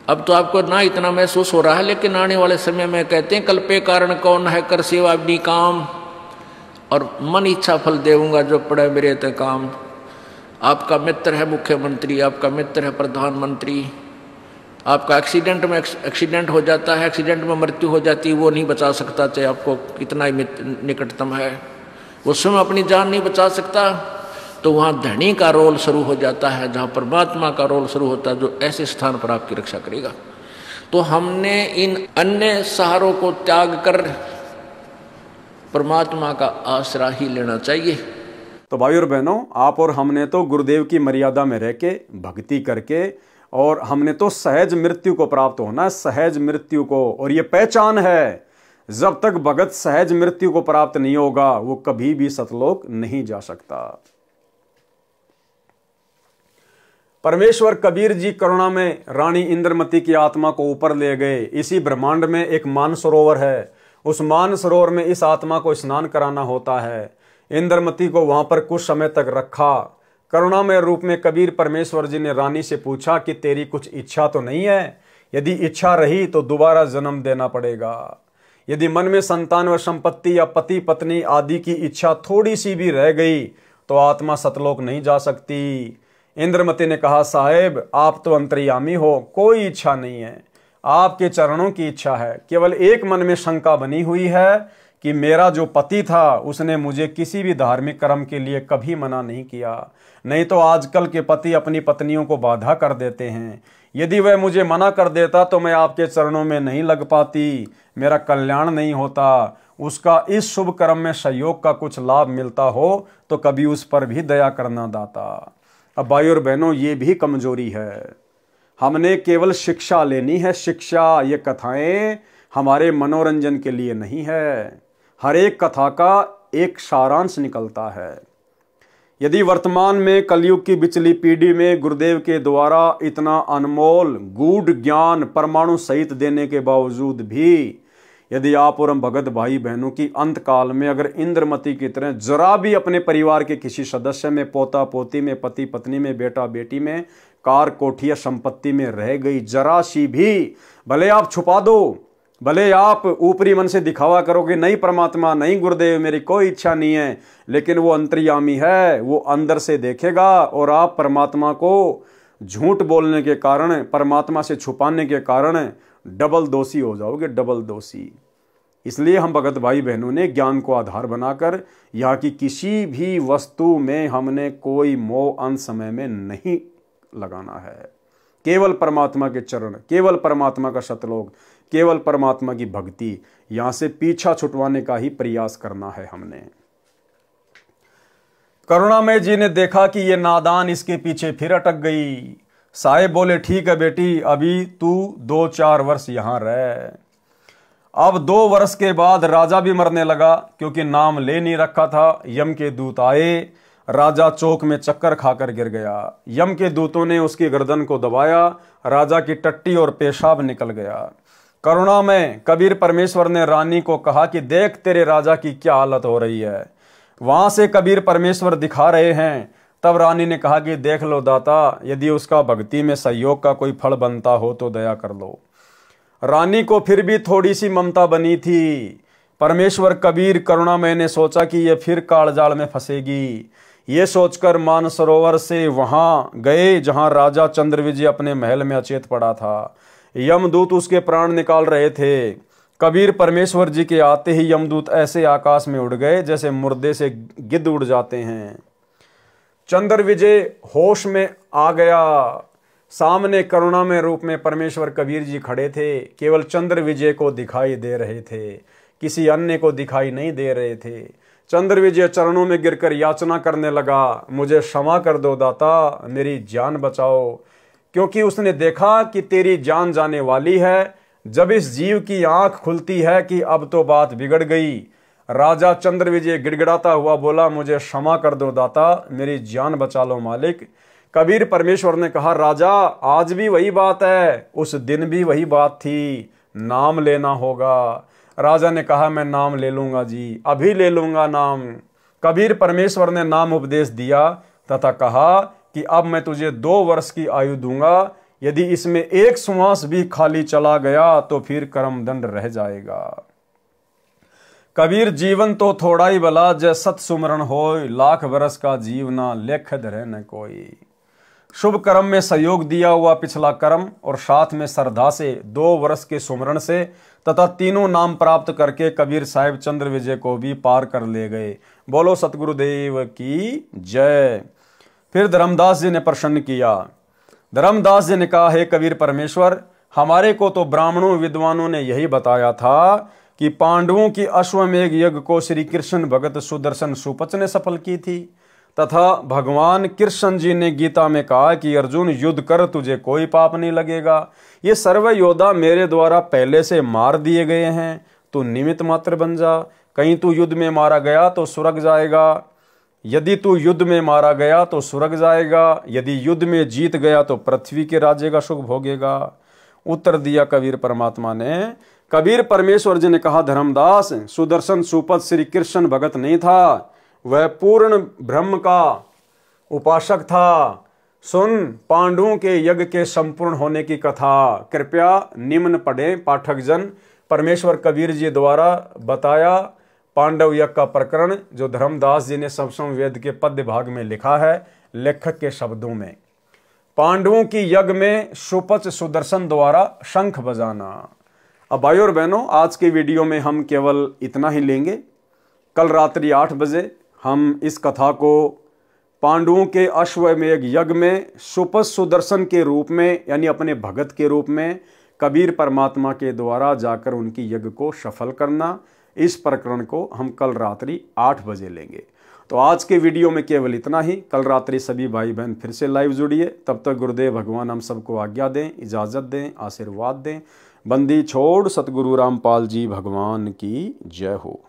अब तो आपको ना इतना महसूस हो रहा है, लेकिन आने वाले समय में कहते हैं कल्पे कारण कौन है, कर सेवा भी काम, और मन इच्छा फल देऊंगा जो पड़े मेरे ते काम। आपका मित्र है मुख्यमंत्री, आपका मित्र है प्रधानमंत्री, आपका एक्सीडेंट हो जाता है, एक्सीडेंट में मृत्यु हो जाती है, वो नहीं बचा सकता, चाहे आपको कितना ही निकटतम है, वो स्वयं अपनी जान नहीं बचा सकता। तो वहाँ धनी का रोल शुरू हो जाता है, जहाँ परमात्मा का रोल शुरू होता है, जो ऐसे स्थान पर आपकी रक्षा करेगा। तो हमने इन अन्य सहारों को त्याग कर परमात्मा का आसरा ही लेना चाहिए। तो भाई और बहनों, आप और हमने तो गुरुदेव की मर्यादा में रह के भक्ति करके, और हमने तो सहज मृत्यु को प्राप्त होना है, सहज मृत्यु को। और ये पहचान है, जब तक भगत सहज मृत्यु को प्राप्त नहीं होगा वो कभी भी सतलोक नहीं जा सकता। परमेश्वर कबीर जी करुणा में रानी इंद्रमती की आत्मा को ऊपर ले गए। इसी ब्रह्मांड में एक मानसरोवर है, उस मानसरोवर में इस आत्मा को स्नान कराना होता है। इंद्रमती को वहां पर कुछ समय तक रखा। करुणामय रूप में कबीर परमेश्वर जी ने रानी से पूछा कि तेरी कुछ इच्छा तो नहीं है? यदि इच्छा रही तो दोबारा जन्म देना पड़ेगा। यदि मन में संतान व संपत्ति या पति पत्नी आदि की इच्छा थोड़ी सी भी रह गई तो आत्मा सतलोक नहीं जा सकती। इंद्रमती ने कहा, साहेब आप तो अंतर्यामी हो, कोई इच्छा नहीं है, आपके चरणों की इच्छा है। केवल एक मन में शंका बनी हुई है कि मेरा जो पति था उसने मुझे किसी भी धार्मिक कर्म के लिए कभी मना नहीं किया, नहीं तो आजकल के पति अपनी पत्नियों को बाधा कर देते हैं। यदि वह मुझे मना कर देता तो मैं आपके चरणों में नहीं लग पाती, मेरा कल्याण नहीं होता। उसका इस शुभ कर्म में सहयोग का कुछ लाभ मिलता हो तो कभी उस पर भी दया करना दाता। अब भाई और बहनों, ये भी कमजोरी है। हमने केवल शिक्षा लेनी है, शिक्षा। ये कथाएं हमारे मनोरंजन के लिए नहीं है, हर एक कथा का एक सारांश निकलता है। यदि वर्तमान में कलयुग की बिचली पीढ़ी में गुरुदेव के द्वारा इतना अनमोल गूढ़ ज्ञान परमाणु सहित देने के बावजूद भी यदि आप और हम भगत भाई बहनों की अंत काल में अगर इंद्रमती की तरह जरा भी अपने परिवार के किसी सदस्य में, पोता पोती में, पति पत्नी में, बेटा बेटी में, कार कोठी या संपत्ति में रह गई जरा सी भी, भले आप छुपा दो, भले आप ऊपरी मन से दिखावा करोगे नहीं परमात्मा, नहीं गुरुदेव मेरी कोई इच्छा नहीं है, लेकिन वो अंतर्यामी है, वो अंदर से देखेगा। और आप परमात्मा को झूठ बोलने के कारण, परमात्मा से छुपाने के कारण डबल दोषी हो जाओगे, डबल दोषी। इसलिए हम भगत भाई बहनों ने ज्ञान को आधार बनाकर यहाँ की किसी भी वस्तु में हमने कोई मोह अंत समय में नहीं लगाना है। केवल परमात्मा के चरण, केवल परमात्मा का सतलोक, केवल परमात्मा की भक्ति, यहां से पीछा छुटवाने का ही प्रयास करना है हमने। करुणामय जी ने देखा कि ये नादान इसके पीछे फिर अटक गई। साहेब बोले, ठीक है बेटी, अभी तू 2-4 वर्ष यहां रह। अब 2 वर्ष के बाद राजा भी मरने लगा, क्योंकि नाम ले नहीं रखा था। यम के दूत आए, राजा चौक में चक्कर खाकर गिर गया। यम के दूतों ने उसकी गर्दन को दबाया, राजा की टट्टी और पेशाब निकल गया। करुणा में कबीर परमेश्वर ने रानी को कहा कि देख तेरे राजा की क्या हालत हो रही है। वहां से कबीर परमेश्वर दिखा रहे हैं। तब रानी ने कहा कि देख लो दाता, यदि उसका भक्ति में सहयोग का कोई फल बनता हो तो दया कर लो। रानी को फिर भी थोड़ी सी ममता बनी थी। परमेश्वर कबीर करुणामय ने सोचा कि यह फिर कालजाल में फंसेगी। ये सोचकर मानसरोवर से वहां गए जहां राजा चंद्रविजय अपने महल में अचेत पड़ा था। यमदूत उसके प्राण निकाल रहे थे। कबीर परमेश्वर जी के आते ही यमदूत ऐसे आकाश में उड़ गए जैसे मुर्दे से गिद्ध उड़ जाते हैं। चंद्रविजय होश में आ गया। सामने करुणामय रूप में परमेश्वर कबीर जी खड़े थे। केवल चंद्रविजय को दिखाई दे रहे थे, किसी अन्य को दिखाई नहीं दे रहे थे। चंद्रविजय चरणों में गिरकर याचना करने लगा, मुझे क्षमा कर दो दाता, मेरी जान बचाओ, क्योंकि उसने देखा कि तेरी जान जाने वाली है। जब इस जीव की आंख खुलती है कि अब तो बात बिगड़ गई। राजा चंद्रविजय गिड़गिड़ाता हुआ बोला, मुझे क्षमा कर दो दाता, मेरी जान बचा लो मालिक। कबीर परमेश्वर ने कहा, राजा आज भी वही बात है, उस दिन भी वही बात थी। नाम लेना होगा। राजा ने कहा मैं नाम ले लूंगा जी, अभी ले लूंगा नाम। कबीर परमेश्वर ने नाम उपदेश दिया तथा कहा कि अब मैं तुझे 2 वर्ष की आयु दूंगा, यदि इसमें एक श्वास भी खाली चला गया तो फिर कर्मदंड रह जाएगा। कबीर जीवन तो थोड़ा ही भला, जय सत सुमरण होय, लाख बरस का जीवना लेख धरे न कोई। शुभ कर्म में सहयोग दिया हुआ पिछला कर्म और साथ में श्रद्धा से 2 वर्ष के सुमरण से तथा तीनों नाम प्राप्त करके कबीर साहिब चंद्र विजय को भी पार कर ले गए। बोलो सतगुरुदेव की जय। फिर धर्मदास जी ने प्रश्न किया। धर्मदास जी ने कहा, हे कबीर परमेश्वर, हमारे को तो ब्राह्मणों विद्वानों ने यही बताया था कि पांडवों की अश्वमेघ यज्ञ को श्री कृष्ण भगत सुदर्शन सुपच ने सफल की थी तथा भगवान कृष्ण जी ने गीता में कहा कि अर्जुन युद्ध कर, तुझे कोई पाप नहीं लगेगा। ये सर्व योद्धा मेरे द्वारा पहले से मार दिए गए हैं, तू निमित्त मात्र बन जा। कहीं तू युद्ध में मारा गया तो स्वर्ग जाएगा, यदि तू युद्ध में मारा गया तो स्वर्ग जाएगा, यदि युद्ध में जीत गया तो पृथ्वी के राज्य का सुख भोगेगा। उत्तर दिया कबीर परमात्मा ने। कबीर परमेश्वर जी ने कहा, धर्मदास, सुदर्शन सुपथ श्री कृष्ण भगत नहीं था, वह पूर्ण ब्रह्म का उपासक था। सुन पांडवों के यज्ञ के संपूर्ण होने की कथा। कृपया निम्न पढ़े पाठक जन। परमेश्वर कबीर जी द्वारा बताया पांडव यज्ञ का प्रकरण, जो धर्मदास जी ने सप्तम वेद के पद्य भाग में लिखा है लेखक के शब्दों में। पांडवों की यज्ञ में सुपच सुदर्शन द्वारा शंख बजाना। अब भाइयों और बहनों, आज के वीडियो में हम केवल इतना ही लेंगे। कल रात्रि 8 बजे हम इस कथा को पांडवों के अश्वमेघ यज्ञ में सुपच सुदर्शन के रूप में, यानी अपने भगत के रूप में कबीर परमात्मा के द्वारा जाकर उनकी यज्ञ को सफल करना, इस प्रकरण को हम कल रात्रि 8 बजे लेंगे। तो आज के वीडियो में केवल इतना ही। कल रात्रि सभी भाई बहन फिर से लाइव जुड़िए। तब तक गुरुदेव भगवान हम सबको आज्ञा दें, इजाज़त दें, आशीर्वाद दें। बंदी छोड़ सतगुरु रामपाल जी भगवान की जय हो।